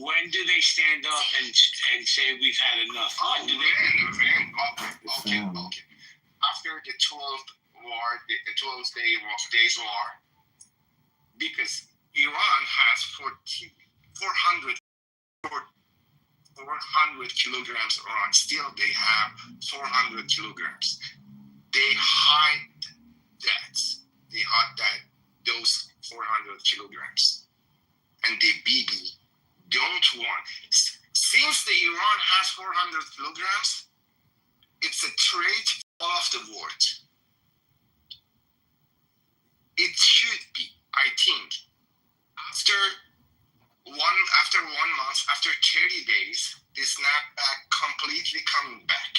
when do they stand up and say we've had enough? When? Okay. After the 12th war, the 12th days war, because Iran has 400 kilograms around. Still, they have 400 kilograms. They hide that. They hide those 400 kilograms. And the Bibi don't want. Since the Iran has 400 kilograms, it's a trade of the world. It should be, I think, after 1 month, after 30 days, the snapback completely coming back.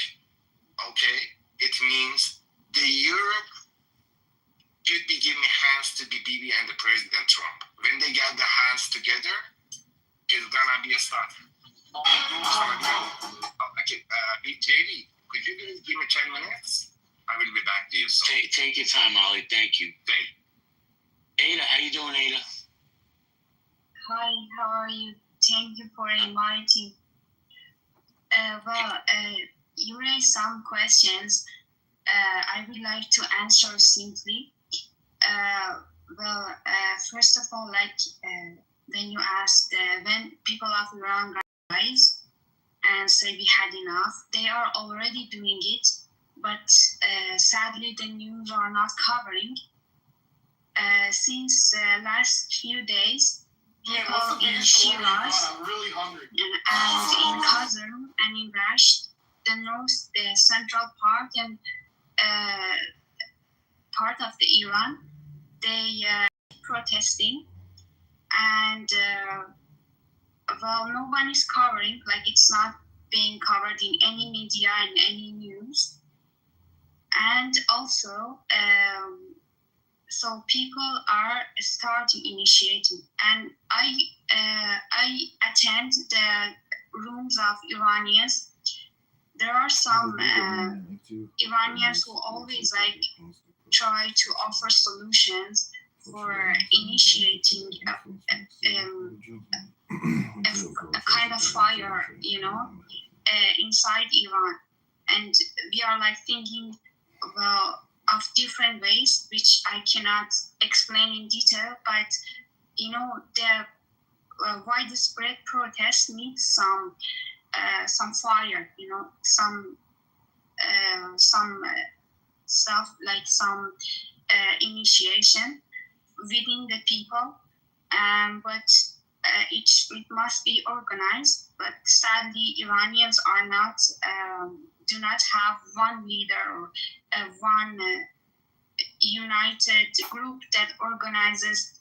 Okay? It means the Europe should be giving hands to the Bibi and the President Trump. When they get the hands together, it's gonna be a start. Okay, JD, could you give me 10 minutes? I will be back to you. So. Take your time, Ollie. Thank you. Ada, how you doing, Ada? Hi, how are you? Thank you for inviting. You raised some questions. I would like to answer simply. First of all, when you asked when people of Iran rise and say we had enough, they are already doing it, but sadly the news are not covering. Since last few days, people in Shiraz and in Kazarm and in Rasht, the central part and part of the Iran, they protesting, and no one is covering, it's not being covered in any media and any news. And also, so people are starting initiating, and I attend the rooms of Iranians. There are some Iranians who always try to offer solutions for initiating a kind of fire, inside Iran. And we are thinking, of different ways, which I cannot explain in detail, but the widespread protest needs some fire, some stuff, some initiation within the people, but it must be organized. But sadly, Iranians are not do not have one leader or one united group that organizes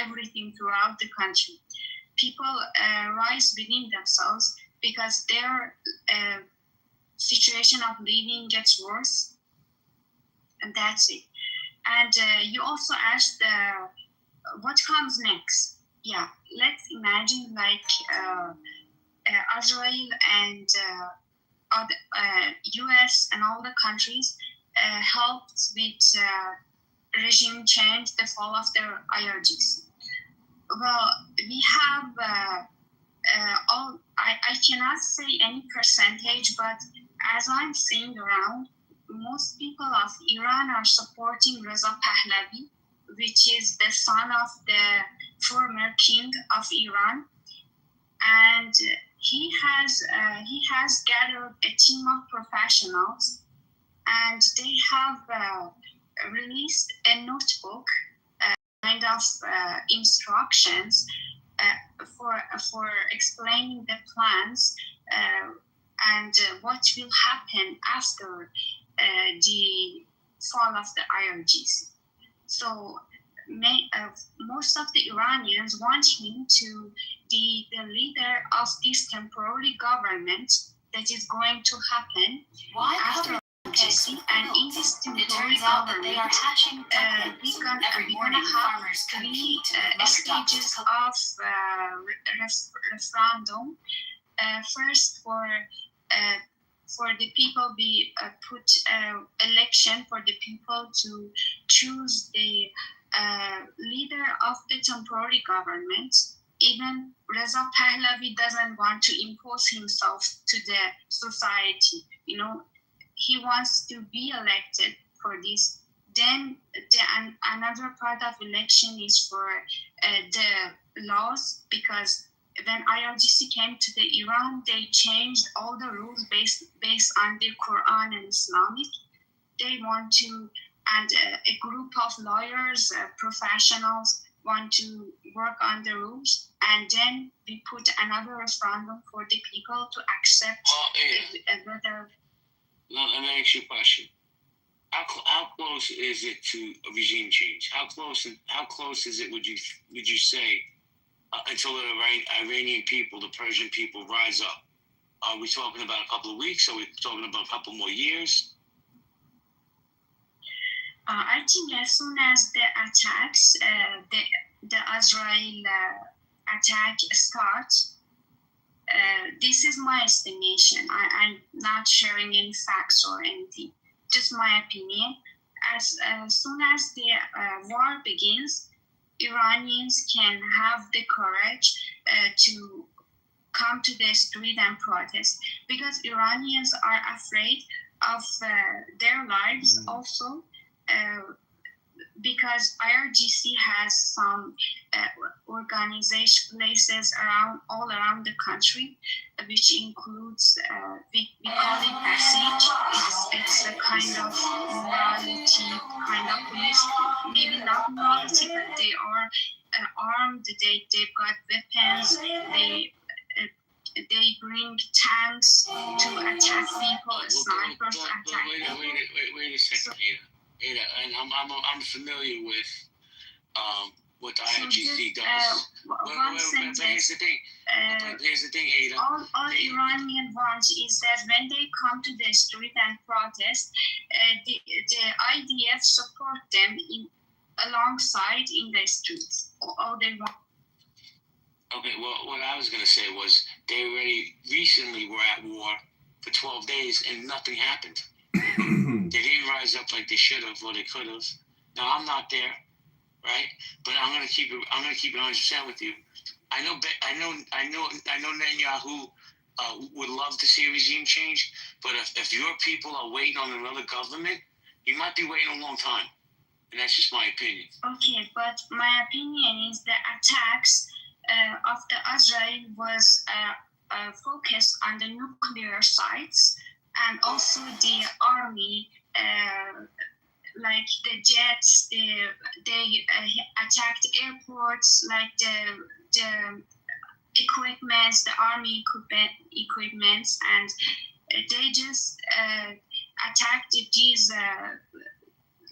everything throughout the country. People rise within themselves because their situation of living gets worse, and that's it. And you also asked what comes next. Yeah, let's imagine Israel and US and all the countries helped with regime change, the fall of their IRGC. Well, we have I cannot say any percentage, but as I'm seeing around, most people of Iran are supporting Reza Pahlavi, which is the son of the former king of Iran, and he has gathered a team of professionals, and they have released a notebook, kind of instructions for explaining the plans and what will happen after the fall of the IRGC. So most of the Iranians want him to be the leader of this temporary government that is going to happen after IRGC. And in this temporary government, we're gonna have three stages of referendum. First, for the people, we put election for the people to choose the leader of the temporary government. even Reza Pahlavi doesn't want to impose himself to the society. He wants to be elected for this. Then another part of election is for the laws, because when IRGC came to the Iran, they changed all the rules based on the Quran and Islamic. They want to, and a group of lawyers, professionals want to work on the rules, and then we put another referendum for the people to accept whether. Let me ask you a question. How close is it to a regime change? How close is it? Would you say until the Iranian people, the Persian people, rise up? Are we talking about a couple of weeks? Are we talking about a couple more years? I think as soon as the attacks, the Israel attack starts, this is my estimation. I'm not sharing any facts or anything, just my opinion. As soon as the war begins, Iranians can have the courage to come to the street and protest, because Iranians are afraid of their lives also, because IRGC has some organization places all around the country, which includes, we call it Passage. It's a kind of morality, kind of police, maybe not morality, but they are armed, they've got weapons, they bring tanks to attack people, snipers attack people. Wait a second, Ada, and I'm familiar with what the IRGC does. One sentence. Here's the thing, Ada. All Iranian wants is that when they come to the street and protest, the IDF support them alongside in the streets. All they want. Okay, well, what I was going to say was they already recently were at war for 12 days and nothing happened. They didn't rise up like they should have or they could have. Now, I'm not there, right? But I'm going to keep it 100% with you. I know Netanyahu would love to see a regime change, but if your people are waiting on another government, you might be waiting a long time. And that's just my opinion. Okay, but my opinion is the attacks of the Israel was focused on the nuclear sites, and also the army, like the jets, they attacked airports, like the equipments, the army equipments, and they just attacked these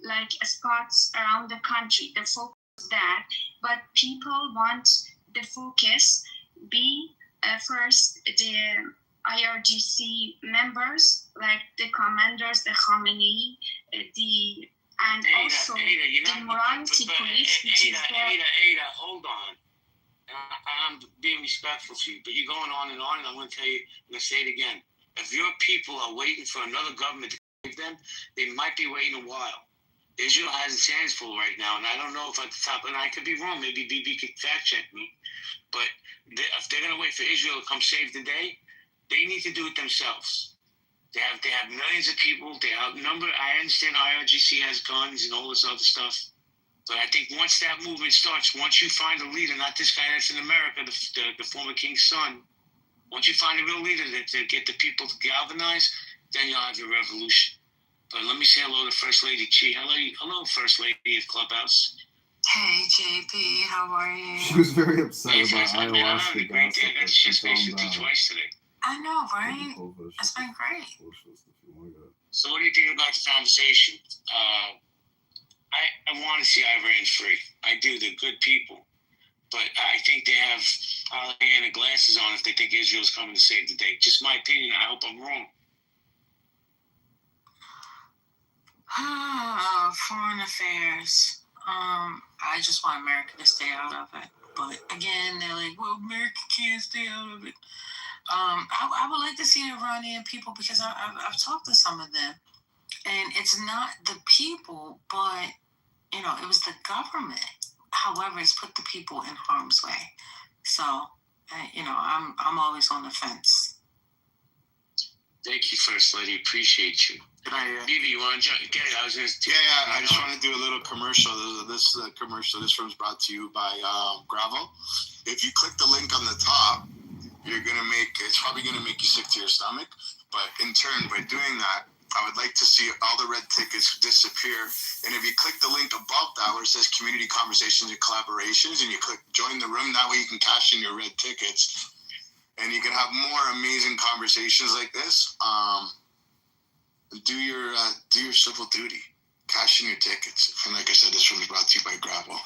like spots around the country. The focus is that, but people want the focus be first the IRGC members, like the commanders, the Khamenei, and also the morality police, which is the... Ada, hold on. I'm being respectful to you, but you're going on, and I'm going to tell you, I'm going to say it again. If your people are waiting for another government to save them, they might be waiting a while. Israel has its hands full right now, and I don't know if at the top, and I could be wrong, maybe BB could fact check me, but if they're going to wait for Israel to come save the day, they need to do it themselves. They have millions of people. They outnumber. I understand IRGC has guns and all this other stuff. But I think once that movement starts, once you find a leader, not this guy that's in America, the former king's son, once you find a real leader to get the people to galvanize, then you'll have your revolution. But let me say hello to First Lady Chi. Hello, First Lady of Clubhouse. Hey, JP, how are you? She was very upset about Man, I'm having a ayahuasca great day. I got to gossip. shit basically twice today. I know, right? It's been great. So what do you think about the conversation? I want to see Iran free. I do. They're good people. But I think they have Pollyanna glasses on if they think Israel's coming to save the day. Just my opinion. I hope I'm wrong. Foreign affairs. I just want America to stay out of it. But again, they're like, well, America can't stay out of it. I would like to see the Iranian people, because I've talked to some of them, and it's not the people, but it was the government. However, it's put the people in harm's way. So, I'm always on the fence. Thank you, First Lady. Appreciate you. Can I? Bibi, you want to jump? Okay, I was going to. Yeah. I just want to do a little commercial. This is a commercial. This one's brought to you by Gravel. If you click the link on the top, it's probably gonna make you sick to your stomach. But in turn, by doing that, I would like to see all the red tickets disappear. And if you click the link above that where it says Community Conversations and Collaborations, and you click Join the Room, that way you can cash in your red tickets. And you can have more amazing conversations like this. Do your civil duty. Cash in your tickets. And like I said, this one's brought to you by Gravel.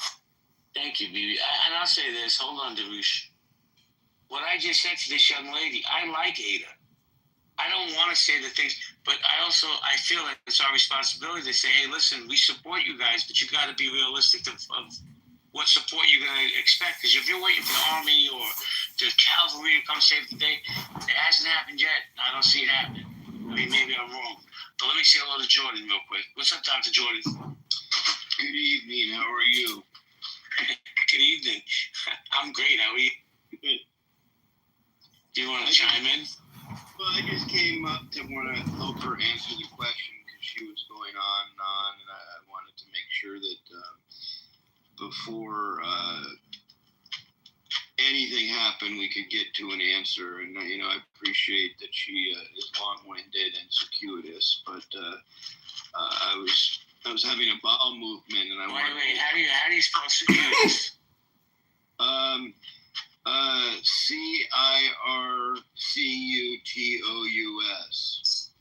Thank you, Bibi. And I'll say this. Hold on, Darush. What I just said to this young lady, I like Ada. I don't want to say the things, but I feel like it's our responsibility to say, hey, listen, we support you guys, but you got to be realistic of what support you're going to expect. Because if you're waiting for the Army or the cavalry to come save the day, it hasn't happened yet. I don't see it happening. I mean, maybe I'm wrong. But let me say hello to Jordan real quick. What's up, Dr. Jordan? Good evening. How are you? Good evening. I'm great. How are you? Do you want to chime in? Well, I just came up to want to help her answer the question because she was going on and on, and I wanted to make sure that before anything happened, we could get to an answer. And I appreciate that she is long-winded and circuitous, but I was having a bowel movement, and I wanted. Wait. How do you spell circuitous? Circuitous.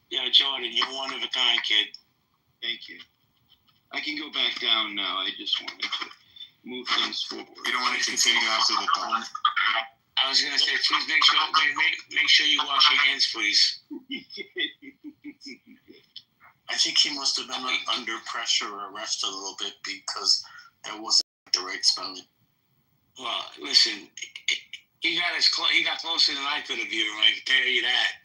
Yeah, Jordan, you're one of a kind, kid. Thank you. I can go back down now. I just wanted to move things forward. You don't want to continue after the tone? I was gonna say, please make sure you wash your hands, please. I think he must have been under pressure or arrested a little bit because that wasn't the right spelling. Well, listen, he got closer than I could have, I can tell you that.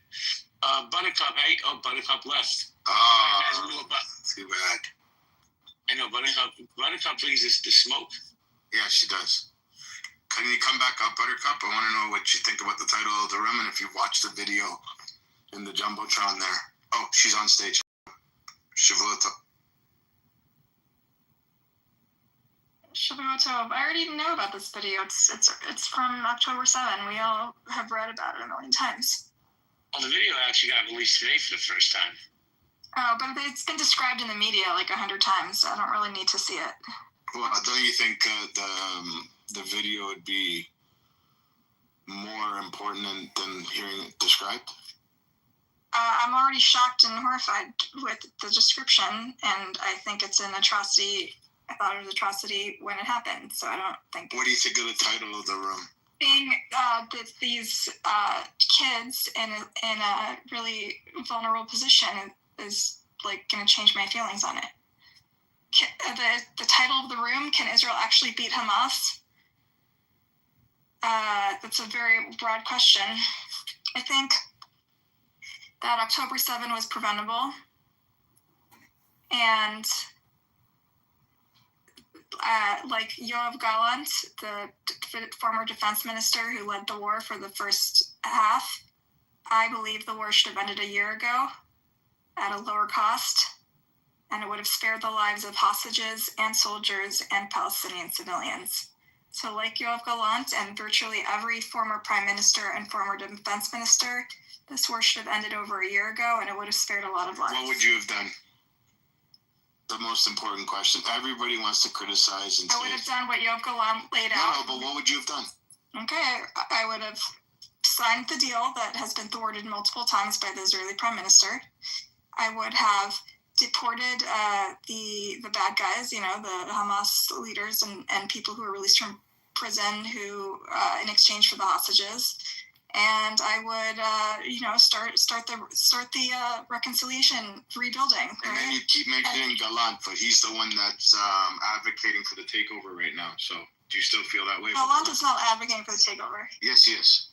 Buttercup, Buttercup left. Oh, too bad. I know, Buttercup brings us the smoke. Yeah, she does. Can you come back up, Buttercup? I want to know what you think about the title of the room and if you watched the video in the Jumbotron there. Oh, she's on stage. Shavuot. Shavuot. I already know about this video. It's from October 7. We all have read about it a million times. Well, the video actually got released today for the first time. Oh, but it's been described in the media like 100 times, so I don't really need to see it. Well, don't you think the video would be more important than hearing it described? I'm already shocked and horrified with the description, and I think it's an atrocity. I thought it was atrocity when it happened, so I don't think... What do you think of the title of the room? Being these kids in a really vulnerable position is like going to change my feelings on it. The title of the room, Can Israel Actually Beat Hamas? That's a very broad question. I think that October 7 was preventable, and like Yoav Gallant, the former defense minister who led the war for the first half, I believe the war should have ended a year ago at a lower cost, and it would have spared the lives of hostages and soldiers and Palestinian civilians. So like Yoav Gallant and virtually every former prime minister and former defense minister, this war should have ended over a year ago, and it would have spared a lot of lives. What would you have done? The most important question. Everybody wants to criticize and I would have done what Yoav Gallant laid out. No, but what would you have done? Okay, I would have signed the deal that has been thwarted multiple times by the Israeli prime minister. I would have deported the bad guys, the Hamas leaders and people who were released from prison who in exchange for the hostages. And I would, start the reconciliation, rebuilding. And then you keep mentioning Gallant, but he's the one that's advocating for the takeover right now. So do you still feel that way? Gallant is not advocating for the takeover. Yes, he is.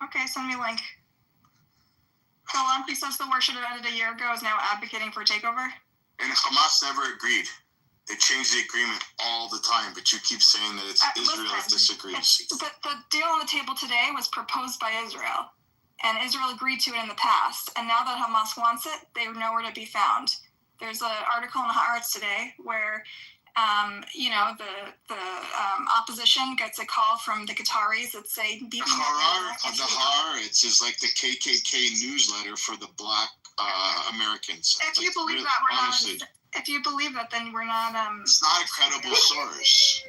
Okay, send me a link. Gallant, he says the war should have ended a year ago, is now advocating for a takeover. And Hamas never agreed. They change the agreement all the time, but you keep saying that it's Israel that disagrees. But the deal on the table today was proposed by Israel, and Israel agreed to it in the past. And now that Hamas wants it, they're nowhere to be found. There's an article in the Haaretz today where, the opposition gets a call from the Qataris that say, the Haaretz is like the KKK newsletter for the Black Americans. If you believe that, we're honestly, not. If you believe that, then we're not. It's not a credible source.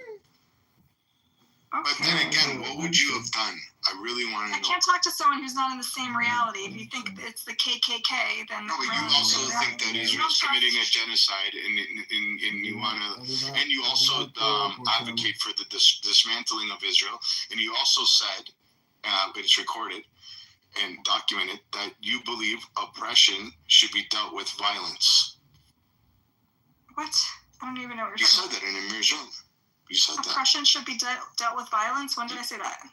Okay. But then again, what would you have done? I really want to know. I can't talk to someone who's not in the same reality. If you think it's the KKK, then. No, but you also think that Israel's committing a genocide, and you want to, and you also advocate for the dismantling of Israel, and you also said, but it's recorded and documented, that you believe oppression should be dealt with violence. What? I don't even know what You you're said talking that in Amir Zone. You said that. Oppression should be dealt with violence? When did I say that?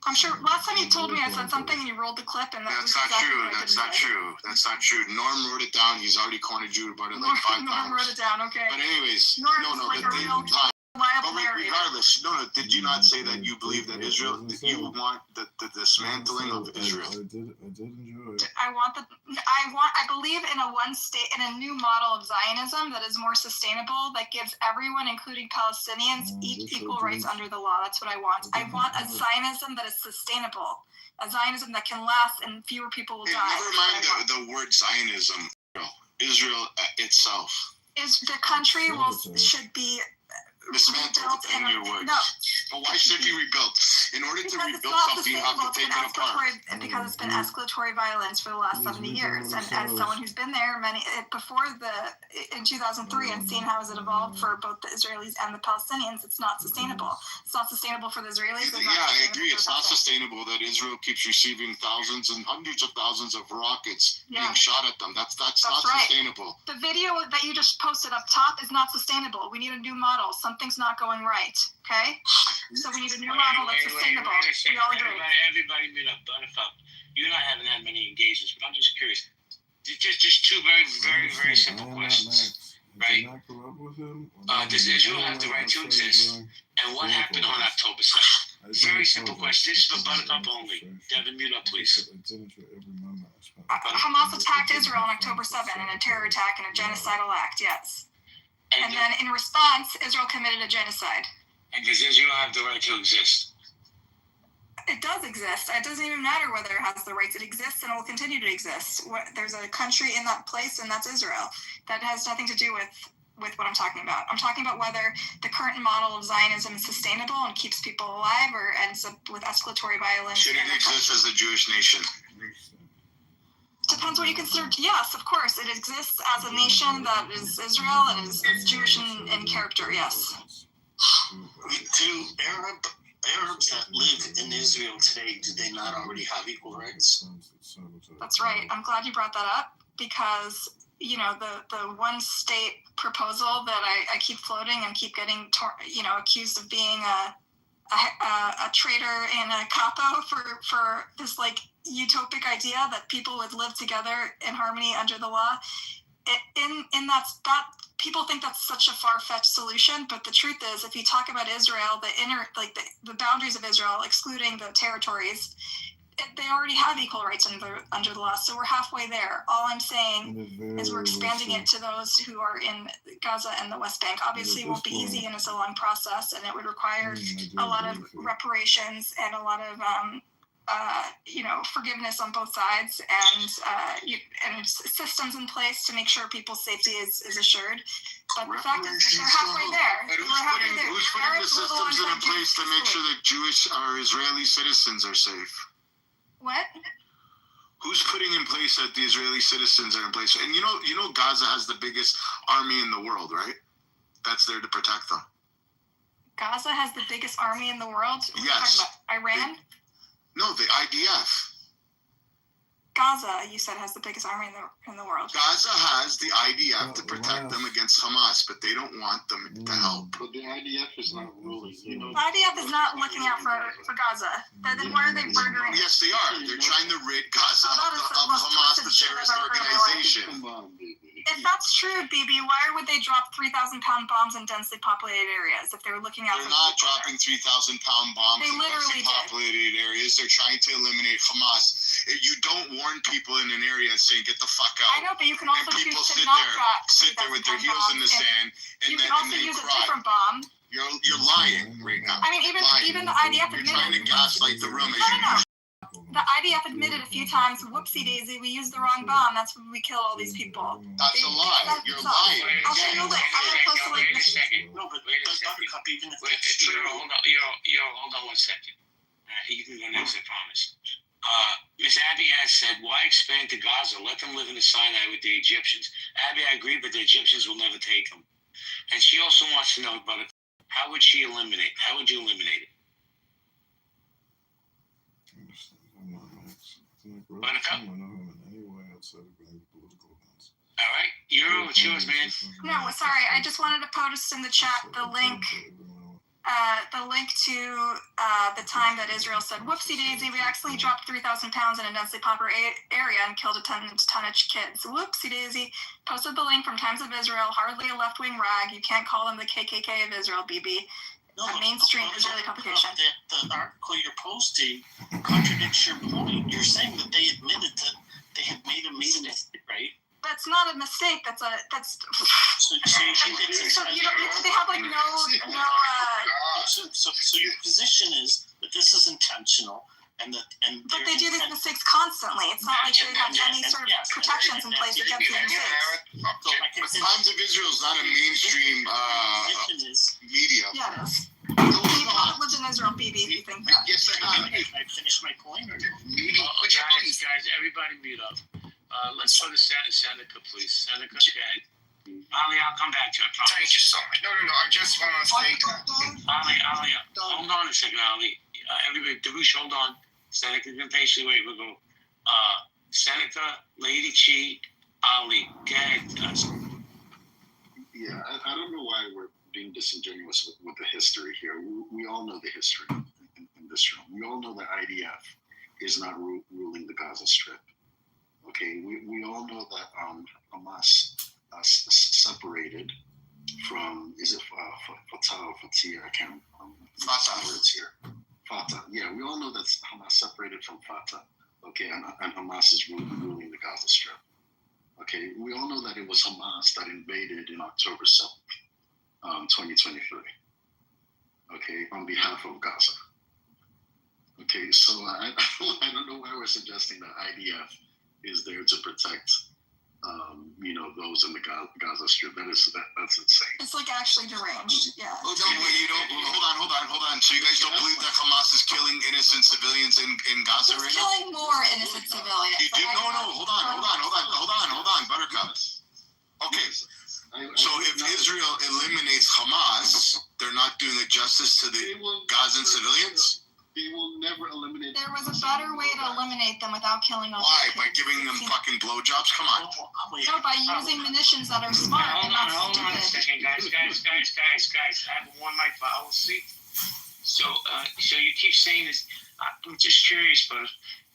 I'm sure last time you told me I said something and you rolled the clip and That's not true. That's not true. That's not true. Norm wrote it down. He's already cornered you about it like 5 times. Norm wrote it down, okay. But anyways, Norm but regardless, did you not say that you believe that Israel, that you want the dismantling of Israel? I did enjoy it. I believe in a new model of Zionism that is more sustainable, that gives everyone, including Palestinians, equal rights under the law. That's what I want. I want a Zionism that is sustainable, a Zionism that can last and fewer people will die. Never mind the word Zionism. Israel itself. Is the country should be dismantled in your words. No. But why should it be rebuilt? In order to rebuild something, you have to take it apart. Because it's been escalatory violence for the last 70 years. And as someone who's been there in 2003 and seen how it evolved for both the Israelis and the Palestinians, it's not sustainable. It's not sustainable for the Israelis. Yeah, I agree. It's not sustainable that Israel keeps receiving thousands and hundreds of thousands of rockets being shot at them. That's not right. Sustainable. The video that you just posted up top is not sustainable. We need a new model. Something's not going right, okay? So we need a new model that's sustainable. We all agree. Everybody meet up, Buttercup. You're not having that many engagements, but I'm just curious. Just two very, very, very simple questions, right? Does Israel have the right to exist? And what happened on October 7th? Very simple question. This is for Buttercup only. Devin, mute up, please. Hamas attacked Israel on October 7th in a terror attack and a genocidal act, yes. And then in response, Israel committed a genocide. And does Israel have the right to exist? It does exist. It doesn't even matter whether it has the rights. It exists and will continue to exist. There's a country in that place, and that's Israel. That has nothing to do with what I'm talking about. I'm talking about whether the current model of Zionism is sustainable and keeps people alive, or ends up with escalatory violence. Should it exist as a Jewish nation? Depends what you consider. Yes, of course, it exists as a nation that is Israel and is Jewish in character. Yes. Do Arabs that live in Israel today, do they not already have equal rights? That's right. I'm glad you brought that up because the one state proposal that I keep floating and keep getting accused of being a traitor in a capo for this utopic idea that people would live together in harmony under the law. That people think that's such a far-fetched solution, but the truth is, if you talk about Israel, the boundaries of Israel, excluding the territories, they already have equal rights under the law. So we're halfway there. All I'm saying is we're expanding it to those who are in Gaza and the West Bank. Obviously, it won't be easy, and it's a long process, and it would require a lot of reparations and a lot of forgiveness on both sides, and systems in place to make sure people's safety is assured. But the fact is, we're halfway there. But who's putting the systems in place to make sure that Jewish or Israeli citizens are safe? What? Who's putting in place that the Israeli citizens are in place? And you know, Gaza has the biggest army in the world, right? That's there to protect them. Gaza has the biggest army in the world? Yes. Talking about Iran? No, the IDF. Gaza, you said, has the biggest army in the world. Gaza has the IDF to protect them against Hamas, but they don't want them to help. But the IDF is not ruling. The IDF is not looking out for Gaza. Then why are they murdering? Yes, they are. They're trying to rid Gaza of Hamas, the terrorist organization. Come on, baby. If that's true, BB, why would they drop 3,000-pound bombs in densely populated areas if they were looking out They're for not people there? dropping 3,000-pound bombs They in literally densely did. populated areas. They're trying to eliminate Hamas. You don't warn people in an area saying, get the fuck out. I know, but you can also And choose people to sit not there, drop with their 3,000-pound heels in the bombs. sand, and You then can also and use a cry. different bomb. You're lying right now. I mean, even the IDF You're trying to admitted. gaslight the room. No. The IDF admitted a few times, whoopsie daisy, we used the wrong bomb. That's when we killed all these people. That's a lie. You're lying. I'll show you a link. I'm gonna post a link. Wait a second. No, but Wait a second. Buttercup, even if Wait, it's true. hold on 1 second. You can go next, I promise. Miss Abby has said, why expand to Gaza? Let them live in the Sinai with the Egyptians. Abby, I agree, but the Egyptians will never take them. And she also wants to know about it. How would you eliminate it? I'm not know him in any way outside of being political events. All right, it's yours, man. No, sorry. I just wanted to post in the chat the link to the time that Israel said, whoopsie daisy, we accidentally dropped 3,000 pounds in a densely populated area and killed a ton of kids. Whoopsie daisy. Posted the link from Times of Israel, hardly a left-wing rag. You can't call them the KKK of Israel, BB. No, A mainstream Israeli publication. The article you're posting contradicts your point. You're saying that they admitted that they had made a mistake, right? That's not a mistake. That's So you think it's so they have like no So your position is that this is intentional and that but they do these mistakes constantly. It's not like they have any sort of protections in place against these mistakes. Times of Israel is not a mainstream media. Yeah, it is. You haven't lived in Israel, BB, if you think that. Yes, I have. Can I finish my point? Or? Guys, everybody mute up. Let's go to Seneca, please. Seneca, go ahead. Ali, I'll come back to you, I promise. Thank you so much. No. I just want to say Ali, hold on a second, Ali. Everybody, Darush, hold on. Seneca can patiently wait. We'll go. Seneca, Lady Chi, Ali. Go ahead, guys. Yeah, I don't know why we're being disingenuous with the history here. We all know the history in this room. We all know that IDF is not ruling the Gaza Strip. Okay, we all know that Hamas separated from, is it Fatah or Fatih? I can't Fatah. Words here. Fatah. Yeah, we all know that Hamas separated from Fatah. Okay, and Hamas is ruling the Gaza Strip. Okay, we all know that it was Hamas that invaded in October 7th, 2023. Okay, on behalf of Gaza. Okay, so I don't know why we're suggesting that IDF is there to protect, those in the Gaza Strip. That's insane. It's like actually deranged. Yeah. Hold on. So you guys don't believe that Hamas is killing innocent civilians in Gaza right now? Killing more innocent civilians. You do? No. Hold on, Buttercup. Okay. So if Israel eliminates Hamas, they're not doing a justice to the Gazan civilians? They will never eliminate. There was a better way to eliminate them without killing all. Why? By giving them fucking blowjobs? Come on. No, by using munitions that are smart and not Hold on a second, guys. I have one mic policy. So you keep saying this. I'm just curious, but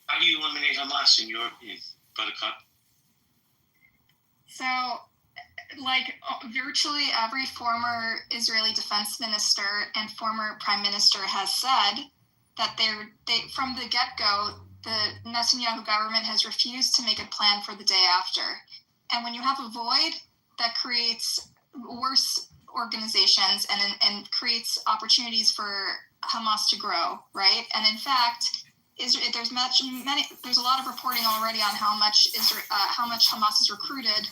how do you eliminate Hamas in your opinion, Buttercup? So, virtually every former Israeli defense minister and former prime minister has said that they from the get-go, the Netanyahu government has refused to make a plan for the day after. And when you have a void, that creates worse organizations and creates opportunities for Hamas to grow, right? And in fact, there's a lot of reporting already on how much Hamas is recruited,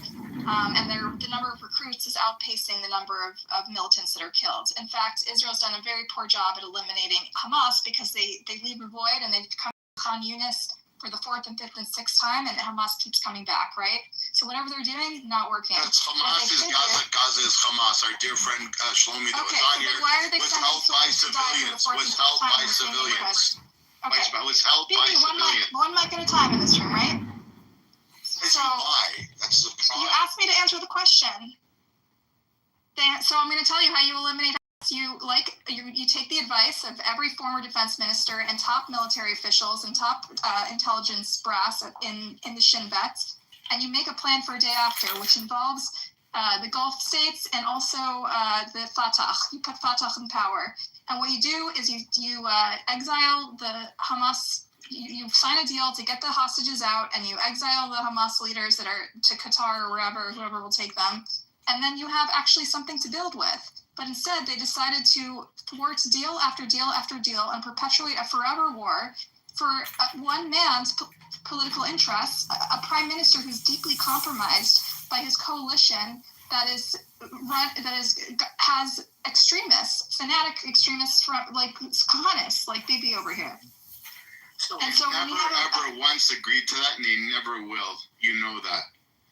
and the number of recruits is outpacing the number of militants that are killed. In fact, Israel's done a very poor job at eliminating Hamas because they leave a void and they've become Khan Yunis for the 4th and 5th and 6th time, and Hamas keeps coming back, right? So whatever they're doing, not working. That's Hamas is Gaza. Gaza is Hamas. Our dear friend Shlomi that was on here was held by civilians. Was held by civilians. Okay. Was held by civilians. One mic at a time in this room, right? So why? That's the problem. You asked me to answer the question. So I'm going to tell you how you eliminate. You take the advice of every former defense minister and top military officials and top intelligence brass in the Shin Bet, and you make a plan for a day after, which involves the Gulf states and also the Fatah. You put Fatah in power. And what you do is you exile the Hamas. You sign a deal to get the hostages out, and you exile the Hamas leaders that are to Qatar or wherever, whoever will take them. And then you have actually something to build with. But instead, they decided to thwart deal after deal after deal and perpetuate a forever war for one man's political interests, a prime minister who's deeply compromised by his coalition that has extremists, fanatic extremists from like communists, like Bibi over here. And so when you have ever once agreed to that, and they never will. You know that.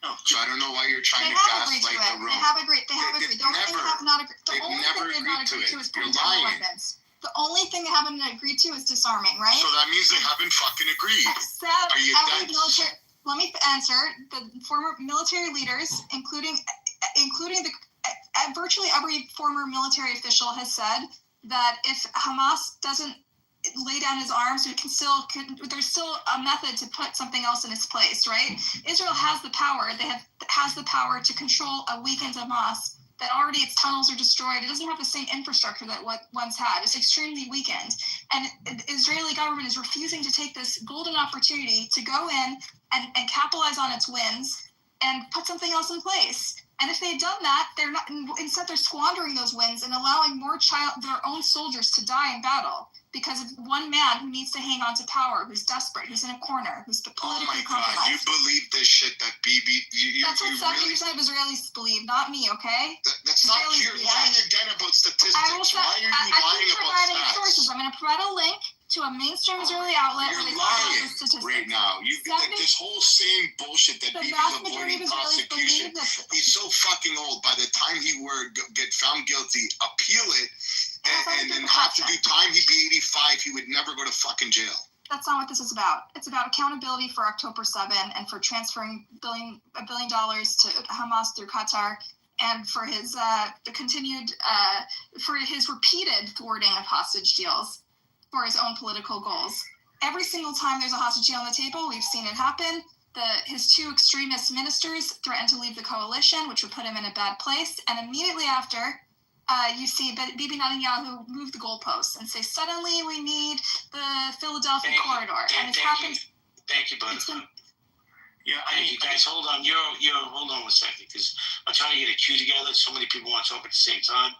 No. So I don't know why you're trying to gaslight the room. They have agreed. The only thing they have not agreed to is putting down the weapons. The only thing they haven't agreed to is disarming, right? So that means they haven't fucking agreed. Are you dead? Let me answer. The former military leaders, including virtually every former military official, has said that if Hamas doesn't lay down his arms, there's still a method to put something else in its place, right? Israel has the power. Has the power to control a weakened Hamas that already its tunnels are destroyed. It doesn't have the same infrastructure that what once had. It's extremely weakened. And the Israeli government is refusing to take this golden opportunity to go in and capitalize on its wins and put something else in place. And if they had done that, instead they're squandering those wins and allowing their own soldiers to die in battle because of one man who needs to hang on to power, who's desperate, who's in a corner, who's politically compromised. God, you believe this shit that Bibi... That's what 70% of Israelis believe, not me, okay? That's not... You're lying again about statistics. Why are you lying about stats? Sources. I'm going to provide a link to a mainstream Israeli outlet. You're lying right now. You this whole same bullshit that Bibi's avoiding prosecution. He's so fucking old. By the time he get found guilty, appeal it, and then have to do time, he'd be 85. He would never go to fucking jail. That's not what this is about. It's about accountability for October 7 and for transferring $1 billion to Hamas through Qatar, and for his for his repeated thwarting of hostage deals for his own political goals. Every single time there's a hostage deal on the table, we've seen it happen. His two extremist ministers threatened to leave the coalition, which would put him in a bad place. And immediately after, you see Bibi Netanyahu move the goalposts and say, suddenly we need the Philadelphia corridor. And it's happened. Thank you, Buttercup. Yeah, thank you guys. Hold on. You're hold on one second, because I'm trying to get a queue together. So many people want to talk at the same time.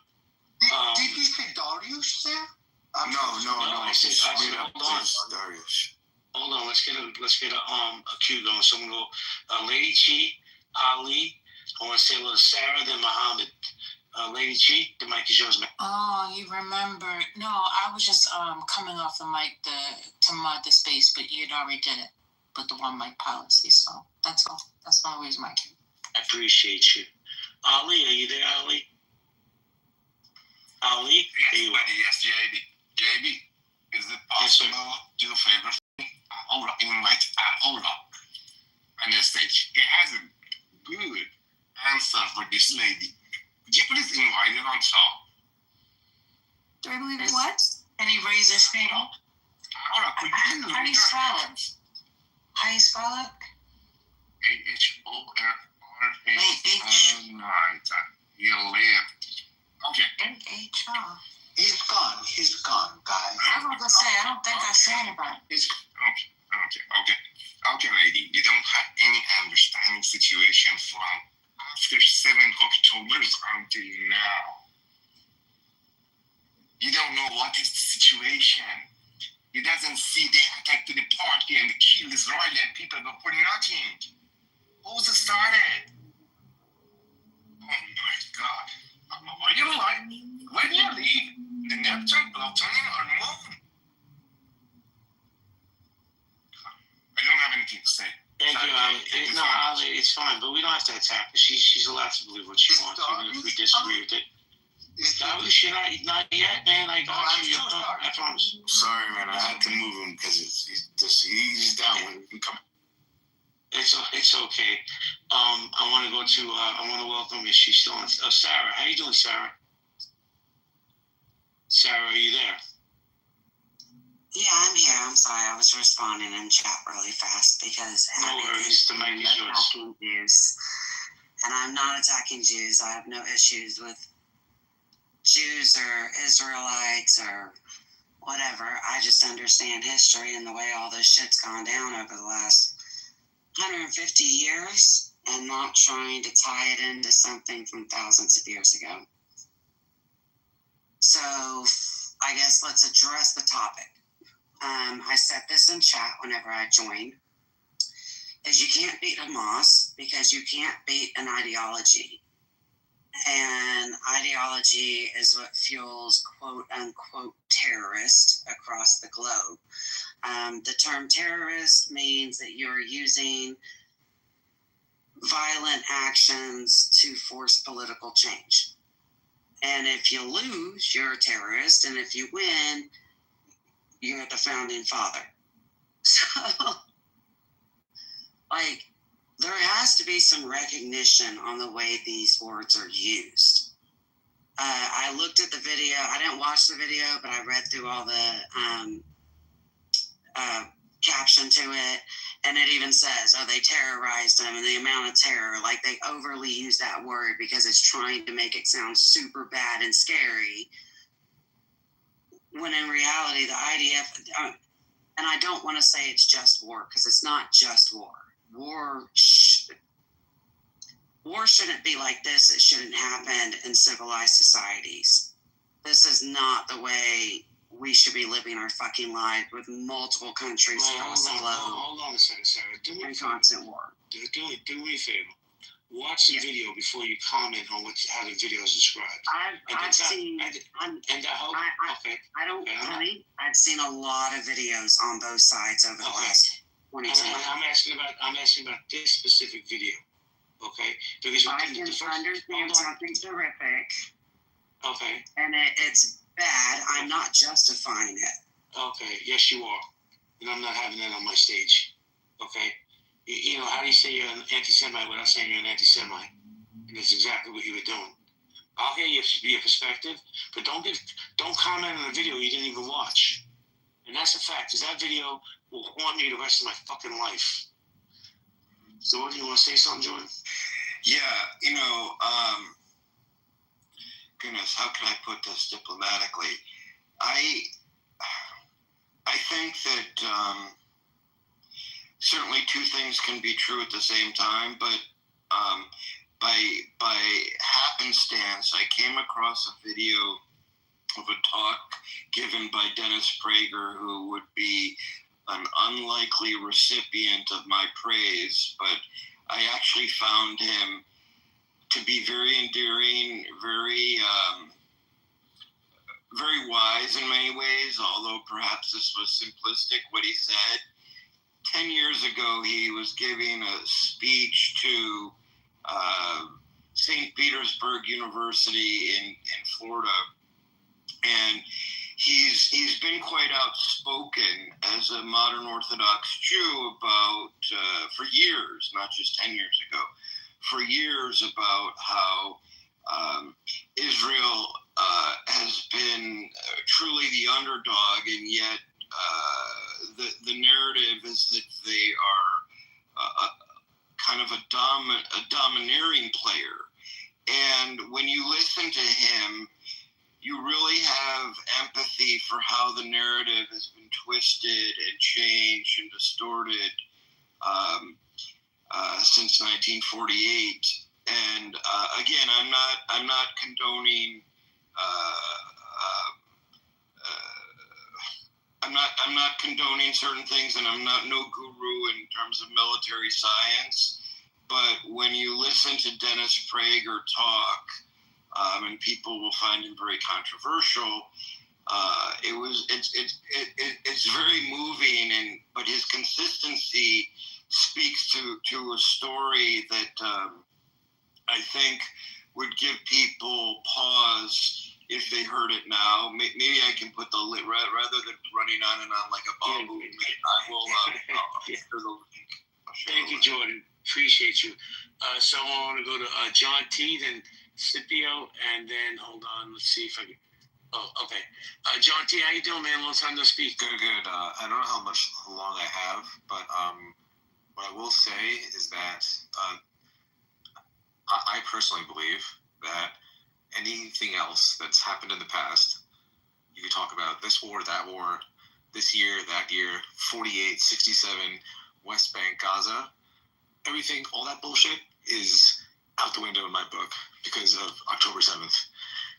Did you say Darius there? No. I said, hold on. Darius. Hold on. Let's get a queue going. So I'm gonna go. Lady Chi, Ali. I want to say hello to Sarah, then Muhammad. Lady Chi, the mic is yours, man. Oh, you remember? No, I was just coming off the mic to mod the space, but you'd already did it with the one mic policy. So that's all. That's the only reason I came. I appreciate you. Ali, are you there, Ali? Ali? Yes, JB, is it possible to do a favor for me? Invite Aura on the stage. He has a good answer for this lady. Could you please invite her on top? Do I believe in what? And he raised his hand. Aura, could you How do you spell it? How do you spell it? AHORH. You lived. Okay. NHR. He's gone, guys. I was gonna say, I don't think I said anybody. Okay, lady. You don't have any understanding situation from after 7 October until now. You don't know what is the situation. He doesn't see they attack to the party and kill Israeli people for nothing. Who's started? Oh my God. Are you alive? Where do you live? The Neptune, Plutonium, or Moon? I don't have anything to say. Thank you, Ali. No, Ali, it's fine, but we don't have to attack her. She's allowed to believe what she wants, even if we disagree with it. Darius, you're not yet, man. I got you. I promise. Sorry, man. I had to move him because he's down when he can come. It's okay. I want to go to. I want to welcome. Is she still on? Sarah, how you doing, Sarah? Sarah, are you there? Yeah, I'm here. I'm sorry. I was responding in chat really fast because No worries. The mic is yours. attacking Jews. And I'm not attacking Jews. I have no issues with Jews or Israelites or whatever. I just understand history and the way all this shit's gone down over the last 150 years and not trying to tie it into something from thousands of years ago. So I guess let's address the topic. I set this in chat whenever I joined. Is you can't beat Hamas because you can't beat an ideology. And ideology is what fuels quote unquote terrorists across the globe. The term terrorist means that you're using violent actions to force political change. And if you lose, you're a terrorist. And if you win, you're the founding father. So, like, there has to be some recognition on the way these words are used. I looked at the video. I didn't watch the video, but I read through all the caption to it. And it even says, oh, they terrorized them and the amount of terror. Like, they overly use that word because it's trying to make it sound super bad and scary. When in reality, the IDF, and I don't want to say it's just war because it's not just war. War shouldn't be like this. It shouldn't happen in civilized societies. This is not the way we should be living our fucking lives with multiple countries across the globe. Hold on a second, Sarah. Do me a favor. Constant war. Do me a favor. Watch the video before you comment on how the video is described. I've seen a lot of videos on both sides over the last 22 years. I'm asking about this specific video. Okay? Because I can understand something terrific. Okay. And it's bad. I'm not justifying it. Okay. Yes, you are. And I'm not having that on my stage. Okay? You know, how do you say you're an anti-Semite without saying you're an anti-Semite? And that's exactly what you were doing. I'll hear your perspective, but don't comment on a video you didn't even watch. And that's a fact, because that video will haunt me the rest of my fucking life. So what do you want to say something, Jordan? Yeah, goodness, how can I put this diplomatically? I think that certainly two things can be true at the same time, but by happenstance, I came across a video of a talk given by Dennis Prager, who would be an unlikely recipient of my praise, but I actually found him to be very endearing, very wise in many ways, although perhaps this was simplistic what he said. 10 years ago, he was giving a speech to St. Petersburg University in Florida, and he's been quite outspoken as a modern Orthodox Jew about, for years, not just 10 years ago, for years about how Israel has been truly the underdog, and yet the narrative is that they are kind of a domineering player. And when you listen to him, you really have empathy for how the narrative has been twisted and changed and distorted since 1948. And again, I'm not condoning. I'm not condoning certain things, and I'm not no guru in terms of military science. But when you listen to Dennis Prager talk, and people will find him very controversial, it's very moving, but his consistency speaks to a story that I think would give people pause if they heard it now. Maybe I can put the rather than running on and on like a bomb movement. I will share the link. Thank you, Jordan. Appreciate you. So I want to go to John T, then Scipio, and then hold on. Let's see if I can. Oh, okay. John T, how you doing, man? Long time no speak. Good. I don't know how long I have, but what I will say is that I personally believe that anything else that's happened in the past, you could talk about this war, that war, this year, that year, 48, 67, West Bank, Gaza, everything, all that bullshit is out the window in my book because of October 7th.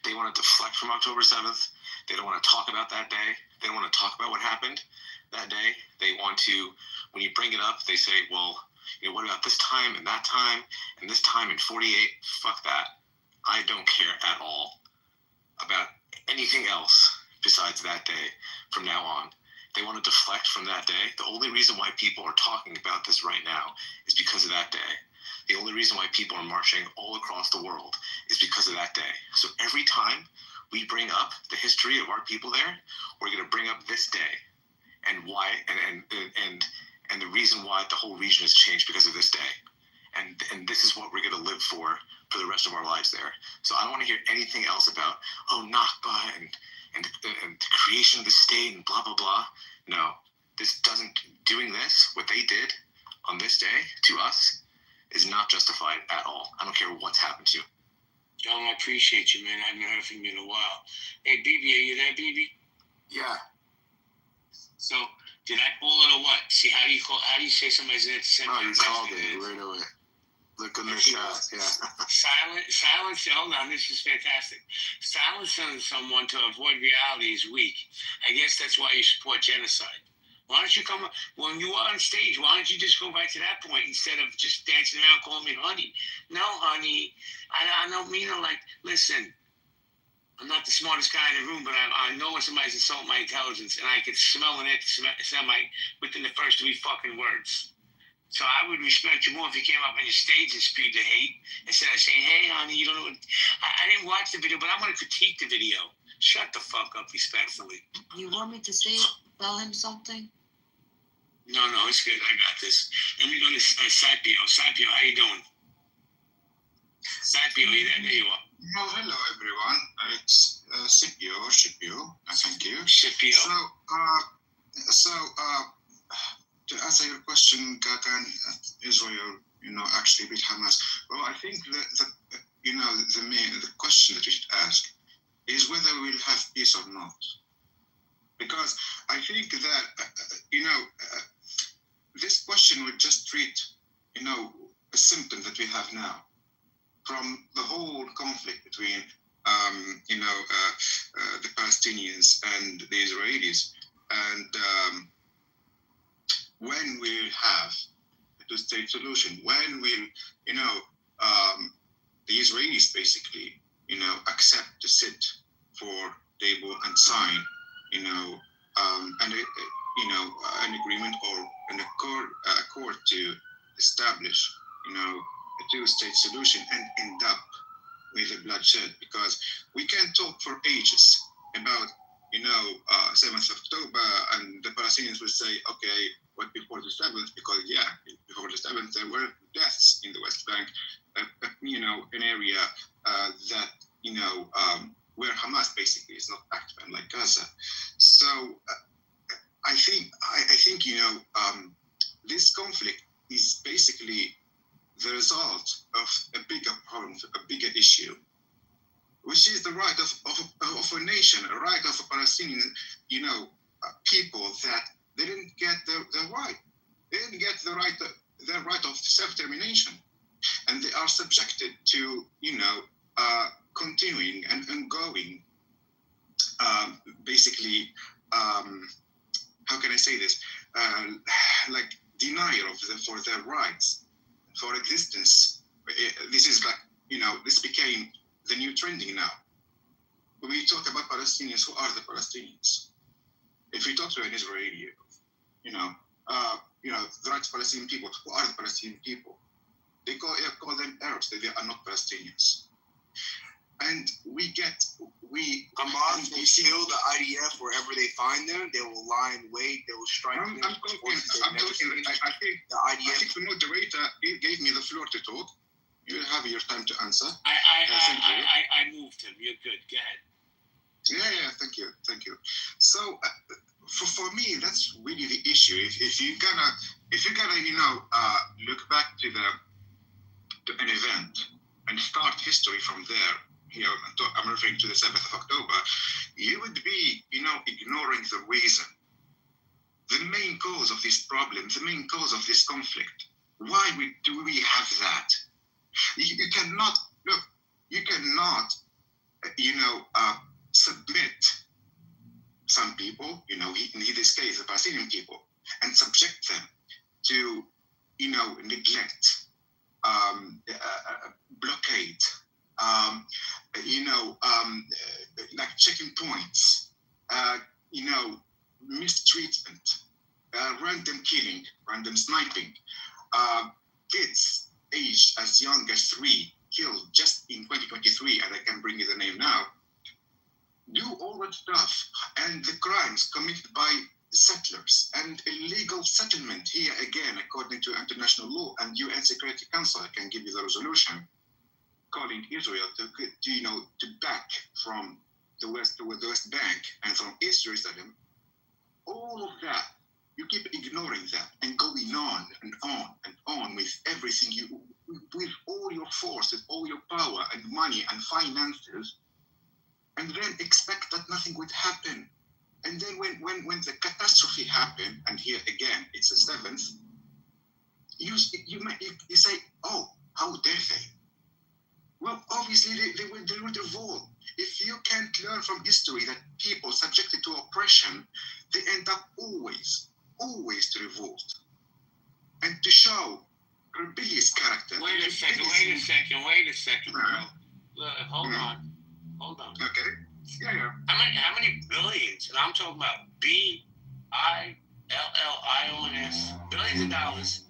They want to deflect from October 7th. They don't want to talk about that day. They don't want to talk about what happened that day. They want to, when you bring it up, they say, well, what about this time and that time and this time in 48? Fuck that. I don't care at all about anything else besides that day from now on. They want to deflect from that day. The only reason why people are talking about this right now is because of that day. The only reason why people are marching all across the world is because of that day. So every time we bring up the history of our people there, we're going to bring up this day and why, and the reason why the whole region has changed because of this day. And this is what we're going to live for the rest of our lives there. So I don't want to hear anything else about, Nakba and the creation of the state and blah, blah, blah. No, doing this, what they did on this day to us, is not justified at all. I don't care what's happened to you. John, I appreciate you, man. I haven't heard from you in a while. Hey, BB, are you there, BB? Yeah. So, did I call it or what? See, how do you say somebody's name at the same time? Oh, you called it right away. Look in the chat, yeah. Silence, hold on, this is fantastic. Silencing someone to avoid reality is weak. I guess that's why you support genocide. Why don't you come, when you are on stage, why don't you just go right to that point instead of just dancing around calling me honey? No, honey, I don't mean it like, listen, I'm not the smartest guy in the room, but I know when somebody's insulting my intelligence, and I could smell an anti-Semite within the first 3 fucking words. So I would respect you more if you came up on your stage and spewed the hate instead of saying, hey, honey, you don't know what... I didn't watch the video, but I'm going to critique the video. Shut the fuck up respectfully. You want me to tell him something? No, it's good. I got this. Let me go to Saipio. Saipio, how you doing? Saipio, there you are. Well, hello everyone. It's Scipio. Thank you. Scipio. So, to answer your question, can Israel, actually beat Hamas? Well, I think the question that you should ask is whether we'll have peace or not. Because I think that, this question would just treat, a symptom that we have now from the whole conflict between, the Palestinians and the Israelis. And when we'll have a two-state solution, when will, the Israelis basically, accept to sit for table and sign, an agreement or an accord to establish, a two-state solution and end up with a bloodshed, because we can talk for ages about 7th of October, and the Palestinians will say, okay, what before the 7th? Because before the 7th there were deaths in the West Bank, an area that where Hamas basically is not active, unlike Gaza. So I think this conflict is basically the result of a bigger problem, a bigger issue, which is the right of a nation, a right of a Palestinian, people that they didn't get their right. They didn't get their right of self-determination, and they are subjected to, continuing and ongoing, basically, how can I say this? Like denial for their rights, for existence. This is like, this became the new trending now. When we talk about Palestinians, who are the Palestinians? If we talk to an Israeli, the right Palestinian people, who are the Palestinian people? They call them Arabs. They are not Palestinians. And Hamas will kill the IDF wherever they find them. They will lie in wait. They will strike. I think the moderator gave me the floor to talk. You will have your time to answer. I moved him. You're good. Go ahead. Yeah, thank you. So for me, that's really the issue. If you're gonna look back to an event and start history from there, I'm referring to the 7th of October, you would be ignoring the reason, the main cause of this problem, the main cause of this conflict. Why do we have that? You cannot submit some people, in this case, the Palestinian people, and subject them to, neglect, blockade, like checking points, mistreatment, random killing, random sniping, kids aged as young as 3 killed just in 2023, and I can bring you the name now. Do all that stuff, and the crimes committed by settlers and illegal settlement here again, according to international law and UN Security Council. I can give you the resolution calling Israel to back from the West Bank and from East Jerusalem. All of that, you keep ignoring that and going on and on and on with everything with all your force, with all your power and money and finances, and then expect that nothing would happen. And then when the catastrophe happened, and here again it's the 7th, you say, oh, how dare they? Well, obviously they would revolt. If you can't learn from history that people subjected to oppression, they end up always to revolt and to show rebellious character. Wait a second, bro. Look, hold on. Okay. Yeah. How many billions? And I'm talking about billions, billions of dollars.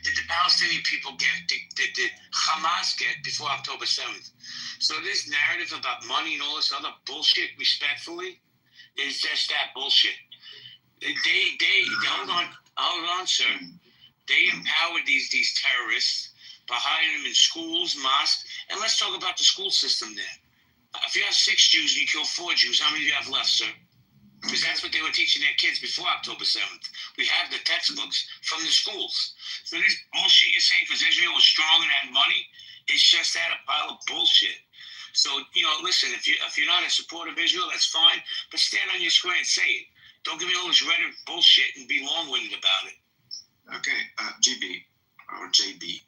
Did the Palestinian people get? Did Hamas get before October 7th? So this narrative about money and all this other bullshit, respectfully, is just that bullshit. They hold on, sir. They empowered these terrorists by hiding them in schools, mosques, and let's talk about the school system there. If you have 6 Jews and you kill 4 Jews, how many do you have left, sir? Because that's what they were teaching their kids before October 7th. We have the textbooks from the schools. So this bullshit you're saying because Israel was strong and had money, it's just that, a pile of bullshit. So, listen, if you're not in support of Israel, that's fine, but stand on your square and say it. Don't give me all this rhetoric bullshit and be long-winded about it. Okay, GB or JB,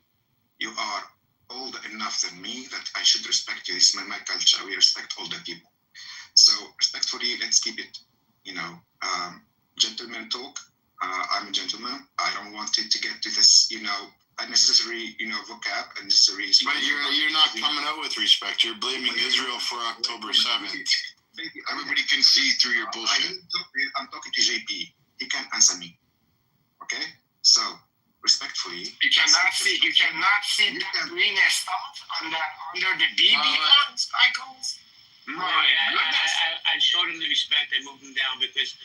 you are older enough than me that I should respect you. This is my culture. We respect older people. So respectfully, let's keep it, gentleman talk. I'm a gentleman. I don't want it to get to this, unnecessary, vocab, unnecessary. But you're not coming out with respect. You're blaming Israel for October 7th. Everybody can see through your bullshit. I'm talking to JP. He can answer me. Okay? So, respectfully. You cannot see that green stuff under the BB icons. No, I showed him the respect. I moved him down because,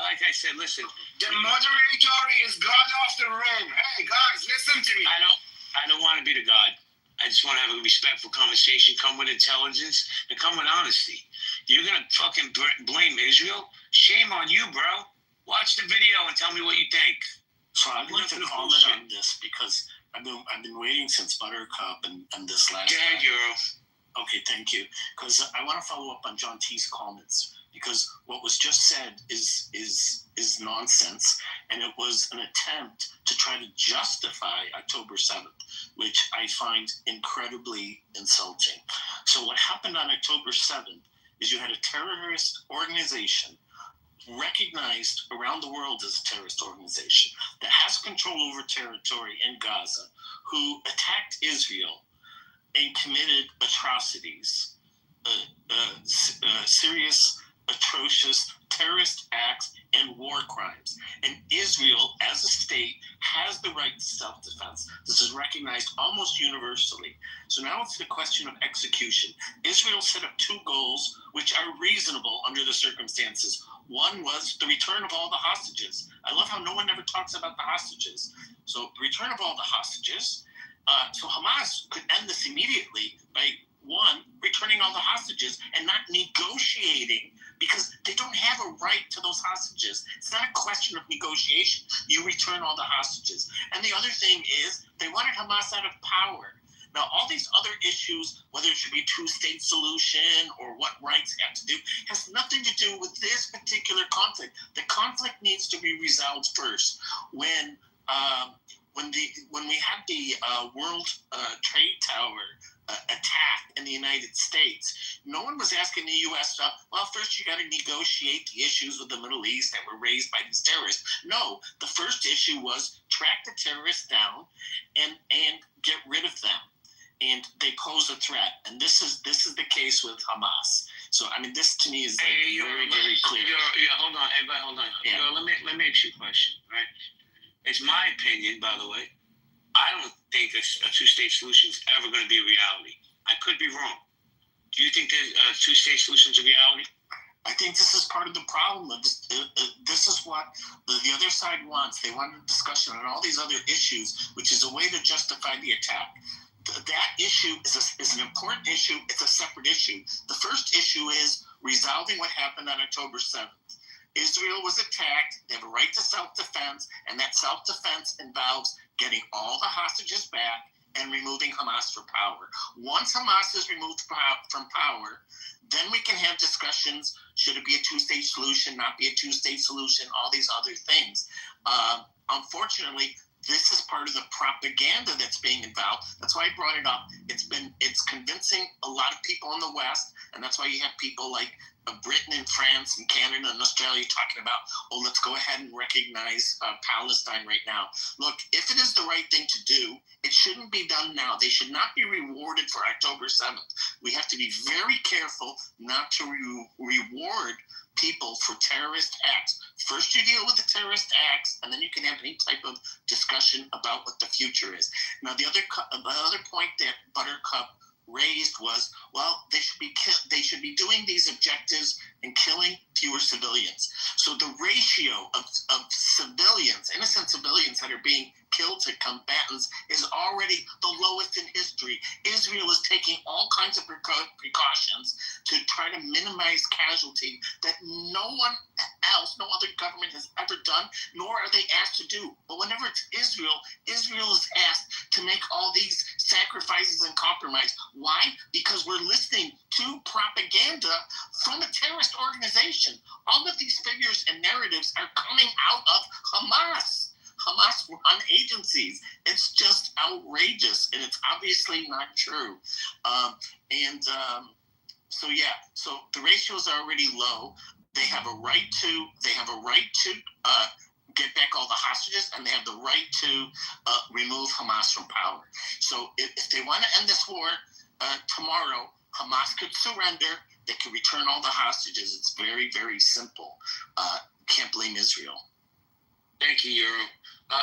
like I said, listen. The moderator is God of the room. Hey guys, listen to me. I don't want to be the God. I just want to have a respectful conversation. Come with intelligence and come with honesty. You're gonna fucking blame Israel? Shame on you, bro. Watch the video and tell me what you think. So I'd like to comment on this because I've been waiting since Buttercup and this last. Yeah, Euro. Okay, thank you. Because I want to follow up on John T's comments because what was just said is nonsense, and it was an attempt to try to justify October 7th, which I find incredibly insulting. So what happened on October 7th is you had a terrorist organization recognized around the world as a terrorist organization that has control over territory in Gaza, who attacked Israel and committed atrocities, serious, atrocious terrorist acts and war crimes. And Israel, as a state, has the right to self-defense. This is recognized almost universally. So now it's the question of execution. Israel set up 2 goals, which are reasonable under the circumstances. One was the return of all the hostages. I love how no one ever talks about the hostages. So the return of all the hostages. So Hamas could end this immediately by one, returning all the hostages and not negotiating, because they don't have a right to those hostages. It's not a question of negotiation. You return all the hostages. And the other thing is they wanted Hamas out of power. Now, all these other issues, whether it should be a two-state solution or what rights have to do, has nothing to do with this particular conflict. The conflict needs to be resolved first. When we had the World Trade Tower attack in the United States, no one was asking the U.S. Well, first you got to negotiate the issues with the Middle East that were raised by these terrorists. No, the first issue was track the terrorists down and get rid of them. And they pose a threat, and this is the case with Hamas. So I mean, this to me is like very clear. Hold on, everybody, hold on. Yeah. Let me ask you a question, right? It's my opinion, by the way. I don't think a two-state solution is ever going to be a reality. I could be wrong. Do you think that a two-state solution is a reality? I think this is part of the problem. This is what the other side wants. They want a discussion on all these other issues, which is a way to justify the attack. That issue is an important issue. It's a separate issue. The first issue is resolving what happened on October 7th. Israel was attacked. They have a right to self-defense, and that self-defense involves getting all the hostages back and removing Hamas from power. Once Hamas is removed from power, then we can have discussions. Should it be a two-state solution, not be a two-state solution, all these other things. Unfortunately, this is part of the propaganda that's being involved. That's why I brought it up. It's convincing a lot of people in the West, and that's why you have people like Britain and France and Canada and Australia talking about, oh, let's go ahead and recognize Palestine right now. Look, if it is the right thing to do, it shouldn't be done now. They should not be rewarded for October 7th. We have to be very careful not to reward people for terrorist acts. First you deal with the terrorist acts, and then you can have any type of discussion about what the future is. Now, the other point that Buttercup raised was, well, they should be doing these objectives and killing fewer civilians. So the ratio of civilians, innocent civilians that are being killed to combatants is already the lowest in history. Israel is taking all kinds of precautions to try to minimize casualty that no one else, no other government has ever done, nor are they asked to do. But whenever it's Israel, Israel is asked to make all these sacrifices and compromise. Why? Because we're listening to propaganda from a terrorist organization. All of these figures and narratives are coming out of Hamas. Hamas-run agencies. It's just outrageous, and it's obviously not true. So the ratios are already low. They have a right to get back all the hostages, and they have the right to remove Hamas from power. So if they want to end this war tomorrow, Hamas could surrender. They could return all the hostages. It's very, very simple. Can't blame Israel. Thank you, Euro.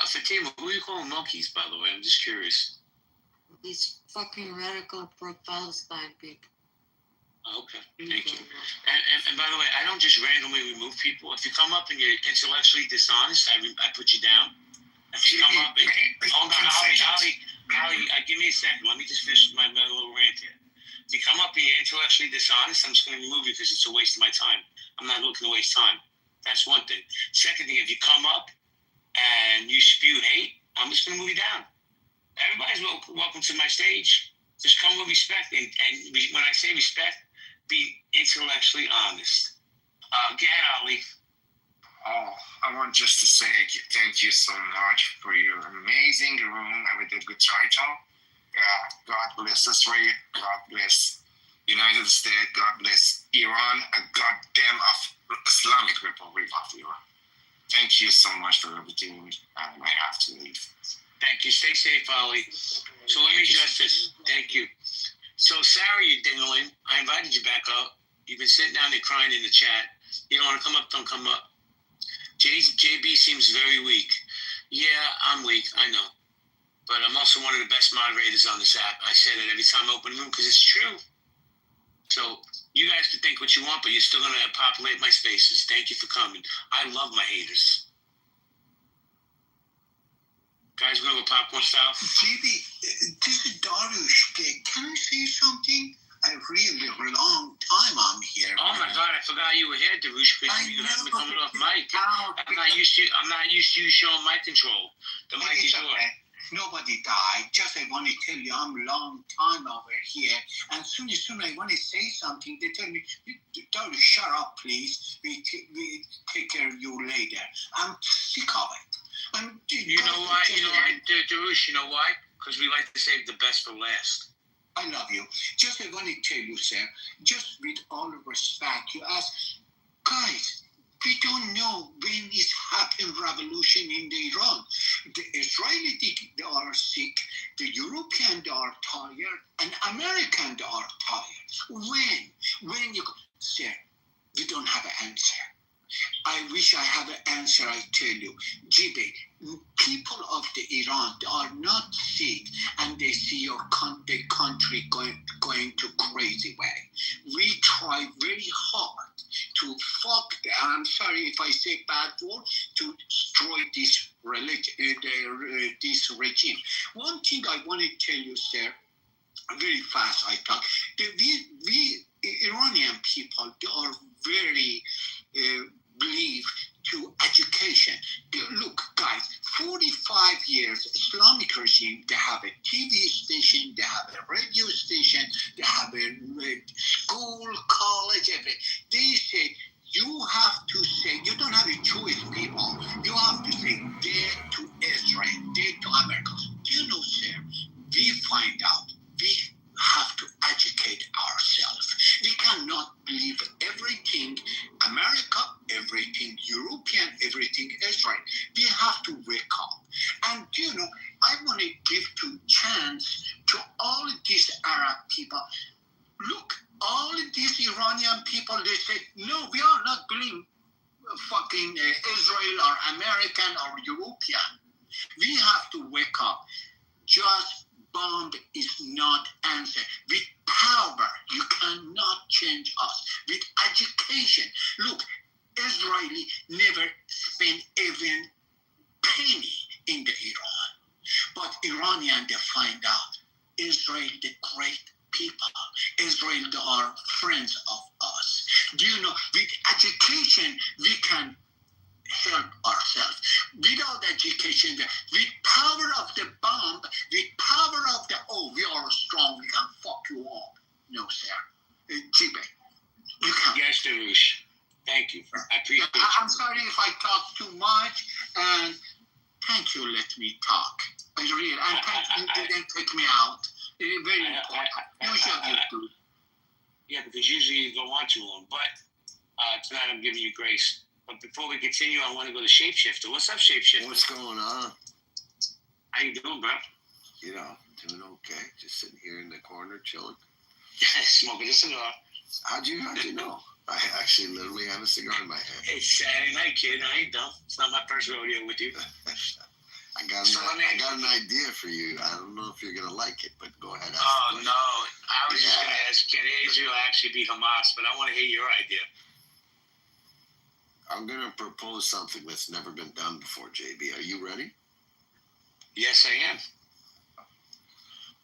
Fatima, who are you calling monkeys, by the way? I'm just curious. These fucking radical pro-Palestine people. Okay, thank you. And by the way, I don't just randomly remove people. If you come up and you're intellectually dishonest, I put you down. If you come up and hold on, Ali, give me a second. Let me just finish my little rant here. If you come up and you're intellectually dishonest, I'm just going to remove you because it's a waste of my time. I'm not looking to waste time. That's one thing. Second thing, if you come up and you spew hate, I'm just going to move you down. Everybody's welcome to my stage. Just come with respect. And when I say respect, be intellectually honest. Go ahead, Ali. I want just to say thank you so much for your amazing room with a good title. God bless Israel. God bless United States. God bless Iran. A goddamn Islamic Republic of Iran. Thank you so much for everything. I have to leave. Thank you. Stay safe, Ali. So let me address this. Thank you. So, Sarah, you dingling, I invited you back up. You've been sitting down there crying in the chat. You don't want to come up, don't come up. JB seems very weak. Yeah, I'm weak, I know. But I'm also one of the best moderators on this app. I say that every time I open a room because it's true. So you guys can think what you want, but you're still going to populate my spaces. Thank you for coming. I love my haters. Guys, we're going to go popcorn style. David Darush, can I say something? a really long time I'm here. Oh my God, I forgot you were here, Darush, because you have me coming off mic. I'm not used to you showing mic control. The mic is yours. Okay. Nobody died. Just I want to tell you, I'm a long time over here. And as soon I want to say something, they tell me, don't shut up, please. We take care of you later. I'm sick of it. You know why, Darush, you know why? Because we like to save the best for last. I love you. Just I want to tell you, sir, just with all respect, you ask, guys, we don't know when is happening revolution in the Iran. The Israeli, they are sick. The European, they are tired. And American, they are tired. When you, sir, we don't have an answer. I wish I have an answer, I tell you. Jibe, people of the Iran, they are not sick and they see your the country going to crazy way. We try very hard to I'm sorry if I say bad word, to destroy this this regime. One thing I want to tell you, sir, very fast I talk. We Iranian people, they are very believe to education. Look, guys, 45 years Islamic regime, they have a TV station, they have a radio station, they have a school, college, everything. They say you have to say, you don't have a choice, people. You have to say dead to Israel, dead to America. Do you know, sir, we find out, we have to educate ourselves. We cannot believe everything America, everything European, everything Israel. We have to wake up. And you know, I want to give to chance to all these Arab people. Look, all these Iranian people, they say, no, we are not believing fucking Israel or American or European. We have to wake up. Just bomb is not answer. With power, you cannot change us. With education, look, Israeli never spent even penny in the Iran. But Iranian, they find out Israel, the great people. Israel, they are friends of us. Do you know, with education, we can help ourselves. Without education, with power of the bomb, with power of the, we are strong, we can fuck you up. No, sir. Jibe, you can. Yes, Darush. Thank you. I appreciate it. I'm sorry if I talk too much, and thank you, let me talk. I really, and thank you didn't take me out. Very important. Usually you do. Yeah, because usually you go on too long, but tonight I'm giving you grace. But before we continue, I want to go to Shapeshifter. What's up, Shapeshifter? What's going on? How you doing, bro? You know, doing okay. Just sitting here in the corner, chilling. Smoking a cigar. How'd you know? I actually literally have a cigar in my hand. It's Saturday night, kid. I ain't dumb. It's not my first rodeo with you. I got an idea for you. I don't know if you're going to like it, but go ahead. Oh, no. I was just going to ask, can Israel actually be Hamas? But I want to hear your idea. I'm going to propose something that's never been done before, JB. Are you ready? Yes, I am.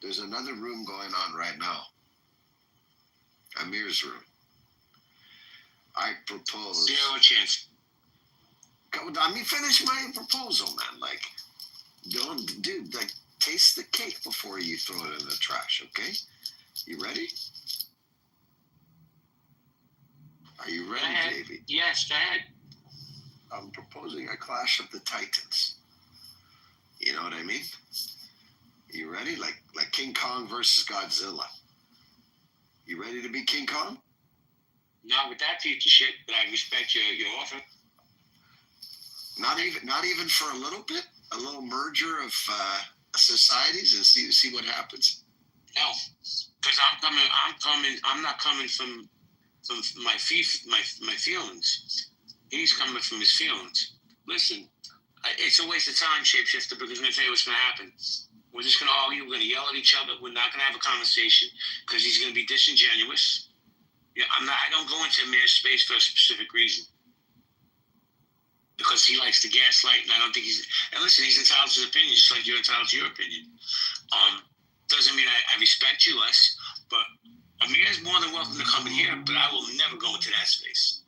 There's another room going on right now. Amir's room. I propose... Zero chance. I mean, finish my proposal, man. Like, dude, like, taste the cake before you throw it in the trash, okay? You ready? Are you ready, JB? Yes, go ahead. I'm proposing a clash of the titans. You know what I mean? You ready? Like King Kong versus Godzilla. You ready to be King Kong? Not with that piece of shit, but I respect your offer. Not even for a little bit? A little merger of societies and see what happens? No, because I'm not coming from my feelings. He's coming from his feelings. Listen, it's a waste of time, Shapeshifter, because I'm going to tell you what's going to happen. We're just going to argue. We're going to yell at each other. We're not going to have a conversation because he's going to be disingenuous. Yeah, I don't go into Amir's space for a specific reason. Because he likes to gaslight, and I don't think and listen, he's entitled to his opinion, just like you're entitled to your opinion. Doesn't mean I respect you less, but Amir is more than welcome to come in here, but I will never go into that space.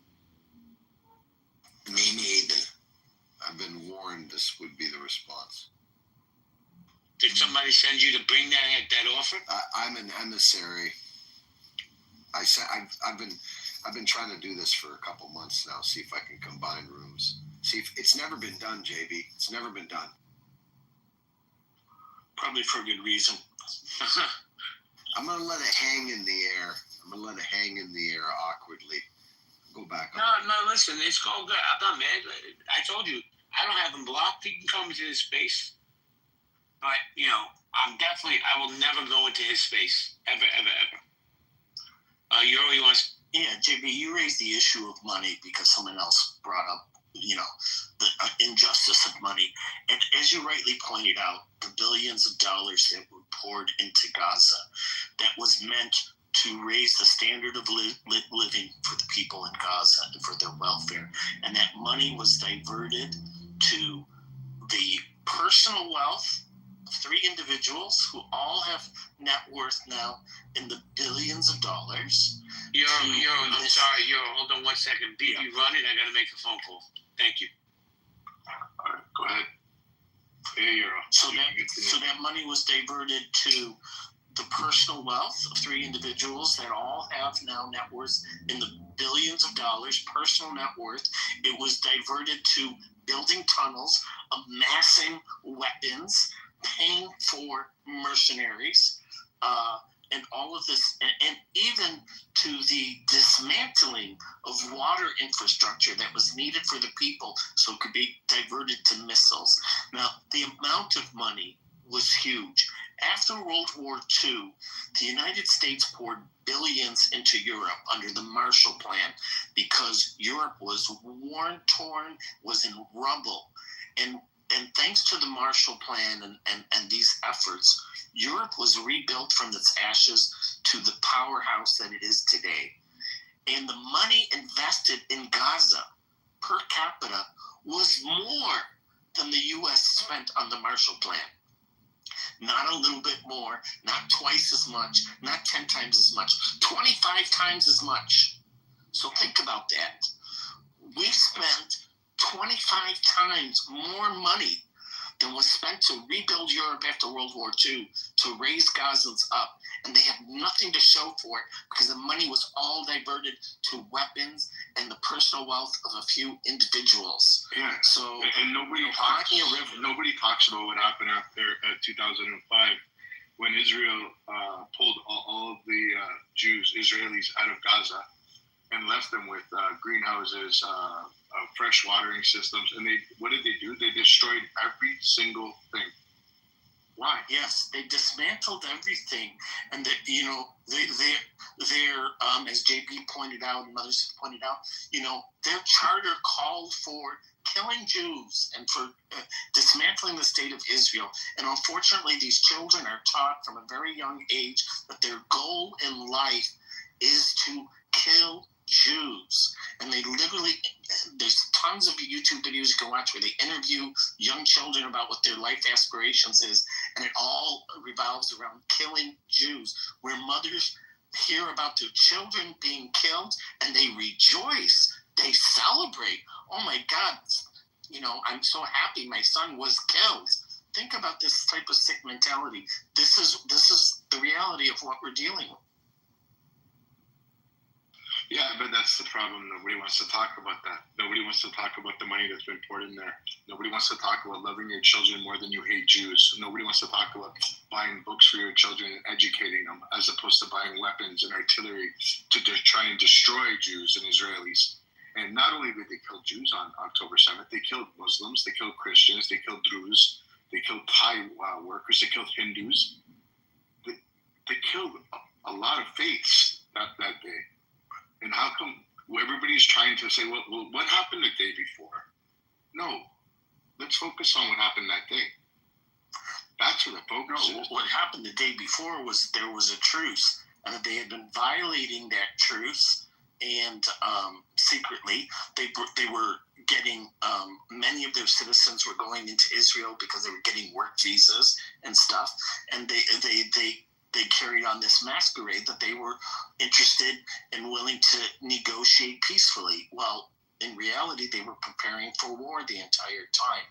Me neither. I've been warned this would be the response. Did somebody send you to bring that offer? I'm an emissary. I've been trying to do this for a couple months now. See if I can combine rooms. See if it's never been done, JB. It's never been done. Probably for a good reason. I'm gonna let it hang in the air. Awkwardly. Go back. No, listen, it's all good. I'm not mad. I told you, I don't have him blocked. He can come into this space. But, I will never go into his space. Ever, ever, ever. Euro, you want to... Yeah, JB, you raised the issue of money because someone else brought up, the injustice of money. And as you rightly pointed out, the billions of dollars that were poured into Gaza, that was meant to raise the standard of living for the people in Gaza and for their welfare. And that money was diverted to the personal wealth of 3 individuals who all have net worth now in the billions of dollars. I'm sorry, hold on 1 second. BB, run it. I got to make a phone call. Thank you. All right, go ahead. Hey, Euro. So that money was diverted to the personal wealth of 3 individuals that all have now net worth in the billions of dollars, personal net worth. It was diverted to building tunnels, amassing weapons, paying for mercenaries, and all of this, and even to the dismantling of water infrastructure that was needed for the people so it could be diverted to missiles. Now, the amount of money was huge. After World War II, the United States poured billions into Europe under the Marshall Plan because Europe was war-torn, was in rubble. And thanks to the Marshall Plan and these efforts, Europe was rebuilt from its ashes to the powerhouse that it is today. And the money invested in Gaza per capita was more than the U.S. spent on the Marshall Plan. Not a little bit more, not twice as much, not 10 times as much, 25 times as much. So think about that. We spent 25 times more money than was spent to rebuild Europe after World War II, to raise Gazans up. And they have nothing to show for it because the money was all diverted to weapons and the personal wealth of a few individuals. Yeah. So and nobody talks about what happened after 2005 when Israel pulled all of the Israelis out of Gaza and left them with greenhouses, fresh watering systems, and what did they do? They destroyed every single thing. Why? Yes, they dismantled everything, and they're as JB pointed out and others have pointed out, their charter called for killing Jews and for dismantling the state of Israel. And unfortunately, these children are taught from a very young age that their goal in life is to kill Jews. And they literally, there's tons of YouTube videos you can watch where they interview young children about what their life aspirations is, and it all revolves around killing Jews, where mothers hear about their children being killed and they rejoice, they celebrate. Oh my God, I'm so happy my son was killed. Think about this type of sick mentality. This is the reality of what we're dealing with. Yeah, but that's the problem. Nobody wants to talk about that. Nobody wants to talk about the money that's been poured in there. Nobody wants to talk about loving your children more than you hate Jews. Nobody wants to talk about buying books for your children and educating them, as opposed to buying weapons and artillery to try and destroy Jews and Israelis. And not only did they kill Jews on October 7th, they killed Muslims, they killed Christians, they killed Druze, they killed Thai workers, they killed Hindus. They killed a lot of faiths that day. And how come everybody's trying to say, well, what happened the day before? No, let's focus on what happened that day. That's where the focus is. What happened the day before was there was a truce, and that they had been violating that truce, and secretly they were getting many of their citizens were going into Israel because they were getting work visas and stuff, and they they carried on this masquerade that they were interested and willing to negotiate peacefully. Well, in reality, they were preparing for war the entire time.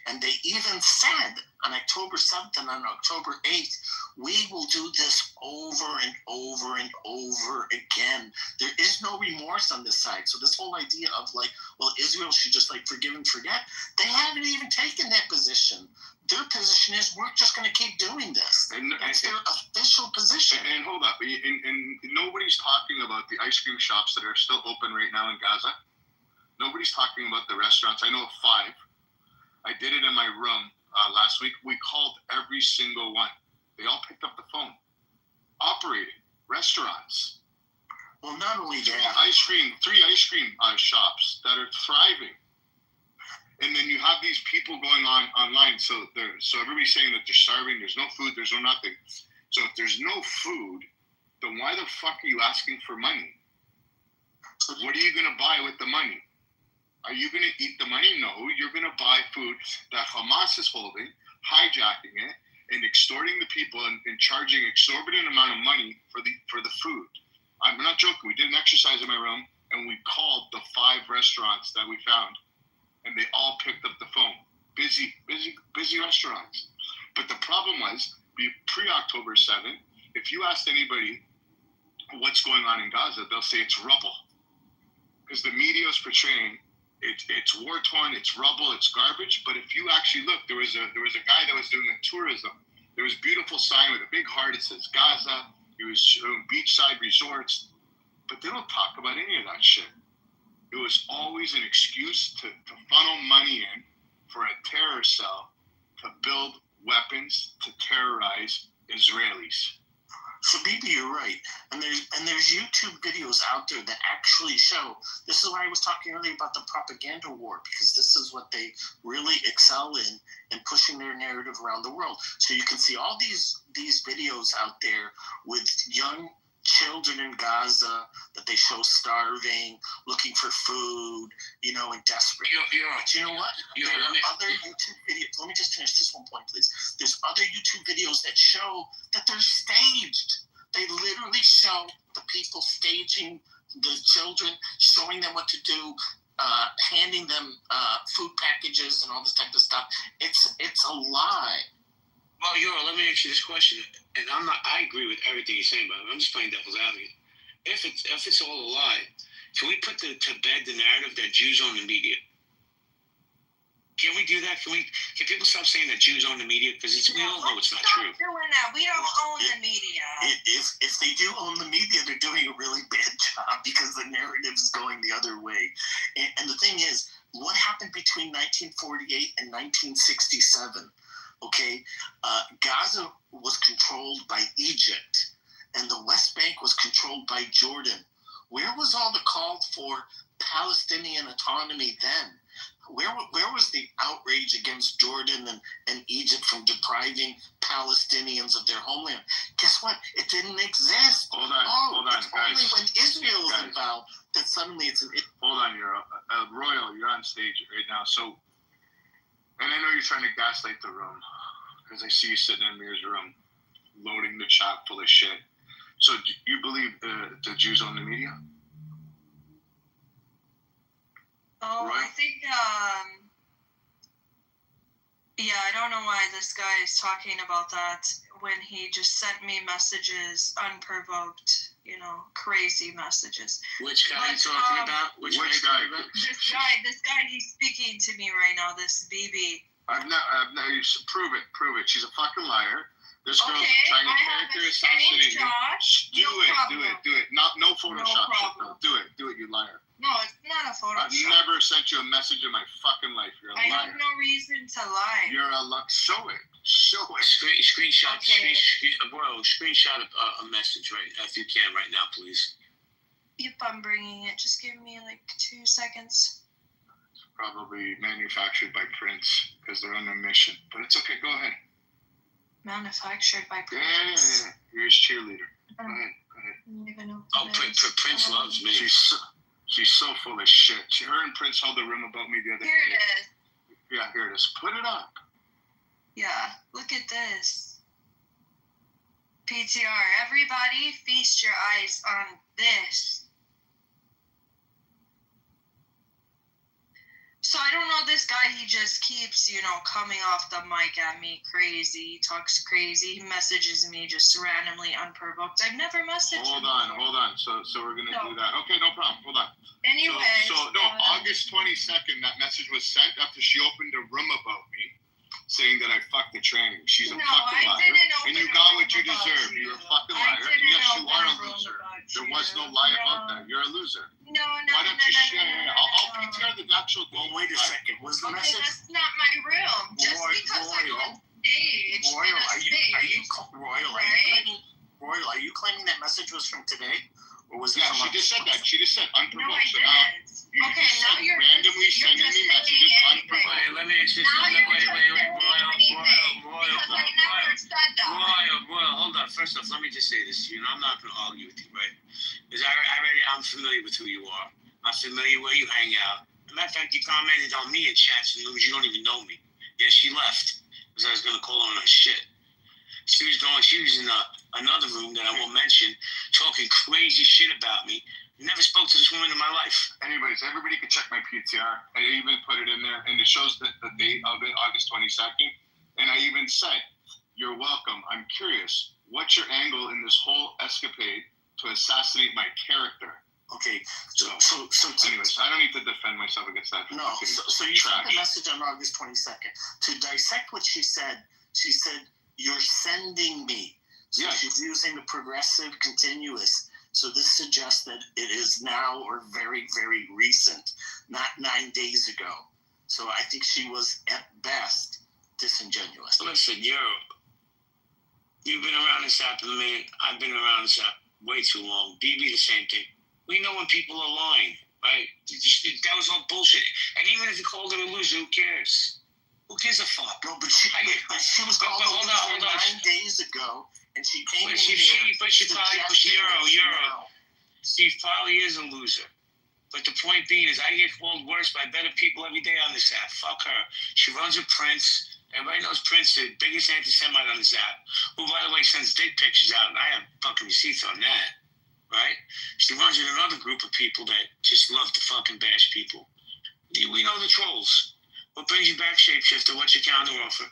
And they even said on October 7th and on October 8th, we will do this over and over and over again. There is no remorse on this side. So this whole idea of like, well, Israel should just like forgive and forget, they haven't even taken that position. Their position is we're just going to keep doing this. That's their official position. And hold up, and nobody's talking about the ice cream shops that are still open right now in Gaza. Nobody's talking about the restaurants. I know of 5. I did it in my room last week. We called every single one. They all picked up the phone. Operating restaurants. Well, not only that. 3 ice cream shops that are thriving. And then you have these people going on online. So everybody's saying that they're starving. There's no food. There's no nothing. So if there's no food, then why the fuck are you asking for money? What are you going to buy with the money? Are you going to eat the money? No, you're going to buy food that Hamas is holding, hijacking it, and extorting the people and charging exorbitant amount of money for the food. I'm not joking. We did an exercise in my room, and we called the 5 restaurants that we found, and they all picked up the phone. Busy restaurants. But the problem was, pre-October 7th, if you asked anybody what's going on in Gaza, they'll say it's rubble. Because the media is portraying it's war-torn, it's rubble, it's garbage. But if you actually look, there was a guy that was doing the tourism. There was a beautiful sign with a big heart. It says Gaza. He was showing beachside resorts. But they don't talk about any of that shit. It was always an excuse to funnel money in for a terror cell to build weapons to terrorize Israelis. So, Bibi, you're right. And there's YouTube videos out there that actually show. This is why I was talking earlier about the propaganda war, because this is what they really excel in pushing their narrative around the world. So you can see all these videos out there with young children in Gaza that they show starving, looking for food, and desperate. But you know what? There are other YouTube videos. Let me just finish this one point, please. There's other YouTube videos that show that they're staged. They literally show the people staging the children, showing them what to do, handing them food packages and all this type of stuff. It's a lie. Well, Yoro, let me ask you this question, and I agree with everything you're saying, but I'm just playing devil's advocate. If it's all a lie, can we put to bed the narrative that Jews own the media? Can we do that? Can people stop saying that Jews own the media? Because we all know it's not true. Stop doing that. We don't own the media. If they do own the media, they're doing a really bad job because the narrative is going the other way. And the thing is, what happened between 1948 and 1967? Okay, Gaza was controlled by Egypt, and the West Bank was controlled by Jordan. Where was all the call for Palestinian autonomy then? Where was the outrage against Jordan and Egypt from depriving Palestinians of their homeland? Guess what? It didn't exist. Hold on, it's guys. only when Israel is involved that suddenly it's an... Hold on, Royal, you're on stage right now. So, and I know you're trying to gaslight the room because I see you sitting in Mir's room loading the chat full of shit. So do you believe the Jews own the media? Oh, Right. I think, I don't know why this guy is talking about that when he just sent me messages unprovoked, crazy messages. Which guy are you talking about? Which guy? This guy, he's speaking to me right now, this BB. I've not. Prove it. She's a fucking liar. This girl's Okay, trying to I have character a assassinate you. screenshot. Do No it. problem. No Photoshop shit. problem. Do it, you liar. No, it's not a Photoshop. I've never sent you a message in my fucking life. You're a I liar. have no reason to lie. You're a liar. Show it. Screenshot. Okay. Screenshot a message right if you can right now, please. Yep, I'm bringing it. Just give me like 2 seconds. It's probably manufactured by Prince because they're on a mission. But it's okay. Go ahead. Manufactured by Yeah. Prince. Here's cheerleader. Go ahead. I don't even know. Oh, Prince loves me. She's so full of shit. Her and Prince held a room about me the other day. Here it is. Yeah, here it is. Put it up. Yeah, look at this. PTR, everybody feast your eyes on this. So I don't know this guy, he just keeps, coming off the mic at me crazy. He talks crazy. He messages me just randomly unprovoked. I've never messaged Hold him on. So we're going to do that. Okay, no problem. Hold on. Anyway. August 22nd, that message was sent after she opened a room about me, saying that I fucked the tranny. She's a fucking liar. And you got what you deserve. You're a fucking liar. And yes, you are a loser. There was no lie about that. You're a loser. No. Why don't you share? I'll PTR the actual. Well, wait a second. Was the message? That's not my room. Just because I'm on stage. Royal, Royal, are you claiming that message was from today? Or was it Yeah, she just said that. She just said unprovoked. No, I So didn't. now Okay, now you're randomly sending me messages unprovoked. Wait, let me ask you Now something. you're Royal, hold on. First off, let me just say this to you. I'm not going to argue with you, right? Because I'm familiar with who you are. I'm familiar where you hang out. As a matter of fact, you commented on me in chats and rooms. You don't even know me. Yeah, she left because I was going to call her on her shit. She was in another room that I won't mention, talking crazy shit about me. Never spoke to this woman in my life. Anyways, everybody can check my PTR. I even put it in there, and it shows the date of it, August 22nd. And I even said, "You're welcome. I'm curious. What's your angle in this whole escapade to assassinate my character?" Okay, so anyways, I don't need to defend myself against that. No, so you sent the message on August 22nd. To dissect what she said, "You're sending me." So she's using the progressive continuous. So this suggests that it is now or very, very recent, not 9 days ago. So I think she was at best disingenuous. Listen, you've been around this app a minute. I've been around this app way too long. BB, the same thing. We know when people are lying, right? That was all bullshit. And even if you called her a loser, who cares? Who gives a fuck? No, but she was called a loser 9 days ago, and she came in here. She probably is a loser. But the point being is, I get called worse by better people every day on this app. Fuck her. She runs a Prince. Everybody knows Prince, the biggest anti-Semite on this app, who, by the way, sends dick pictures out, and I have fucking receipts on that, right? She runs with another group of people that just love to fucking bash people. We know the trolls. What brings you back, Shapeshifter? What's your counter offer?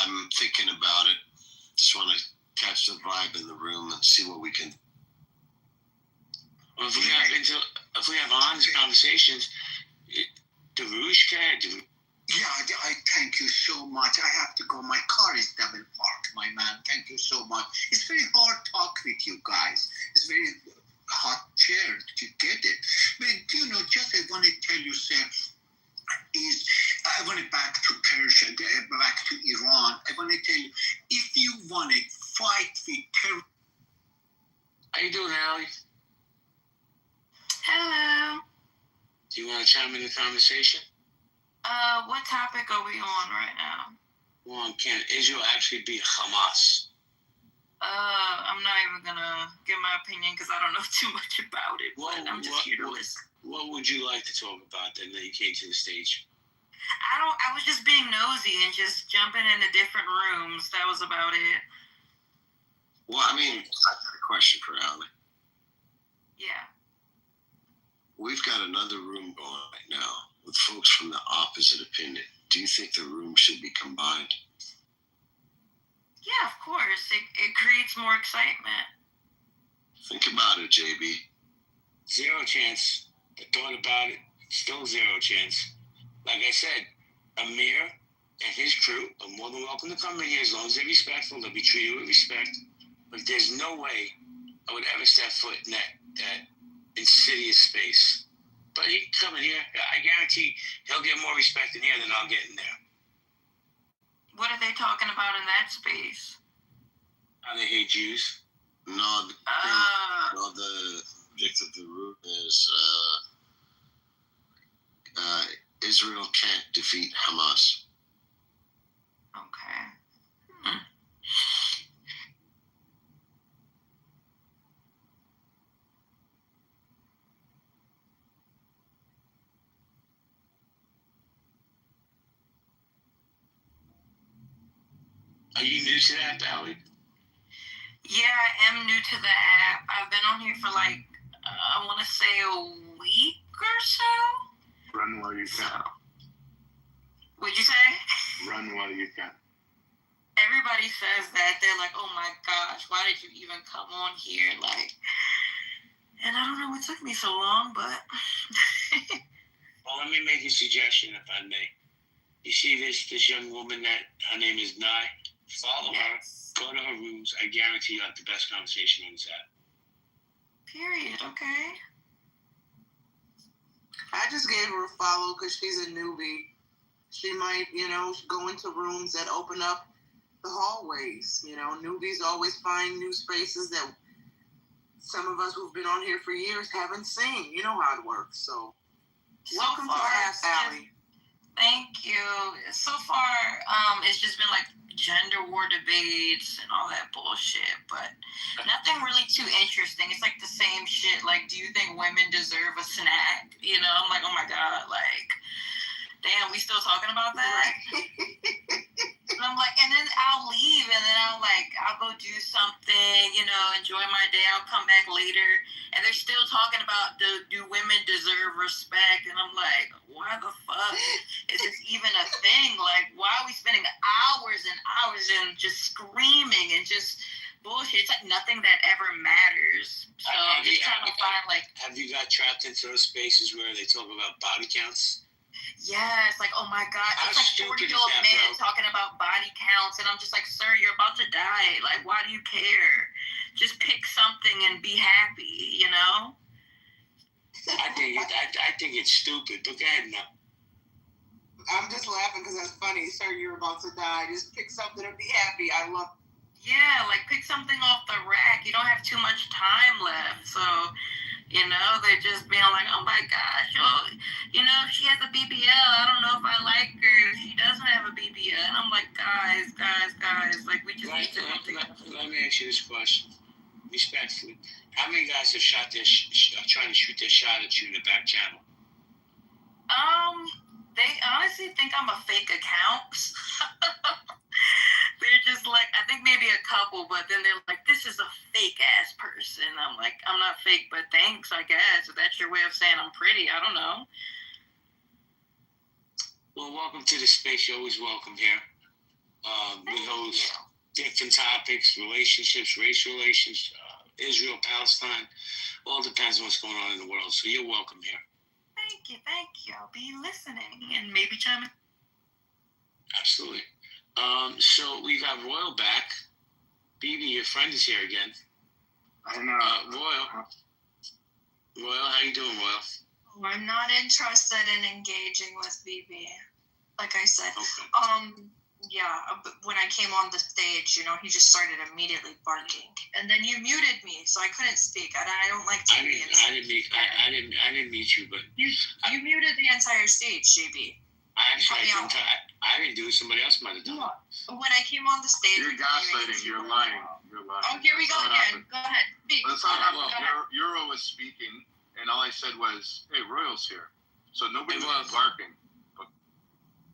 I'm thinking about it. Just want to catch the vibe in the room and see what we can. Well, if we have honest conversations, Darushka, Yeah, I thank you so much. I have to go. My car is double parked, my man. Thank you so much. It's very hard talk with you guys. It's very hot chair to get it. But, just I want to tell you, sir, I want to back to Persia, back to Iran. I want to tell you, if you want to fight with terror. How you doing, Allie? Hello. Do you want to chime in the conversation? What topic are we on right now? Well, can Israel actually be Hamas? I'm not even gonna give my opinion because I don't know too much about it. But I'm just here to listen. What would you like to talk about then that you came to the stage? I was just being nosy and just jumping into different rooms. That was about it. Well, I mean, I got a question for Allie. Yeah. We've got another room going right now with folks from the opposite opinion. Do you think the room should be combined? Yeah, of course. It creates more excitement. Think about it, JB. Zero chance. The thought about it, still zero chance. Like I said, Amir and his crew are more than welcome to come in here as long as they're respectful. They'll be treated with respect. But there's no way I would ever step foot in that insidious space. But he can come in here. I guarantee he'll get more respect in here than I'll get in there. What are they talking about in that space? How they hate Jews. No, the object of the room is Israel can't defeat Hamas. Okay. Are you new to that, Valerie? Yeah, I am new to the app. I've been on here for like, I want to say a week or so. Run while you can. What'd you say? Run while you can. Everybody says that. They're like, oh my gosh, why did you even come on here? Like, and I don't know what took me so long, but. Well, let me make a suggestion, if I may. You see this young woman that her name is Nye? Follow her. Go to her rooms. I guarantee you have the best conversation on this app. Period. Okay. I just gave her a follow because she's a newbie. She might, go into rooms that open up the hallways. Newbies always find new spaces that some of us who've been on here for years haven't seen. You know how it works. So welcome to our app, Allie. Thank you. So far, it's just been like gender war debates and all that bullshit, but nothing really too interesting. It's like the same shit. Like, do you think women deserve a snack? I'm like, oh my God, like, damn, we still talking about that? And I'm like, and then I'll leave, and then I'll go do something, enjoy my day. I'll come back later, and they're still talking about do women deserve respect? And I'm like, why the fuck is this even a thing? Like, why are we spending hours and hours and just screaming and just bullshit? It's like nothing that ever matters. So I'm just trying to find like. Have you got trapped into those spaces where they talk about body counts? Yeah, it's like, oh my God. How It's like 40-year-old men talking about body counts. And I'm just like, sir, you're about to die. Like, why do you care? Just pick something and be happy, I think it's stupid. But go ahead now. I'm just laughing because that's funny. Sir, you're about to die. Just pick something and be happy. I love it. Yeah, like pick something off the rack. You don't have too much time left. So, they're just being like, oh my gosh, she has a BBL. I don't know if I like her. She doesn't have a BBL. And I'm like, guys, like we just need to. Let me ask you this question, respectfully. How many guys have shot their trying to shoot their shot at you in the back channel? They honestly think I'm a fake account. They're just like, I think maybe a couple, but then they're like, this is a fake ass person. I'm like, I'm not fake, but thanks, I guess. If that's your way of saying I'm pretty, I don't know. Well, welcome to the space. You're always welcome here. We host different topics, relationships, race relations, Israel, Palestine. All depends on what's going on in the world. So you're welcome here. Thank you. I'll be listening and maybe chime in. Absolutely. So we got Royal back. BB, your friend is here again. I know. Royal, how you doing, Royal? Oh, I'm not interested in engaging with BB. Like I said, okay. But when I came on the stage, he just started immediately barking, and then you muted me, so I couldn't speak. And I don't like to I didn't meet you, but you muted the entire stage, JB. I didn't do it. Somebody else might have done it. When I came on the stage, You're gaslighting. You're lying. Oh, here we go again. Go ahead. Speak. Let's not have Euro was speaking, and all I said was, "Hey, Royal's here," so nobody was barking.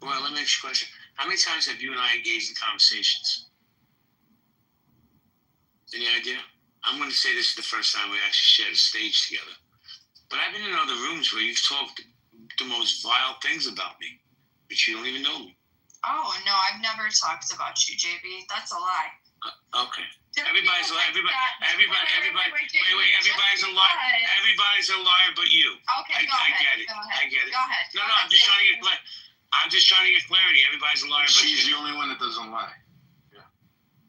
Well, let me ask you a question. How many times have you and I engaged in conversations? Any idea? I'm going to say this is the first time we actually shared a stage together. But I've been in other rooms where you've talked the most vile things about me, but you don't even know me. Oh, no, I've never talked about you, JB. That's a lie. Okay. Everybody's a liar. Everybody's a liar. Everybody's a liar but you. Okay, I get it. I get it. No, I'm just trying to get clarity. Everybody's a liar but she's the only one that doesn't lie.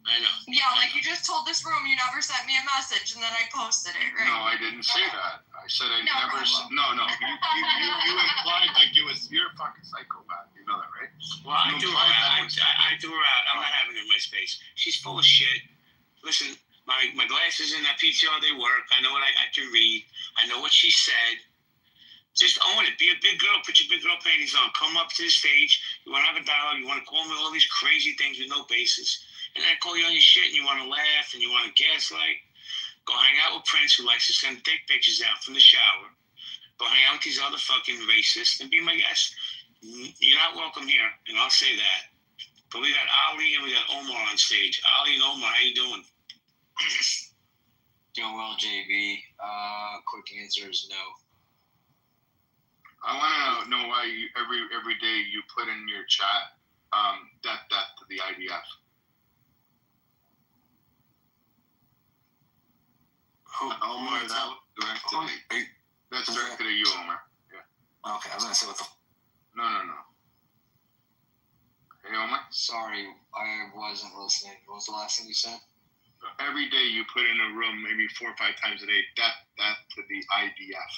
I know. Yeah, like you just told this room you never sent me a message and then I posted it, right? No, I didn't say that. I said I never. No. You implied like it was. You're a fucking psychopath. You know that, right? Well, I threw her out. I threw her out. I'm not having her in my space. She's full of shit. Listen, my glasses in that PTR, they work. I know what I can read. I know what she said. Just own it. Be a big girl. Put your big girl panties on. Come up to the stage. You want to have a dialogue. You want to call me all these crazy things with no basis. And I call you on your shit and you want to laugh and you want to gaslight. Go hang out with Prince, who likes to send dick pictures out from the shower. Go hang out with these other fucking racists and be my guest. You're not welcome here, and I'll say that. But we got Ali and we got Omar on stage. Ali and Omar, how you doing? Doing well, JB. Quick answer is no. I want to know why you every day you put in your chat death to the IDF. Omar, that was directed. That's directed at you, Omar. Yeah. Okay, I was gonna say what the. No. Hey, Omar. Sorry, I wasn't listening. What was the last thing you said? Every day you put in a room, maybe 4 or 5 times a day, death to the IDF.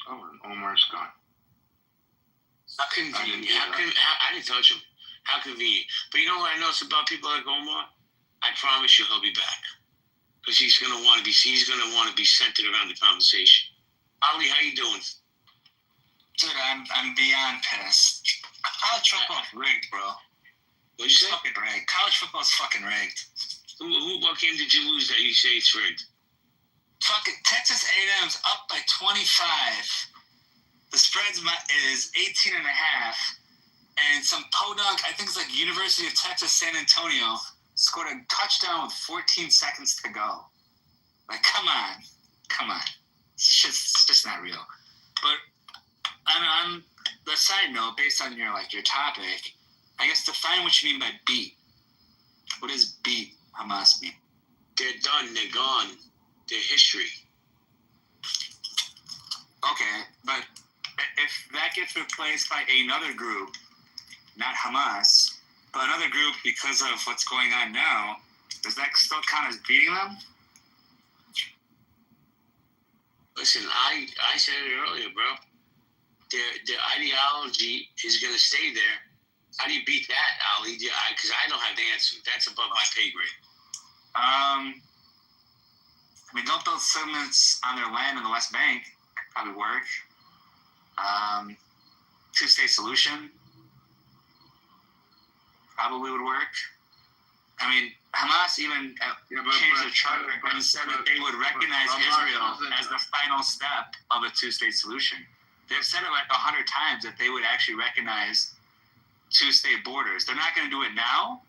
Oh, and Omar's gone. How convenient. I didn't touch him. How convenient. But you know what I notice about people like Omar? I promise you he'll be back. Because he's gonna want to be centered around the conversation. Ali, how you doing? Dude, I'm beyond pissed. College football's rigged, bro. What'd you say? Fucking rigged. College football's fucking rigged. What game did you lose that you say it's rigged? Fucking Texas A&M's up by 25. The spread is 18 and a half. And some podunk, I think it's like University of Texas San Antonio, scored a touchdown with 14 seconds to go. Like, come on. It's just not real. But on the side note, based on your topic, I guess define what you mean by beat. What does beat Hamas mean? They're done. They're gone. They're history. Okay, but if that gets replaced by another group, not Hamas, but another group because of what's going on now, does that still count as beating them? Listen, I said it earlier, bro. Their ideology is going to stay there. How do you beat that, Ali? Because I don't have the answer. That's above my pay grade. Don't build settlements on their land in the West Bank. Could probably work. Two-state solution probably would work. Hamas even changed their charter and said that they would recognize Israel as the final step of a two-state solution. They've said it 100 times that they would actually recognize two-state borders. They're not going to do it now,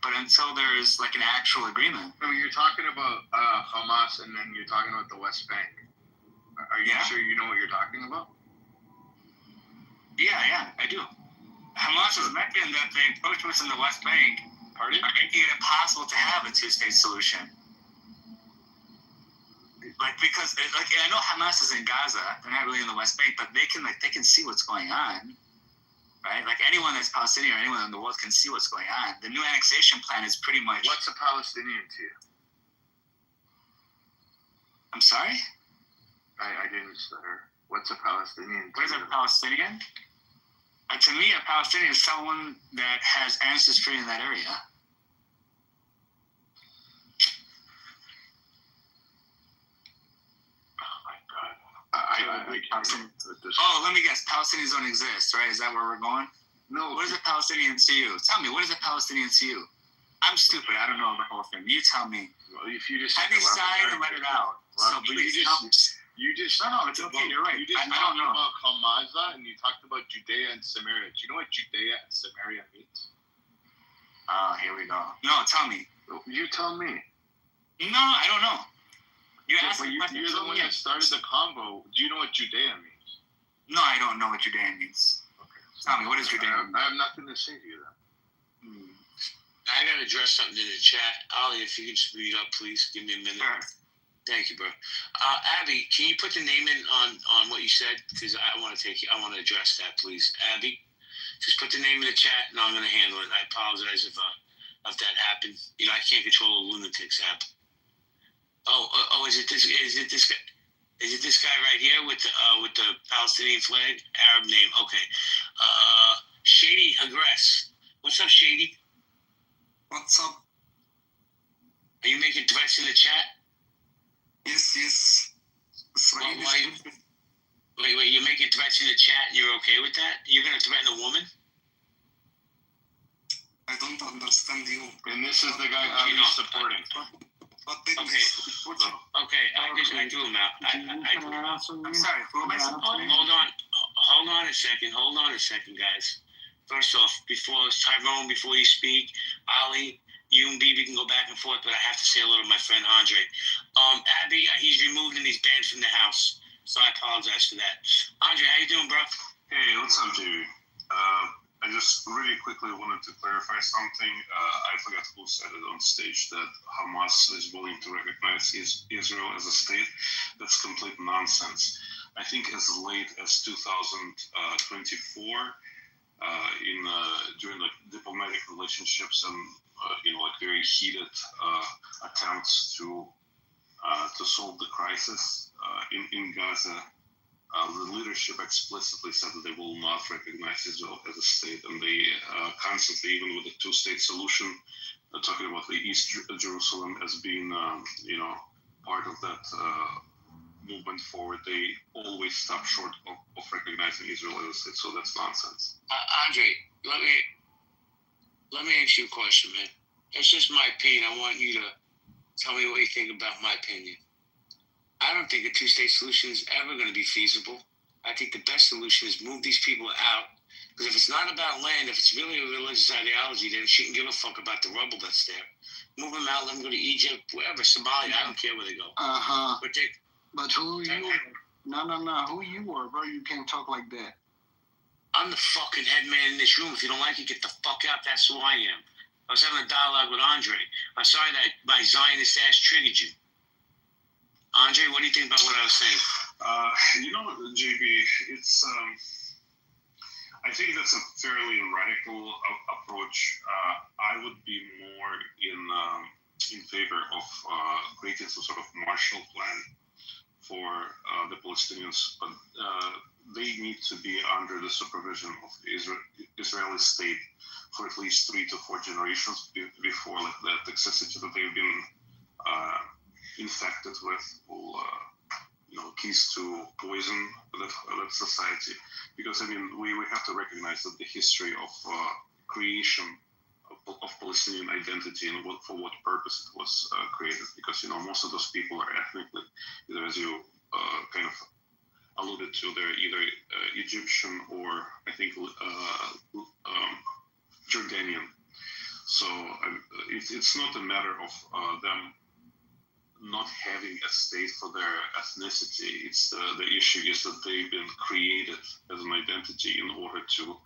but until there's an actual agreement. So you're talking about Hamas, and then you're talking about the West Bank. Are you sure you know what you're talking about? Yeah, I do. Hamas has mentioned that the encroachments in the West Bank are making it impossible to have a two-state solution. Because I know Hamas is in Gaza, they're not really in the West Bank, but they can see what's going on, right? Anyone that's Palestinian or anyone in the world can see what's going on. The new annexation plan is pretty much. What's a Palestinian to you? I'm sorry? I didn't stutter. What's a Palestinian? What is a Palestinian? To me, a Palestinian is someone that has ancestry in that area. Let me guess. Palestinians don't exist, right? Is that where we're going? No. What is a Palestinian to you? Tell me, what is a Palestinian to you? I'm stupid. I don't know the whole thing. You tell me. Well, if you just have you signed and let it out. Well, So please, No, it's okay. You're right. You just I don't know. about Hamaza, and you talked about Judea and Samaria. Do you know what Judea and Samaria means? Here we go. No, tell me. You tell me. No, I don't know. You asked me. You're the one that started the convo. Do you know what Judea means? No, I don't know what Judea means. Okay. Tell me, what is Judea mean? I have nothing to say to you then. I got to address something in the chat. Ali, if you could just read up, please. Give me a minute. Sure. Thank you, bro. Abby, can you put the name in on what you said? Because I want to address that, please. Abby, just put the name in the chat, and I'm going to handle it. I apologize if that happened. I can't control a lunatic's app. Oh, is it this guy? Is it this guy right here with the Palestinian flag, Arab name? Okay. Shady Agress. What's up, Shady? What's up? Are you making threats in the chat? Yes. Wait, you're making threats in the chat and you're okay with that? You're going to threaten a woman? I don't understand you. And this is the guy I'm supporting. Okay, I do him out. I'm sorry, who am I supporting? Hold on a second, guys. First off, Tyrone, before you speak, Ali, you and BB can go back and forth, but I have to say hello to my friend Andre. Abby, he's removed and he's banned from the house, so I apologize for that. Andre, how you doing, bro? Hey, what's up, JB? I just really quickly wanted to clarify something. I forgot who said it on stage that Hamas is willing to recognize Israel as a state. That's complete nonsense. I think as late as 2024, during like diplomatic relationships and like very heated attempts to solve the crisis in Gaza, the leadership explicitly said that they will not recognize Israel as a state, and they constantly, even with the two-state solution, talking about the East Jerusalem as being part of that movement forward, they always stop short of recognizing Israel as a state. So that's nonsense. Andre, let me ask you a question, man. It's just my opinion. I want you to tell me what you think about my opinion. I don't think a two-state solution is ever going to be feasible. I think the best solution is move these people out. Because if it's not about land, if it's really a religious ideology, then she can give a fuck about the rubble that's there. Move them out, let them go to Egypt, wherever, Somalia, I don't care where they go. But who you were? No. Who you were, bro? You can't talk like that. I'm the fucking head man in this room. If you don't like it, get the fuck out. That's who I am. I was having a dialogue with Andre. I'm sorry that my Zionist ass triggered you. Andre, what do you think about what I was saying? JB, it's I think that's a fairly radical approach. I would be more in favor of creating some sort of Marshall Plan for the Palestinians, but they need to be under the supervision of the Israeli state for at least 3 to 4 generations before like that toxicity that they've been infected with will keys to poison that society. Because I mean, we have to recognize that the history of creation of Palestinian identity and for what purpose it was created. Because most of those people are ethnically, either as you kind of alluded to, they're either Egyptian or I think Jordanian. So it's not a matter of them not having a state for their ethnicity. It's the issue is that they've been created as an identity in order to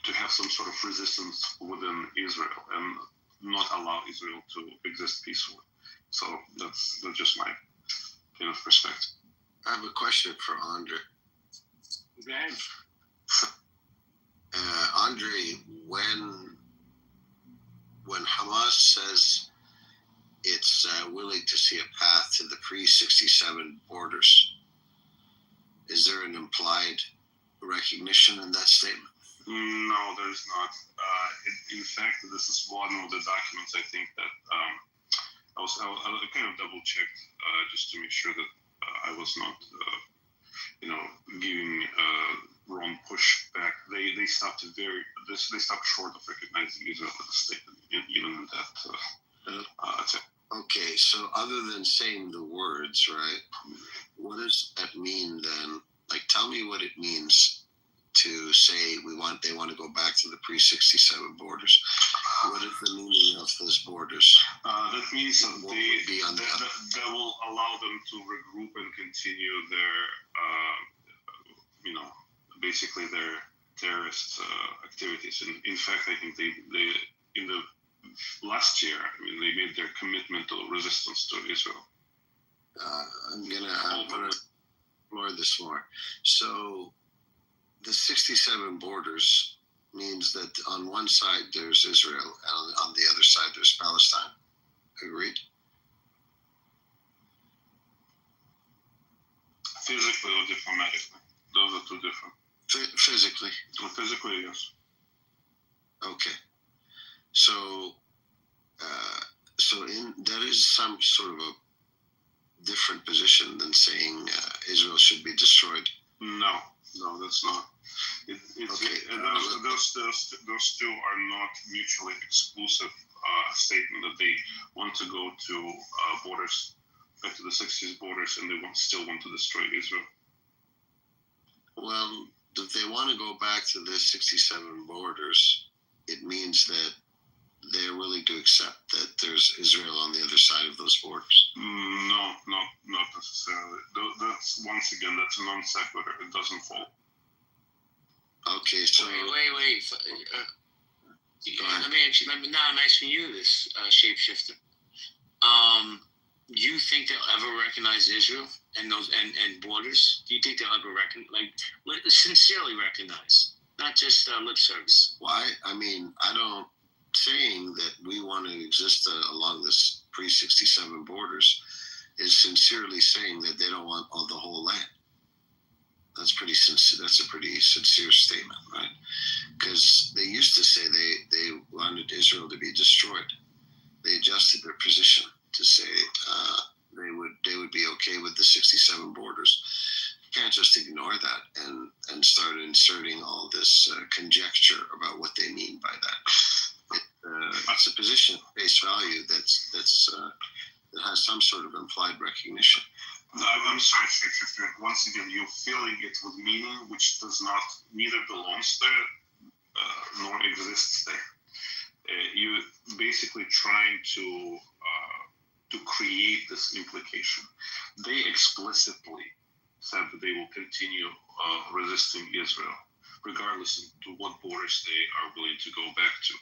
to have some sort of resistance within Israel and not allow Israel to exist peacefully. So that's just my kind of perspective. I have a question for Andre. Go ahead. Andre, when Hamas says it's willing to see a path to the pre-67 borders, is there an implied recognition in that statement? No, there's not. In fact, this is one of the documents I think that I kind of double checked just to make sure that I was not, giving wrong pushback. They stopped they stopped short of recognizing Israel as a state, even in that attack. Okay, so other than saying the words, right? What does that mean then? Like, tell me what it means to say they want to go back to the pre-67 borders. What is the meaning of those borders? That means that that will allow them to regroup and continue their, basically their terrorist activities. And in fact, I think they in the last year, they made their commitment to resistance to Israel. I'm gonna explore this more. So the 67 borders means that on one side there's Israel and on the other side there's Palestine. Agreed? Physically or diplomatically? Those are two different. Physically? Well, physically, yes. Okay. So that is some sort of a different position than saying Israel should be destroyed. No, that's not. Those two are not mutually exclusive statement that they want to go to borders, back to the 60s borders, and they still want to destroy Israel. Well, the if they want to go back to the 67 borders, it means that they're willing to accept that there's Israel on the other side of those borders. No, not necessarily. That's once again, that's a non sequitur. It doesn't follow. Okay, so wait. Now I'm asking you this, shapeshifter. You think they'll ever recognize Israel and those and borders? Do you think they'll ever sincerely recognize, not just lip service? Why? I mean, I don't saying that we want to exist along this pre-67 borders is sincerely saying that they don't want the whole land. That's pretty sincere. That's a pretty sincere statement, right? Because they used to say they wanted Israel to be destroyed. They adjusted their position to say they would be okay with the 67 borders. You can't just ignore that and start inserting all this conjecture about what they mean by that. It's a position of face value that has some sort of implied recognition. I'm sorry, shapeshifter. Once again, you're filling it with meaning which neither belongs there nor exists there. You're basically trying to create this implication. They explicitly said that they will continue resisting Israel, regardless of what borders they are willing to go back to.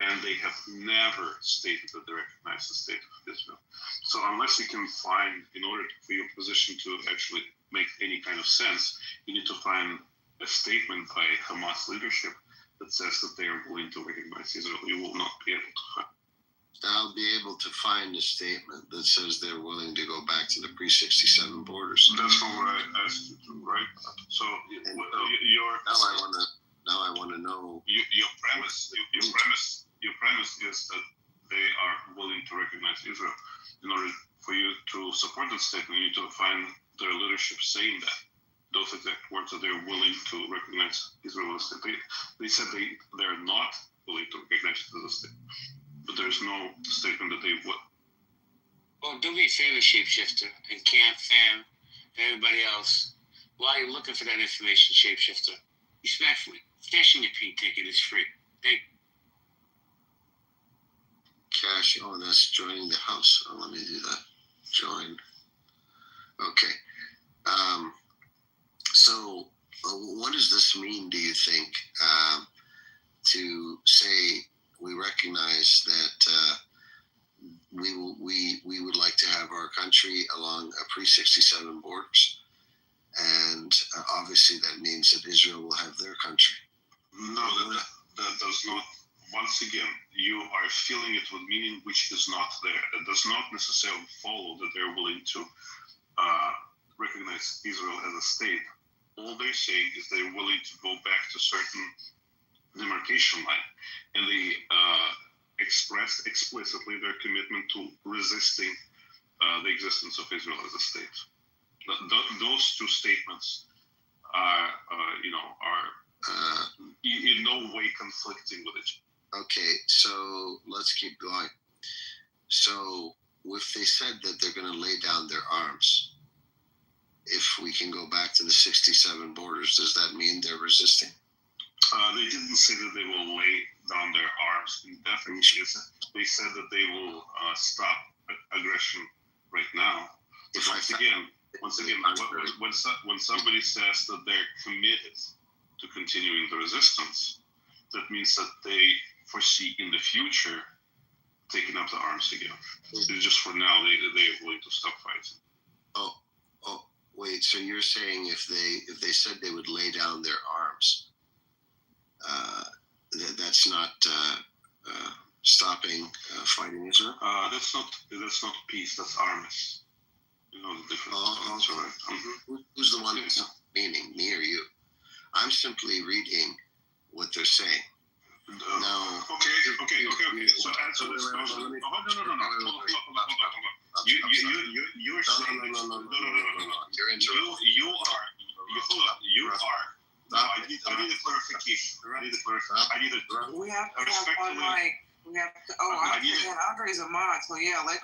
And they have never stated that they recognize the state of Israel. So unless you can find, in order for your position to actually make any kind of sense, you need to find a statement by Hamas leadership that says that they are willing to recognize Israel. You will not be able to find. I'll be able to find a statement that says they're willing to go back to the pre-67 borders. That's not what I asked you to, right? So now I want to know. Your premise is that they are willing to recognize Israel. In order for you to support that statement, you need to find their leadership saying that. Those exact words, that they're willing to recognize Israel as a state. They said they're not willing to recognize it as a state. But there's no statement that they would. Well, do me a favor, shapeshifter, and Camp Fam, and everybody else. While you're looking for that information, shapeshifter, respectfully, cashing your pink ticket is free. Thank Cash. Oh, that's joining the house. Oh, let me do that. Join. Okay. So, what does this mean, do you think, to say we recognize that we would like to have our country along a pre-67 borders, and obviously that means that Israel will have their country? No, that does not. Once again, you are filling it with meaning which is not there. It does not necessarily follow that they're willing to recognize Israel as a state. All they're saying is they're willing to go back to certain demarcation line, and they expressed explicitly their commitment to resisting the existence of Israel as a state. Those two statements are in no way conflicting with each other. Okay, so let's keep going. So if they said that they're going to lay down their arms, if we can go back to the 67 borders, does that mean they're resisting? They didn't say that they will lay down their arms indefinitely. They said that they will stop aggression right now. Once again, when somebody says that they're committed to continuing the resistance, that means that they foresee in the future taking up the arms again. It's just for now, they're willing to stop fighting. Oh, wait. So you're saying if they said they would lay down their arms, that's not stopping fighting Israel? That's not peace. That's armies. You know the difference. Who's the one that's meaning, me or you? I'm simply reading what they're saying. No. Okay. So answer this question. No. You're saying no. You're interrupting. You are. No, I need a clarification. We have to have one mic. I forget Andre's a mod, so yeah, I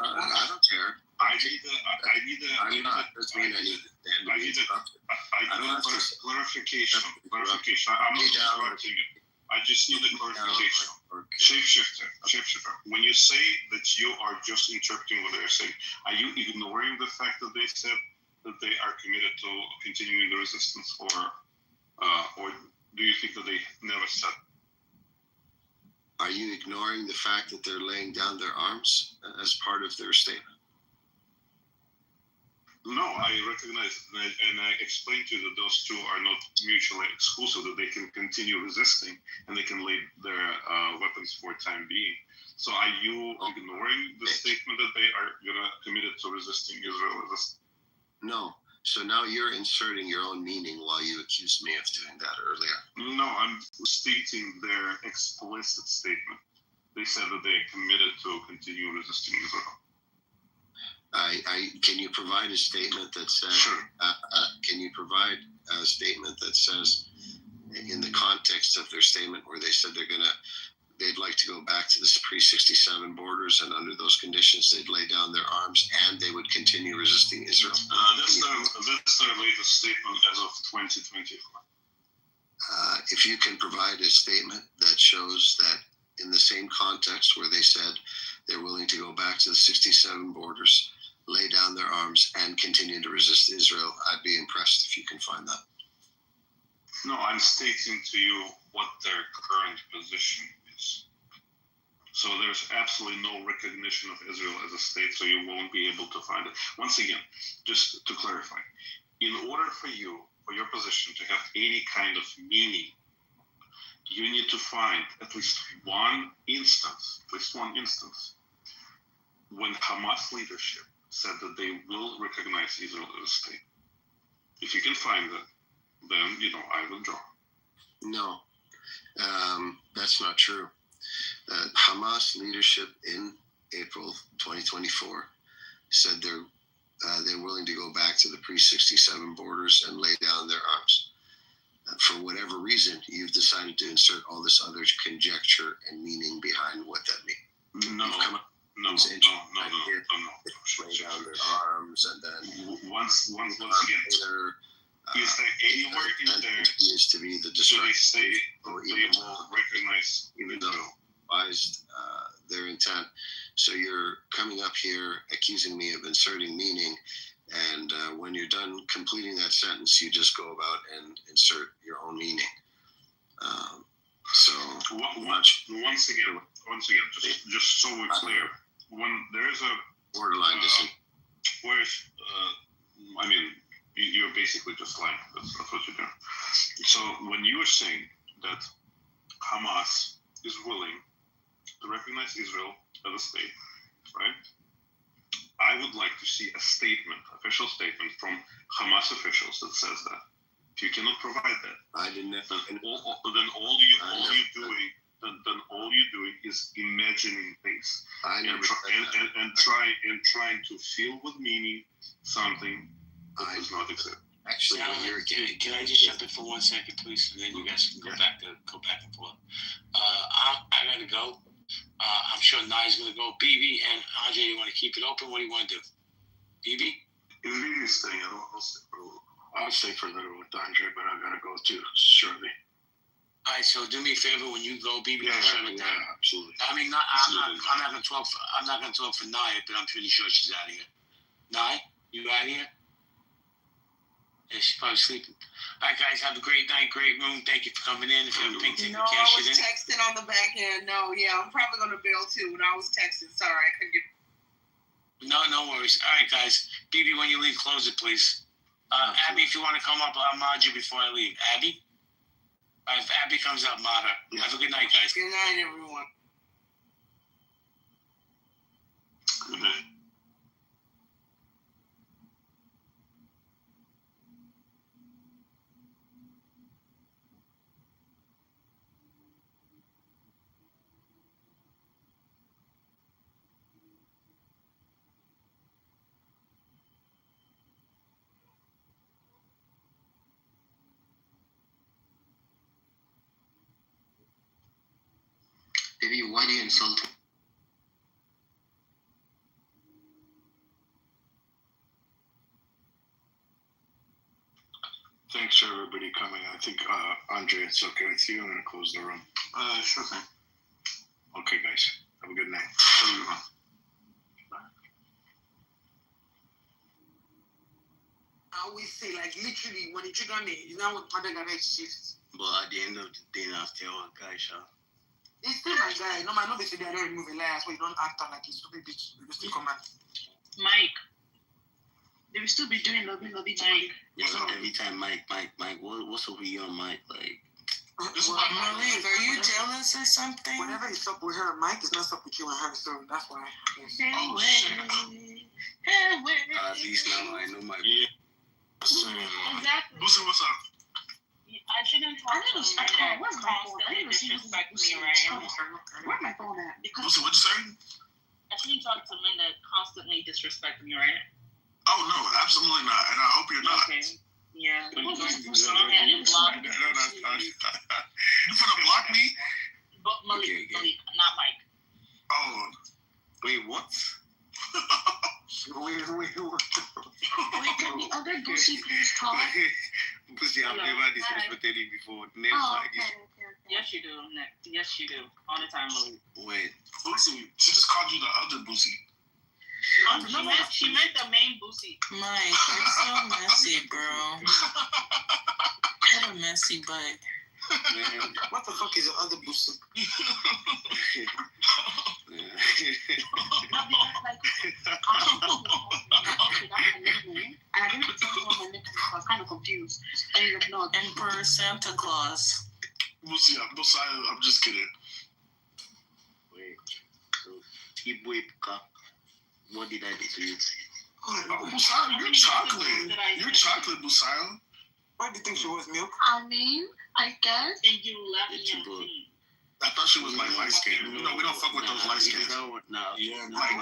don't care. I need I'm not. Doesn't mean I need to I need clarification. I'm not interrupting you. I just need a clarification. Shapeshifter. When you say that you are just interpreting what they're saying, are you ignoring the fact that they said that they are committed to continuing the resistance, or do you think that they never said? Are you ignoring the fact that they're laying down their arms as part of their statement? No, I recognize and I explained to you that those two are not mutually exclusive, that they can continue resisting and they can lay their weapons for time being. So are you ignoring the statement that they are committed to resisting Israel? No. So now you're inserting your own meaning while you accused me of doing that earlier. No, I'm stating their explicit statement. They said that they are committed to continue resisting Israel. Can you provide a statement that says? Sure. Can you provide a statement that says, in the context of their statement, where they said they'd like to go back to the pre-67 borders, and under those conditions they'd lay down their arms and they would continue resisting Israel? That's their latest statement as of 2024. If you can provide a statement that shows that in the same context where they said they're willing to go back to the 67 borders, lay down their arms, and continue to resist Israel, I'd be impressed if you can find that. No, I'm stating to you what their current position is. So there's absolutely no recognition of Israel as a state, so you won't be able to find it. Once again, just to clarify, in order for your position to have any kind of meaning, you need to find at least one instance when Hamas leadership said that they will recognize Israel as a state. If you can find that, then, I withdraw. No, that's not true. Hamas leadership in April 2024 said they're willing to go back to the pre-67 borders and lay down their arms. For whatever reason, you've decided to insert all this other conjecture and meaning behind what that means. No. Lay down their arms, and then once again, is there anywhere in there continues to be the so they say or they will recognize even though advised their intent? So you're coming up here accusing me of inserting meaning, and when you're done completing that sentence, you just go about and insert your own meaning. Once again, just so we're clear, when there's a borderline decision, you're basically just lying. That's what you're doing. So when you are saying that Hamas is willing to recognize Israel as a state, right? I would like to see a statement, official statement from Hamas officials that says that. If you cannot provide that, then all you're doing is imagining things trying to fill with meaning something that does not exist. Actually, can I just jump in for 1 second, please, and then you guys can go back and forth. I gotta go. I'm sure Nai's gonna go. BB and Andre, you want to keep it open? What do you want to do? BB? If BB is staying, I'll stay for a little. I'll stay for a little with Andre, but I gotta go too shortly. All right, so do me a favor when you go, BB. Yeah, absolutely. I'm not gonna talk for Nai, but I'm pretty sure she's out of here. Nai, you out of here? Yeah, she's probably sleeping. All right, guys, have a great night, great room. Thank you for coming in. If you have a pink ticket, I cash was it in. texting on the back end. No, yeah, I'm probably gonna bail too. When I was texting, sorry, I couldn't get. No worries. All right, guys. BB, when you leave, close it, please. Abby, if you want to come up, I'll mod you before I leave. Abby? If Abby comes up, mod her. Yeah. Have a good night, guys. Good night, everyone. Good night. Baby, why do you insult him? appreciate everybody coming. I think, Andre, it's okay with you. I'm going to close the room. Sure thing. Okay, guys. Have a good night. I always say, like, literally, when it trigger me, you know what Father Garage shifts. But at the end of the day, I'm still a guy, Sha. It's still my guy. No, man, nobody say I don't remove a liar, so you don't act like a stupid bitch. You still come out. Mike, they will still be doing lobby, Mike. Yeah, so every time Mike, what's up with you on Mike? Like, Malik, are you jealous or something? Whatever is up with her, Mike is not up with you and her, so that's why. at least now I know my. Exactly. Boosie, what's up? I shouldn't talk to him that constantly disrespect me, right? Where's my phone at? Boosie, what'd you say? I shouldn't talk to men that constantly disrespect me, right? Oh, no, absolutely not. And I hope you're not. Okay. Yeah. Go ahead and block me. No, that's not. You finna block me? But Malik, not Mike. Oh. Wait, what? Wait, what? Wait, can the other Boosie please talk? Boosie, I've never disrespected you before. Never. Oh, okay. Yes, you do, Nick. Yes, you do. All the time, Malik. Wait. Boosie, she just called you the other Boosie. She meant the main Boosie. Mike, you're so messy, bro. What a messy butt. Man. What the fuck is the other Boosie? And I didn't tell him what my nickname was. I was kind of confused. And he was not. Emperor Santa Claus. Boosie, I'm just kidding. Wait. So, Ibuipuka, what did I do to you? Oh, Busayo, you're chocolate. You're chocolate, Busayo. Why do you think she was milk? I mean, I guess. And you left me on the team. I thought she was like light skin. You know, we don't fuck with those light skins. Yeah, Like,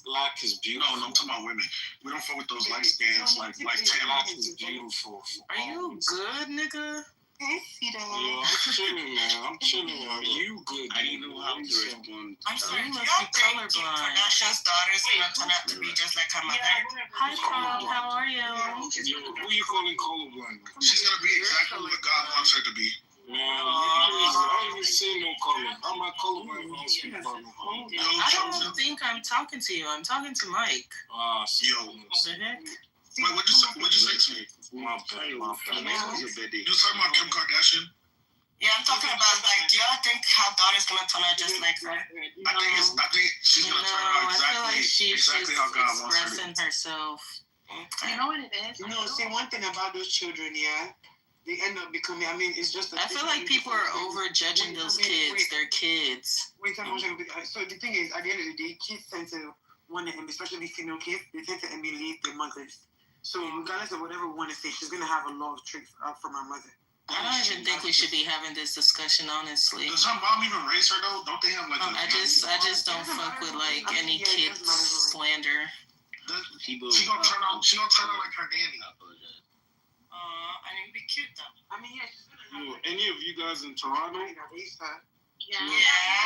black is beautiful. No, I'm talking about women. We don't fuck with those light skins, like tan. Black is beautiful. Are you good, nigga? Yeah, I'm chilling, man. I'm chilling. Are you good? I didn't know how to respond. I'm sorry, Do you y'all must be think colorblind. Kardashian's daughter's gonna turn out to be just like her mother? Hi, Prom. How are you? Who you calling colorblind? She's gonna be exactly what God wants her to be. Man, I don't even see no color. I'm not colorblind. I don't speak about no color. I don't think I'm talking to you. I'm talking to Mike. Yo. What the heck? Wait, what'd you say to me? My bad. You was talking about Kim Kardashian? Yeah, I'm talking about like, do y'all think her daughter's gonna turn out just like her? I think she's gonna turn out I feel like she's how God wants her to expressing herself. You know what it is? You know, see, one thing about those children, yeah, they end up becoming, I mean, it's just... I feel like people are over-judging those kids. They're kids. Wait, so the thing is, at the end of the day, kids tend to want to, especially female kids, they tend to emulate their mothers. So regardless of whatever we want to say, she's going to have a lot of tricks from her mother. I don't even think we should be having this discussion, honestly. Does her mom even raise her, though? Don't they have, like, I just don't fuck with, like, any kid slander. She gonna turn out like her nanny. I need to be cute, though. I mean, yeah, she's going to have... Any of you guys in Toronto? Yeah.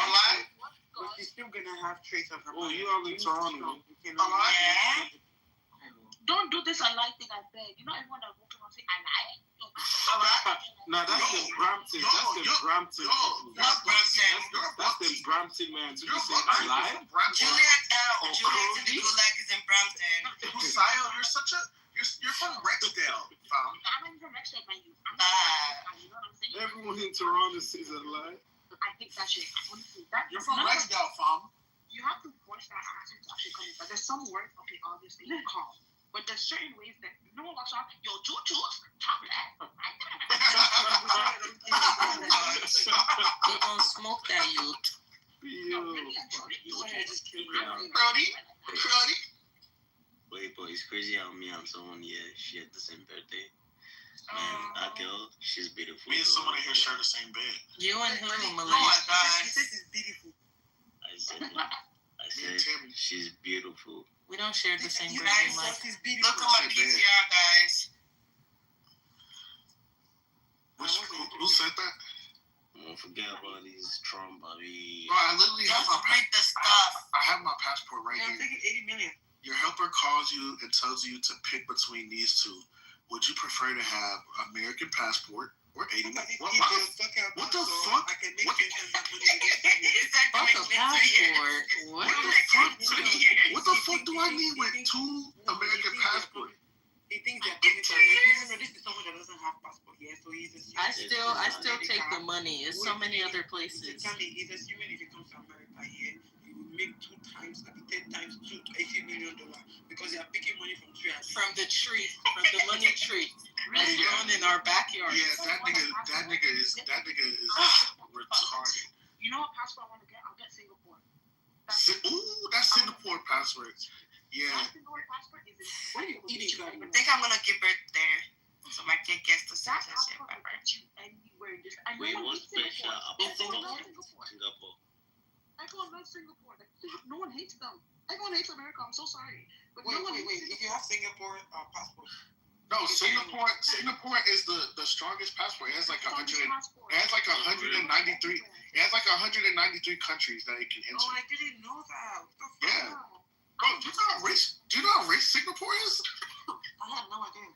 Alive? But she's still going to have traits of her mother. Oh, you all in Toronto? Yeah. Don't do this I like thing, I beg. You know everyone that walks around say I like. No, that's the Brampton. That's the Brampton. That's the Brampton man. So you say I like? Juliet is in Brampton. Busayo, you're such a... You're from Rexdale, fam. I'm from Rexdale, man. You know what I'm saying? Everyone in Toronto says I like. I think that shit. Honestly, that You're from Rexdale, fam. You have to force that accent to actually come in. But there's some words, okay, obviously you calm. But there's certain ways that no one walks around, yo, choo-choos, chocolate. You gonna smoke that youth. Cruddy. Wait, but it's crazy how me and someone here shared the same birthday. Man, that girl, she's beautiful. Me and someone here share the same bed. You and who, Malik? Oh my God. She says it's beautiful. I said she's beautiful. We don't share the same birthday, Mike. Look at my PTR, guys. Who said that? Don't forget about these Trump, Bobby. Bro, I literally have my I have my passport right I'm here. taking 80 million. Your helper calls you and tells you to pick between these two. would you prefer to have American passport or 80? What the fuck? I can make What? it and that money Fuck a passport. What? What the fuck do I need with 2 American passports? He thinks that coming to America, even though this is someone that doesn't have passport here, so he's assuming. I still take the money. It's so many other places. He's assuming if he comes to America here, he will make 2 times, maybe 10 times $2 to $80 million because they are picking money from tree. From the tree, from the money tree that's grown in our backyard. Yeah, that nigga is retarded. You know what passport I want to get? I'll get Singapore. Ooh, that's Singapore passport. Yeah. Singapore passport is what are you eating? I think I'm gonna give birth there, so my kid gets the That citizenship. passport will get you anywhere. Wait, what's special about Singapore? Everyone loves Singapore. No one hates them. Everyone hates America. I'm so sorry. But Wait. If you have Singapore passport. No, Singapore is the strongest passport. It has like 193. It has like 193 countries that it can enter. Oh, I didn't know that. Yeah. Bro, do you know how rich Singapore is? I had no idea.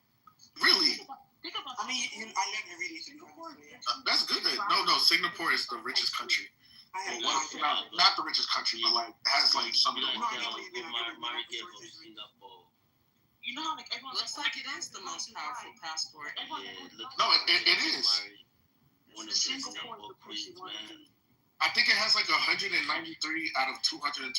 Really? Think about I mean, I learned every day. Singapore. That's good. No, Singapore is the richest country. Not the richest country, but like has like some of the You know how like everyone looks like it is the most powerful passport. No, it is. Singapore is the place you want to be. I think it has like 193 out of 227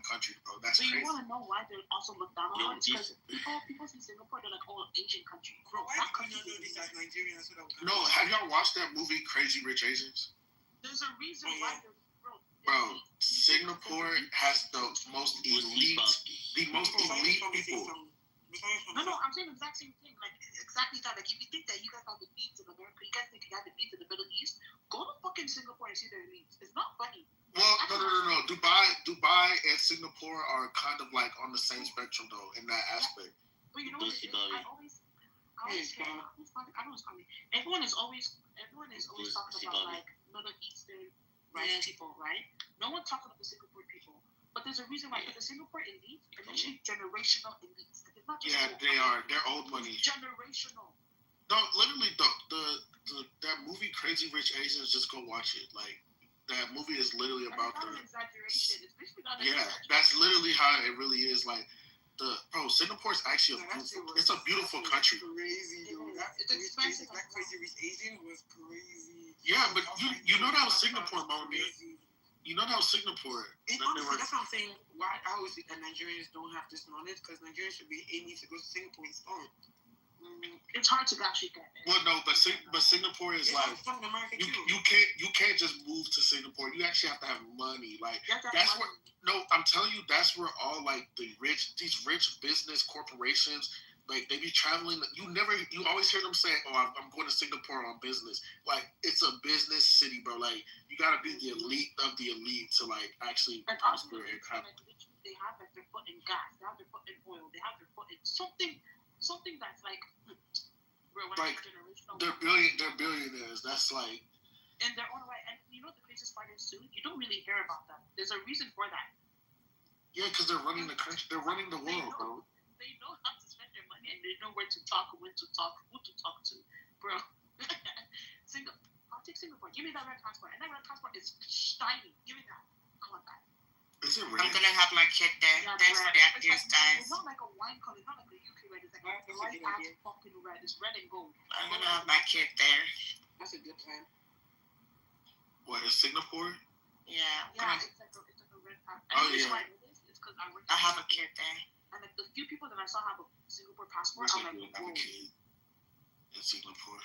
countries, bro. That's so crazy. You want to know why they also look down on it? Because people see Singapore, they're like, oh, Asian country. Bro, why couldn't you know this as Nigerians? No, have y'all watched that movie Crazy Rich Asians? There's a reason why they're Bro, Singapore has the most elite people. No, I'm saying the exact same thing. Like, exactly that. Like, if you think that you guys have the beats in America, you guys think you have the beats in the Middle East, go to fucking Singapore and see their elites. It's not funny. Well, no. Dubai and Singapore are kind of like on the same spectrum, though, in that aspect. But you know what? I always I know it's funny. Everyone is always talking about, like, Middle Eastern people, right? No one talks about the Singapore people. But there's a reason why. The Singapore elites are literally generational elites. Like, it's not just they are. They're old money. Generational. No, literally, that movie Crazy Rich Asians, just go watch it. Like, that movie is literally about the exaggeration. It's basically not that's literally how it really is. Like, Singapore is actually it's a beautiful country. Crazy, dude. It's expensive. That Crazy Rich Asian was crazy. Yeah, but you know that was Singapore, mommy. You know that was Singapore. Honestly, that's what I'm saying. Why I always think that Nigerians don't have this knowledge, because Nigerians should be aiming to go to Singapore instead. It's hard to actually get it. Well, no, but Singapore is like you can't just move to Singapore. You actually have to have money. Like that's where I'm telling you, that's where all like these rich business corporations. Like, they be traveling. You always hear them saying, oh, I'm going to Singapore on business. Like, it's a business city, bro. Like, you got to be the elite of the elite to, like, actually prosper and have. They have, like, their foot in gas. They have their foot in oil. They have their foot in something that's, like, like, they're billionaires. That's, like. In their own way. And you know the craziest part is, too? You don't really hear about them. There's a reason for that. Yeah, because they're running the country. They're running the world, bro. They know how to spend their money, and they know where to talk, when to talk, who to talk to, bro. I'll take Singapore. Give me that red passport, and that red passport is shiny. Give me that. I want that. Is it red? I'm gonna have my kid there. Yeah, thanks for the ideas, guys. It's not like a wine color. It's not like a UK red. It's like a light ass fucking red. It's red and gold. I'm gonna have my kid there. That's a good plan. What is Singapore? Yeah. Yeah, it's like a red passport. Oh yeah. It's because I have a kid there. And like the few people that I saw have a Singapore passport, I'm like, whoa. In Singapore.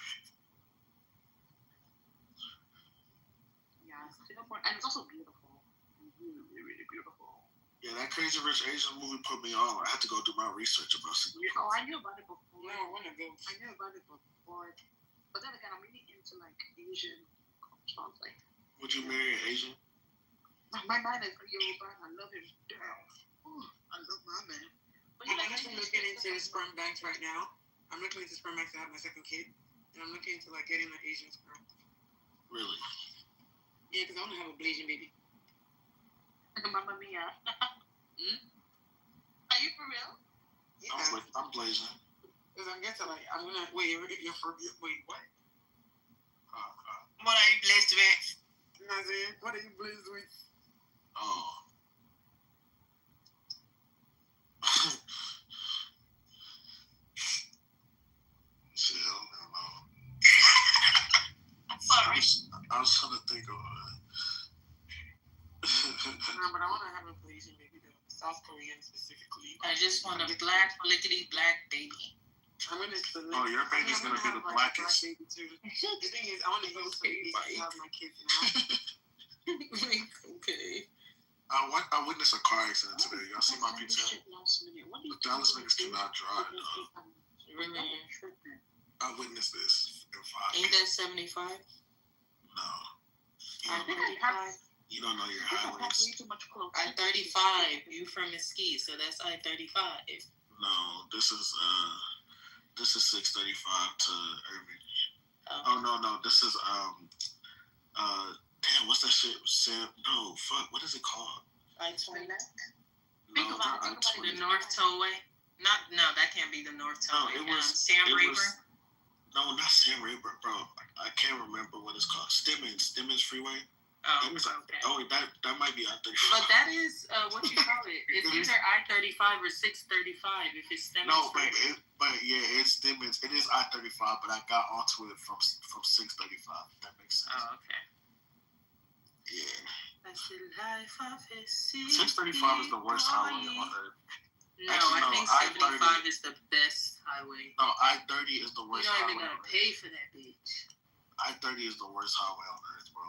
Yeah, Singapore, and it's also beautiful. Really, really beautiful. Yeah, that Crazy Rich Asian movie put me on. I had to go do my research about Singapore. Oh, I knew about it before. Yeah, I want to go. I knew about it before, but then again, I'm really into like Asian culture. Like, would you marry an Asian? My man is Yoruba. I love him. Damn. I love my man. But I'm actually looking into sperm banks right now. I'm looking into sperm banks to have my second kid. And I'm looking into like getting an Asian sperm. Really? Yeah, because I want to have a Blasian baby. Mamma mia. Are you for real? Yeah. I'm Blasian. Because I'm guessing, like, I'm gonna wait. You're for wait, what? What are you blessed with? You know what I'm saying? What are you blessed with? Oh. Shit, I don't know. Sorry. I was trying to think of No, but I want to have a Asian baby, though. South Korean specifically. I just want a black, lickety black baby. I'm gonna select. Oh, your baby's gonna be the blackest. Black baby too. The thing is, I want to go to have my kids now. Okay. I witnessed a car accident today. Y'all see my pizza? The Dallas niggas cannot drive, dog. Really? I witnessed this in 5. Ain't that 75? No. I-35. You don't know your highways. I-35. You from Mesquite, so that's I-35. No, this is 635 to Irving. Oh no, this is damn, what's that shit? No, fuck, what is it called? I-20. No, not The I-20. North Tollway. No, that can't be the North Tollway. No, it was Sam Rayburn. No, not Sam Rayburn, bro. I can't remember what it's called. Stimmons Freeway. Oh, okay. Oh, that might be I-35. But that is what you call it. It's either I-35 or 635 if it's Stimmons. No, but yeah, it's Stimmons. It is I-35, but I got onto it from 635. That makes sense. Oh, okay. Yeah. 635 is the worst highway on earth. No, Actually, I think 75 is the best highway. No, I-30 is the worst highway. You don't even gotta pay for that bitch. I-30 is the worst highway on earth, bro.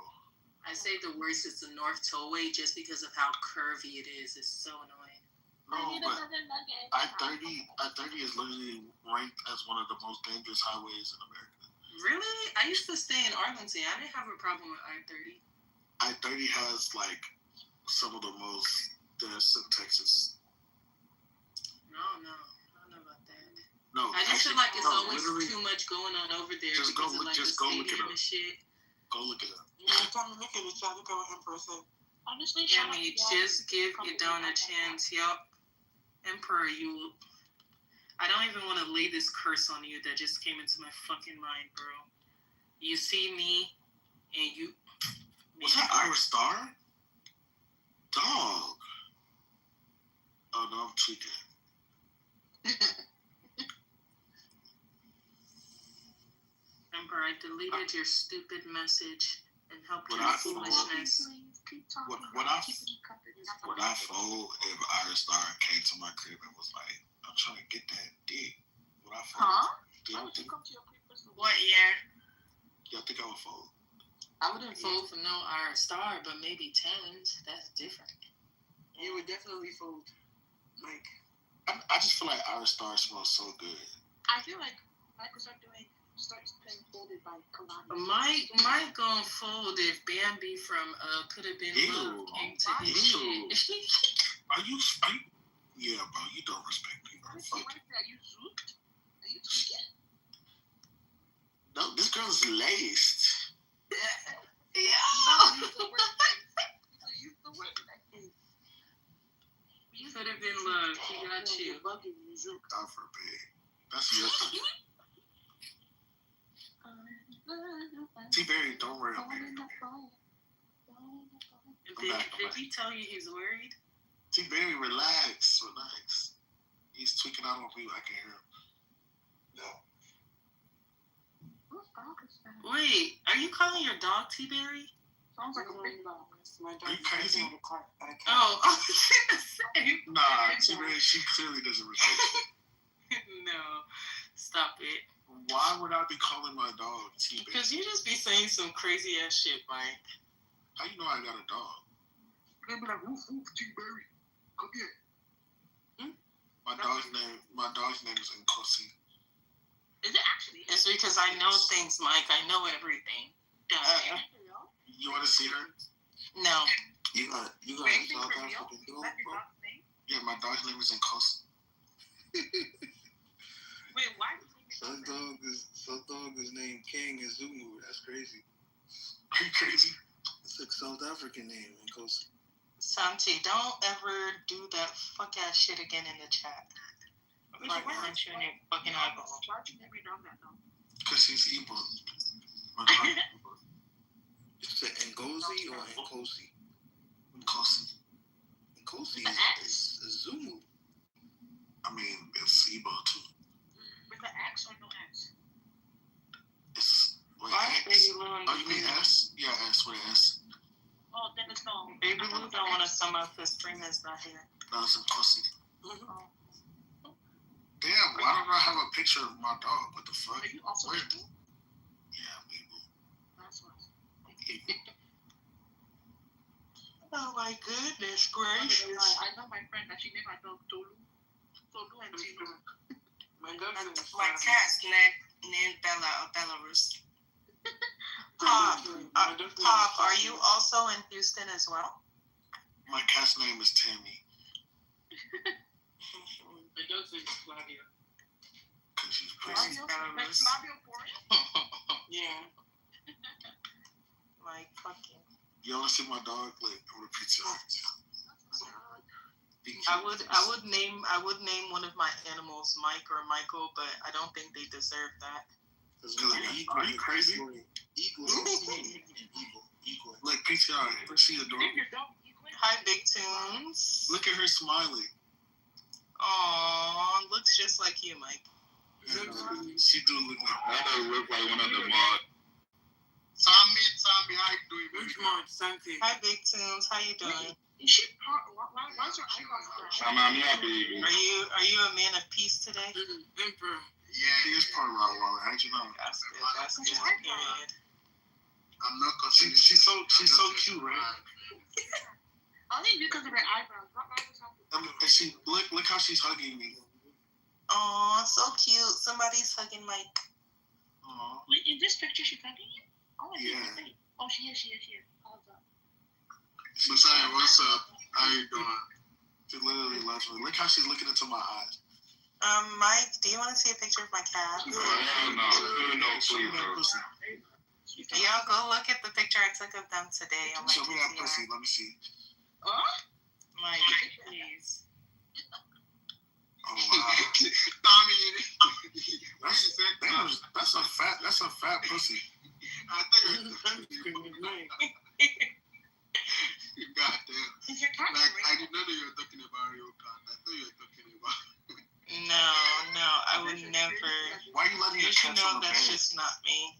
I say the worst is the North Tollway just because of how curvy it is. It's so annoying. No, but I-30 is literally ranked as one of the most dangerous highways in America. Really? I used to stay in Arlington. I didn't have a problem with I-30. I-30 has like some of the most deaths in Texas. No, I don't know about that. No, I just feel like it's always too much going on over there because of like the stadium and shit. Go look it up. Tell me, look at it, y'all. Look at him for a second. Honestly, I mean, just give your donor a chance. Yup. Emperor, I don't even want to lay this curse on you that just came into my fucking mind, bro. You see me, and you... Was that Irish Star? Dog. Oh, no, I'm tweaking. Emperor, I deleted your stupid message and helped Would your I foolishness. Would I fold if Irish Star came to my crib and was like, I'm trying to get that dick? Would I fold? Huh? What year? Y'all think I would fold? I wouldn't fold for no Irish Star, but maybe 10s. That's different. You would definitely fold. Like, I just feel like Irish Star smells so good. I feel like Microsoft starts playing folded by Kalani. Might gonna fold if Bambi from Could Have Been Love came to his shit. Are you? Yeah, bro. You don't respect people. What is that? You zooked? Are you tweaking? No, this girl's laced. Could Have Been Love. She got you. God forbid. That's your thing. T-Berry, don't worry about me. Did he tell you he's worried? T-Berry, relax. He's tweaking out on me. I can hear him. No. Wait, are you calling your dog T-Berry? Sounds like a big dog. Are you crazy? Oh, nah, T-Berry, she clearly doesn't respect you. No, stop it. Why would I be calling my dog T-Berry? Because you just be saying some crazy ass shit, Mike. How you know I got a dog? They'll be like, woof, woof, T-Berry. Come here. My dog's name is Nkosi. Is it actually? It's because I know things, Mike. I know everything. You want to see her? No. You got a South African dog, bro? Yeah, my dog's name is Nkosi. Wait, why? Some dog is named King and Zulu. That's crazy. Are you crazy? It's a South African name, Nkosi. Santi, don't ever do that fuck ass shit again in the chat. Like punch you in your fucking eyeball. Why would you let me know that though? Because he's evil. Is it Ngozi or Nkosi? Nkosi. Nkosi With the X? is Zumu. I mean, it's Igbo too. With the X or no X? It's wait, Why X. Baby Lou and Oh, you mean S? Yeah, S with an S. Oh, then it's no. Baby Lou don't want to come up because Freeman's not here. No, it's Nkosi. Oh. Damn, why don't I have a picture of my dog? What the fuck? Are you also Where? evil? Yeah, I'm evil. That's what. Oh my goodness I gracious. know my friend that she named her dog Tolu. Tolu and Tino. My girlfriend is My cat's named Bella or Belarus. Pop, are you also in Houston as well? My cat's name is Tammy. My dog's name is Flavia. Because she's pretty. Like Flavio Boris? Yeah. Like fucking. You ever see my dog? Like, I'm gonna picture. I would name one of my animals Mike or Michael, but I don't think they deserve that. Are you crazy? Eagle. Like PTR, let's see the dog. Hi, Big Tunes. Look at her smiling. Aww, looks just like you, Mike. She do look like That doesn't look like one of the mod. Sammy, how you doing? Which one? Santi. Hi, Big Tunes. How you doing? Is she part? Why's her eyebrows I'm baby. Are you a man of peace today? Emperor. Yeah, he is part of our wallet. How'd you know? That's good. That's good. Period. I'm not considering. She's so cute, right? Only because of her eyebrows. What was happening? I mean, and she look how she's hugging me. Aw, so cute. Somebody's hugging Mike. Aww. Wait, in this picture, she's hugging you? Oh, I Yeah. see. Oh, she is. Hold up. Messiah, what's up? How you doing? She literally loves me. Look how she's looking into my eyes. Mike, do you want to see a picture of my cat? No, please, bro. Y'all go look at the picture I took of them today on my Show me that pussy. PCR. Let me see. Huh? Mike, please. Oh wow. Tommy, That's a fat pussy. I think goddamn. Is your cat Like, real? I did not know you were talking about your cat. I thought you were talking about. No, I would never. Why are you letting You your should cats know on the that's bed? just not me.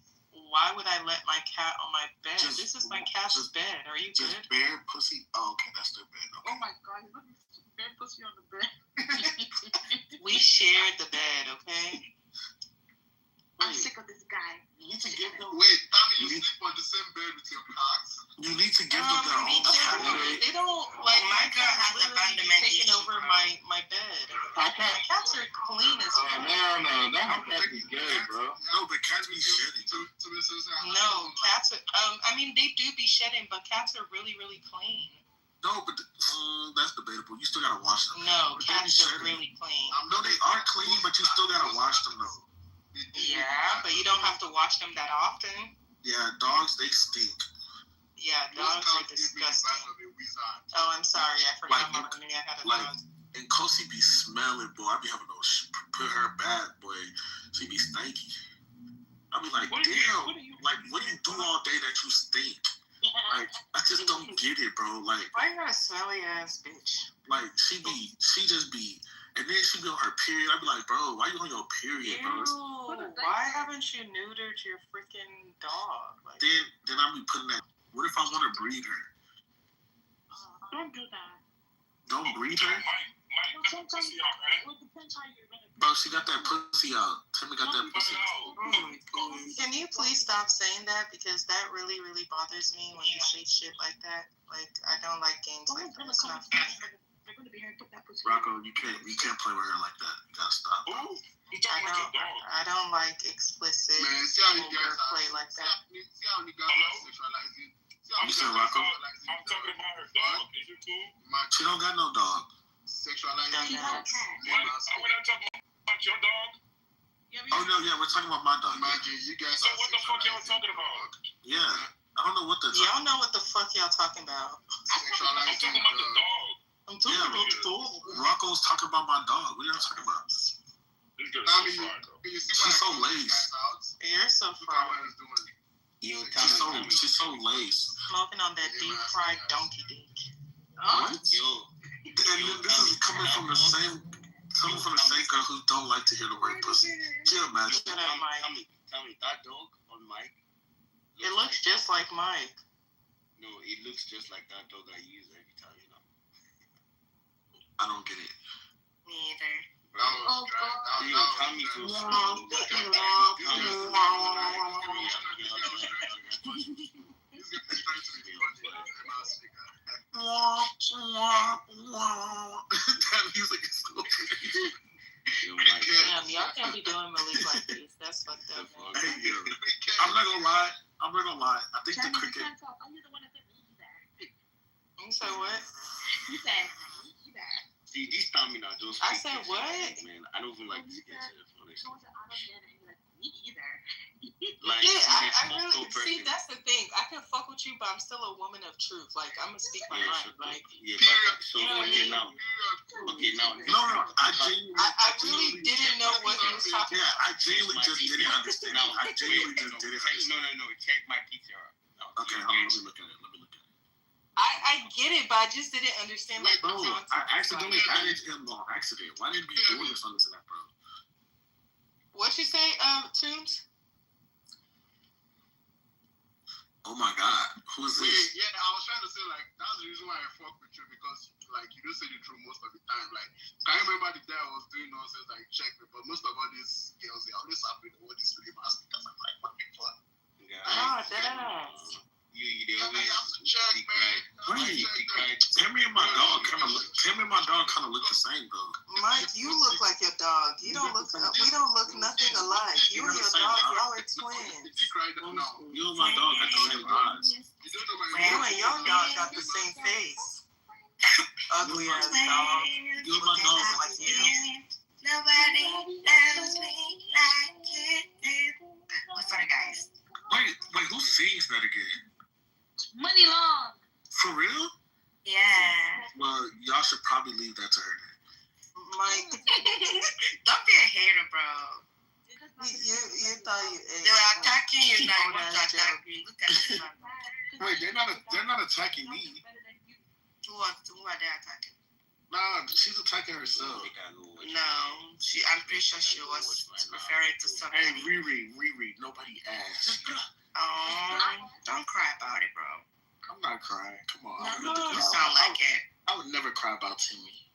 Why would I let my cat on my bed? This is my cat's just- bed. Are you Just good? bare pussy. Oh, okay, that's their bed. Oh my god, you look bare pussy on the bed. We shared the bed, okay? I'm sick of this guy. You need to give them. Wait, Tommy, you sleep on the same bed with your cats? You need to give them their own cat. They don't like my cat has literally taken over my bed. My cats are clean as fuck. No, that cat is good, bro. No, but cats be shitty. No, cats are. I mean, they do be shedding, but cats are really, really clean. No, but that's debatable. You still gotta wash them. No, But they be cats are shedding. really clean. No, they are clean, but you still gotta wash them though. Yeah, but you don't have to wash them that often. Yeah, dogs they stink. Yeah, dogs are disgusting. Oh, I'm sorry, I forgot my I had a Like, dog. and Kosi be smelling, boy. I be having those put her bad, boy. She be stinky. I be like, damn. Like, what do you do all day that you stink? Like, I just don't get it, bro. Like, Why you got a smelly ass bitch? like she just be, and then she be on her period. I be like, bro, why you on your period, bro? Ew, why haven't you neutered your freaking dog? Like, Then I be putting that. What if I want to breed her? Don't do that. Don't breed her, Sometimes it depends how you're gonna. bro. She got that pussy out. Timmy got that pussy out. can you please stop saying that? Because that really, really bothers me when you say shit like that. Like, I don't like games like that. It's not funny. They're gonna be here and put that pussy. Rocco, you can't play with her like that. You gotta stop. I don't like explicit Man, see how you guys are. play like that. See how you guys are sexualizing. You said Rocco? I'm talking about her dog. Is you cool? She don't got no dog. Sexualizing. Are we not talking about your dog? Oh no, yeah, we're talking about my dog. Imagine you guys. So what the fuck y'all talking about? Yeah, I don't know what the. Y'all know what the fuck y'all talking about. Sexualizing. I'm talking about the dog. Rocco's talking about my dog. What are y'all talking about? This girl's so far, though. She's so laced. You're so far. She's so laced. Smoking on that deep fried donkey dick. What? And then this is coming from the same girl who don't like to hear the word pussy. Can you imagine? Tell me, that dog on Mike. It looks just like Mike. No, it looks just like that dog I use every time, you know. I don't get it. Me either. Oh, Tommy feels That music is so crazy. Damn, y'all can't be doing Malik like this. That's fucked up, man. Hey, yo. I'm not gonna lie. I think the cricket. You said what? You said see, these Tommy not those. I said what? Man, I don't even like these guys. Yeah, I really see. That's the thing. I can fuck with you, but I'm still a woman of truth. Like I'm gonna speak my mind. Like so you know what I mean? now. No, I really didn't know what he was talking about. Yeah, I genuinely just didn't understand. I genuinely just didn't understand. No. Check my PCR. Okay, hold on. Let me look at it. I get it, but I just didn't understand like the Bro, context. I accidentally added him on accident. Why did we do this on this app, bro? What you say, Tombs? Oh my God, who's this? Yeah, I was trying to say like that's the reason why I fuck with you because like you don't say the truth most of the time. Like I remember the day I was doing nonsense like check me, but most of all these girls they always happen to all these really mass because I'm like what the fuck. Oh, deadass. You always have to check, man. Tammy and my dog kind of look the same though. Mike, you look like your dog. You don't look. We don't look nothing alike. You and your dog, y'all are twins. You and my dog got the same eyes. You and your dog got the same face. Ugly ass dog. You and my dog like you. Nobody loves me like you do. What's up, guys? Wait, who sings that again? Money Long. For real? Yeah. Well, y'all should probably leave that to her then. Mike. Don't be a hater, bro. You thought you ate. They were attacking you now. You want to attack me. Look at this man. Wait, they're not attacking me. Who are they attacking? Nah, she's attacking herself. No, I'm pretty sure she was referring to something. Hey, Riri, nobody asked. Oh, don't cry about it, bro. I'm not crying. Come on. You sound like it. I would never cry about Timmy.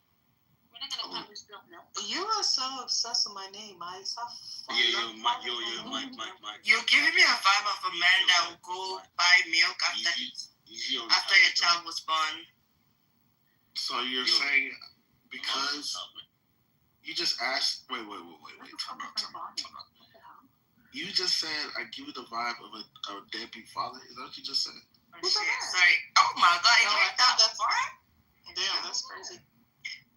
You are so obsessed with my name, Mike. Mike. You're giving me a vibe of a man that will go buy milk after your child was born. So you're saying because you just asked? Wait. Time out. You just said I give you the vibe of a deadbeat father. Is that what you just said? Shit, sorry. Oh my God! You went that far? Damn, that's crazy.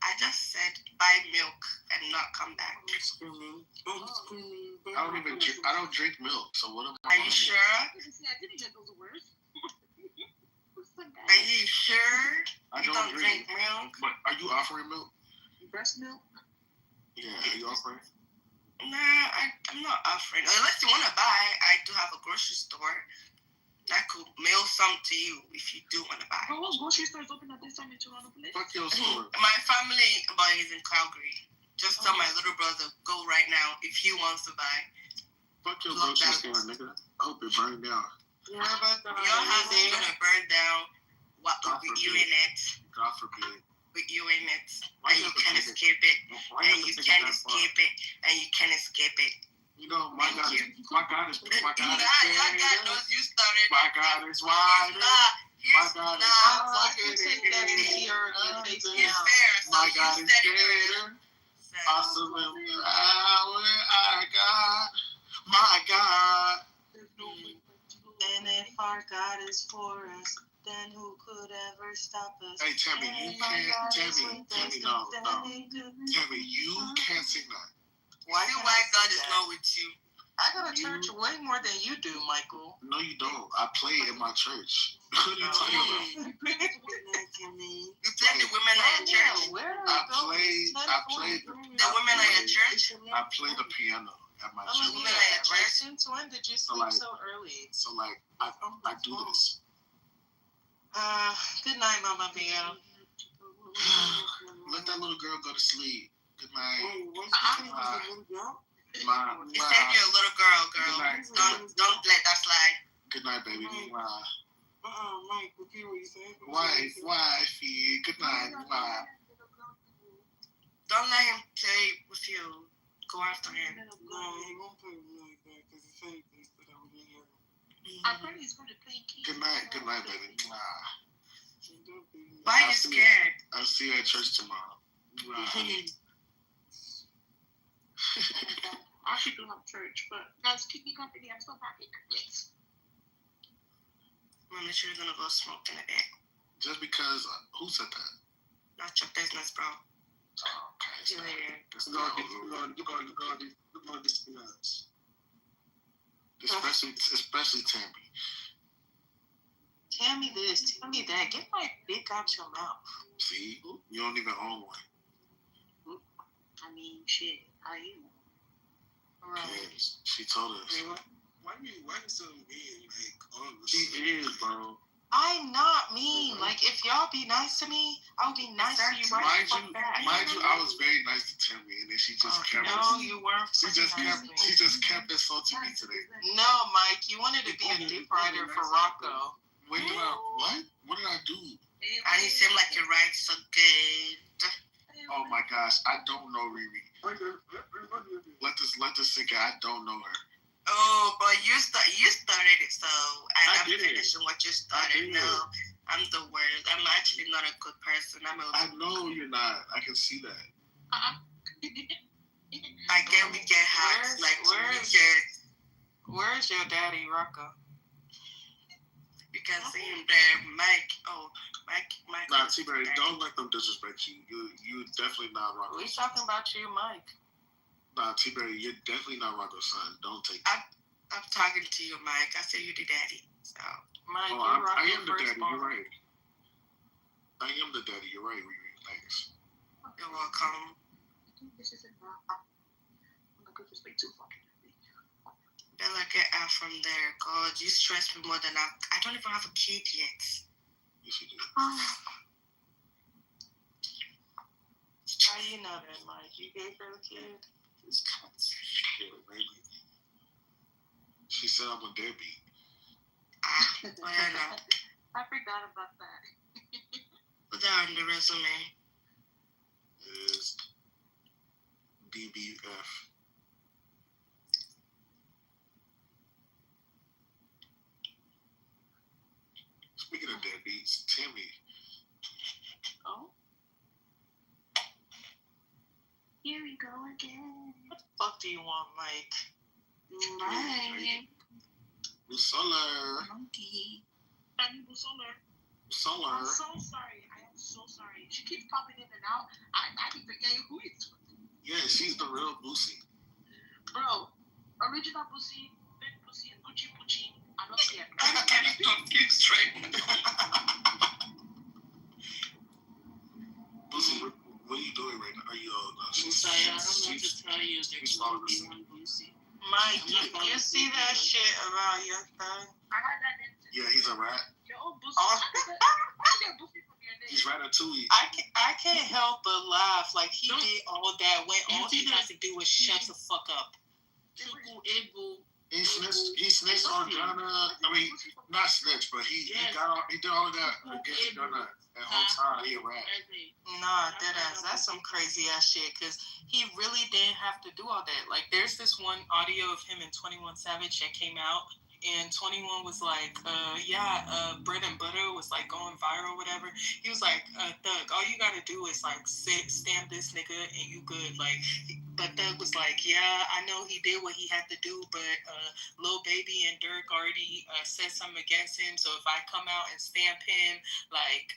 I just said buy milk and not come back. I don't drink milk. So what am I? Are you sure? Are you sure? I You don't drink milk? But are you offering milk? Breast milk? Yeah, are you offering? Nah, I'm not offering. Unless you want to buy, I do have a grocery store. I could mail some to you if you do want to buy. But what grocery store is open at this time in Toronto, please? Fuck your store. My family is in Calgary. Just tell my little brother, go right now if he wants to buy. Fuck your grocery store, nigga. I hope it burned down. Your house is going to burn down. What with you in it? God forbid. With you in it. And you can't escape it. And you can't escape it. And you can't escape it. You know, my God is Your God knows you started. My God is wide. My God is fucking take that PCR and face down. My God is greater. Awesome power I got. My God. And if our God is for us, then who could ever stop us? Hey, Tammy, you can't. Tammy, no. Tammy, you can't sing that. Why God is not with you? I go to church way more than you do, Michael. No, you don't. I play in my church. What are you talking about? You play the women at your church. I play the women at your church. I play the piano at my church. Women at your church. Since when did you sleep so early? So like I do this. Good night, Mama Bear. Let that little girl go to sleep. Good night. You said you're a little girl. Don't let that slide. Good night, baby. Mike, repeat what you said. Wifey. Good night. Don't let him play with you. Go after him. No, he won't play with me like that because he said this, but I would hear him. I thought he's going to play keys. Good night, baby. Why are you scared? I'll see you at church tomorrow. I should go have church, but guys, keep me company. I'm so happy. Yes. Mom, that you're gonna go smoke in a bit. Just because, who said that? Not your business, bro. Okay. See you later. Especially Tammy. Tell me this, tell me that. Get my dick out your mouth. See? You don't even own one. I mean, shit. How you? Right. Yeah, she told us. Why you so mean? Like, all of She is, bro. I'm not mean. Like, if y'all be nice to me, I'll be nice to you right back. Mind you, I was very nice to Tammy, and then she just kept. No, you weren't. She just kept insulting me today. No, Mike, you wanted to be a dick rider for Rocco. When did I? What? What did I do? I didn't seem like you ride so good. Oh my gosh, I don't know Riri. Let this sink in. I don't know her. Oh, but you started it, so I'm finishing what you started. No, I'm the worst. I'm actually not a good person. I know you're not. I can see that. We get hacks. Where's your daddy, Rocco? You can see him there, Mike. Mike. Nah, T-Berry, don't let them disrespect you. You definitely not Rocco's. We talking about you, Mike. Nah, T-Berry, you're definitely not Rocco's son. Don't take I'm talking to you, Mike. I said you the daddy. So Mike, I am the daddy. You're right. I am the daddy. You're right, Riri. Thanks. You're welcome. This isn't I'm gonna go just wait too fucking. Bella, get out from there. God, you stress me more than I don't even have a kid yet. Yes, you do. How you know that, Mike? You gave her a kid? She said I'm a deadbeat. I forgot about that. Put that on the resume. Is DBF. Speaking of deadbeats, Timmy. Oh. Here we go again. What the fuck do you want, Mike? Mike. Solar. Monkey. Solar. Solar. I'm so sorry. I am so sorry. She keeps popping in and out. I keep forgetting who it's with. Yeah, she's the real Boosie. Bro, original Boosie, Big Boosie, and Gucci Gucci. I'm not scared. I'm getting confused right Boosie, what are you doing right now? Are you I'm sorry, I don't know what to tell you. There's only one Boosie. Mike, you see that shit about your son? I had that in. Yeah, he's a rat. Your old Boosie. I get Boosie from your name. He's Ratatouille. I can't help but laugh. Like, he did all that when all he had to do was shut the fuck up. He snitched on Ghana. I mean, not snitched, but he did all of that against Ghana. That whole time, he a rat. Nah, that's some crazy ass shit. Cause he really didn't have to do all that. Like, there's this one audio of him and 21 Savage that came out. And 21 was like, bread and butter was like going viral, whatever. He was like, Thug, all you gotta do is like stamp this nigga and you good. Like, but Thug was like, yeah, I know he did what he had to do, but Lil Baby and Durk already said something against him. So if I come out and stamp him, like,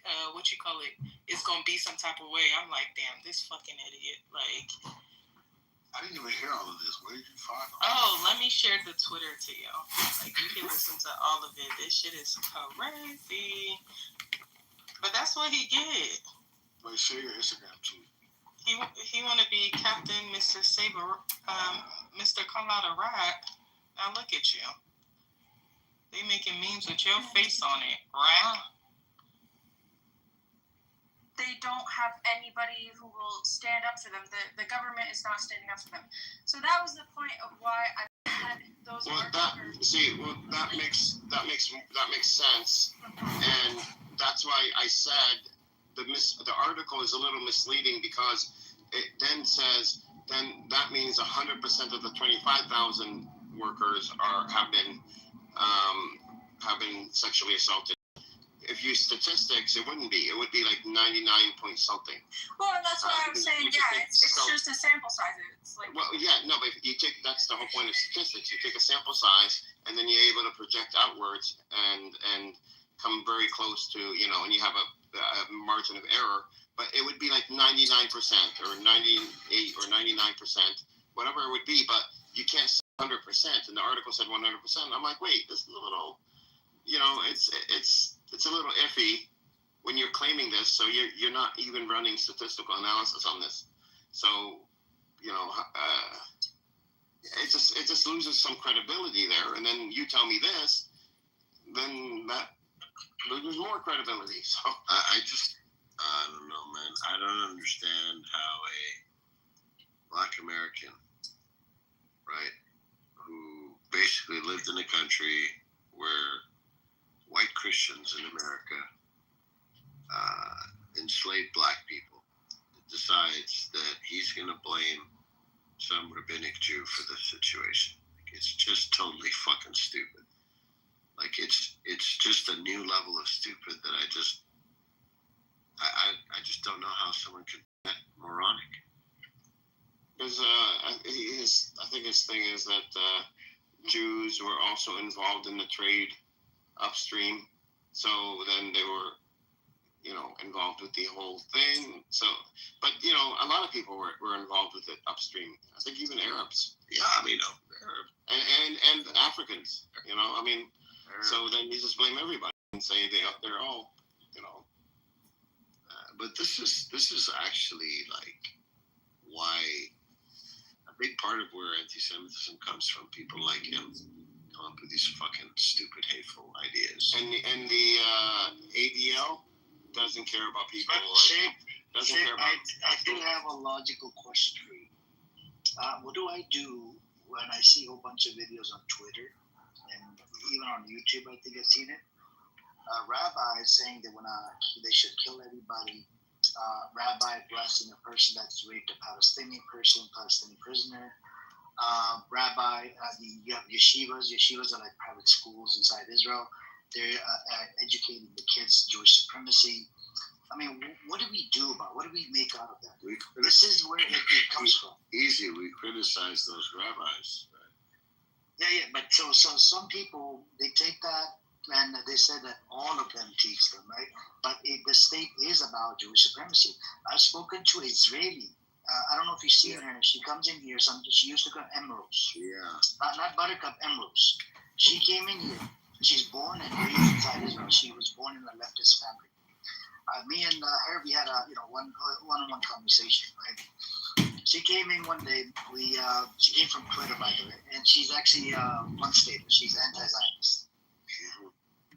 it's gonna be some type of way. I'm like, damn, this fucking idiot. Like, I didn't even hear all of this. Where did you find all Oh, let me share the Twitter to you. Like, you can listen to all of it. This shit is crazy. But that's what he get. Wait, share your Instagram too. He want to be Captain Mr. Saber, Mr. Call Out a Rat. Now look at you. They making memes with your face on it, right? They don't have anybody who will stand up for them. The government is not standing up for them. So that was the point of why I had those. Well, that makes sense, and that's why I said the article is a little misleading because it then says that means 100% of the 25,000 workers have been sexually assaulted. If you use statistics, it wouldn't be. It would be like 99 point something. Well, and that's why I was saying, it's just a sample size. It's like. Well, yeah, no, but that's the whole point of statistics. You take a sample size, and then you're able to project outwards and come very close to, and you have a margin of error. But it would be like 99% or 98 or 99%, whatever it would be. But you can't say 100%. And the article said 100%. I'm like, wait, this is a little, it's a little iffy when you're claiming this, so you're not even running statistical analysis on this. So, it just loses some credibility there. And then you tell me this, then that loses more credibility. So I don't know, man. I don't understand how a Black American, right, who basically lived in a country where white Christians in America enslaved Black people, decides that he's going to blame some rabbinic Jew for the situation. It's just totally fucking stupid. Like, it's just a new level of stupid that I just don't know how someone could be that moronic. Because I think his thing is that Jews were also involved in the trade upstream, so then they were, involved with the whole thing. So, but a lot of people were involved with it upstream. I think even Arabs. Yeah, Arab and Africans. Arab. So then you just blame everybody and say they're all, But this is actually like why a big part of where anti-Semitism comes from. People like him come up with these fucking stupid, hateful ideas. And the ADL doesn't care about people. I do have a logical question for you. What do I do when I see a whole bunch of videos on Twitter and even on YouTube? I think I've seen it. Rabbi is saying that they should kill everybody. Rabbi blessing a person that's raped a Palestinian prisoner. Rabbi, you have yeshivas. Yeshivas are like private schools inside Israel. They're educating the kids Jewish supremacy. What do we do about it? What do we make out of that? This is where it comes from. Easy, we criticize those rabbis. Right? Yeah, but so some people, they take that and they say that all of them teach them, right? But the state is about Jewish supremacy. I've spoken to Israeli. I don't know if you've seen her. She comes in here. She used to go Emeralds. Yeah. Not Buttercup, Emeralds. She came in here. She's born and raised inside Israel. She was born in a leftist family. Me and her, we had a one-on-one conversation, right? She came in one day. She came from Twitter, by the way, and she's actually one stater. She's anti-Zionist.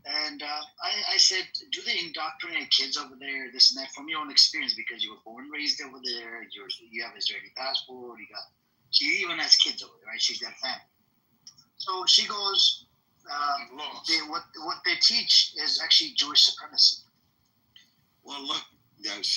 And I said, do they indoctrinate kids over there, this and that, from your own experience, because you were born and raised over there, you have an Israeli passport, she even has kids over there, right? She's got a family. So she goes, what they teach is actually Jewish supremacy. Well, look, guys,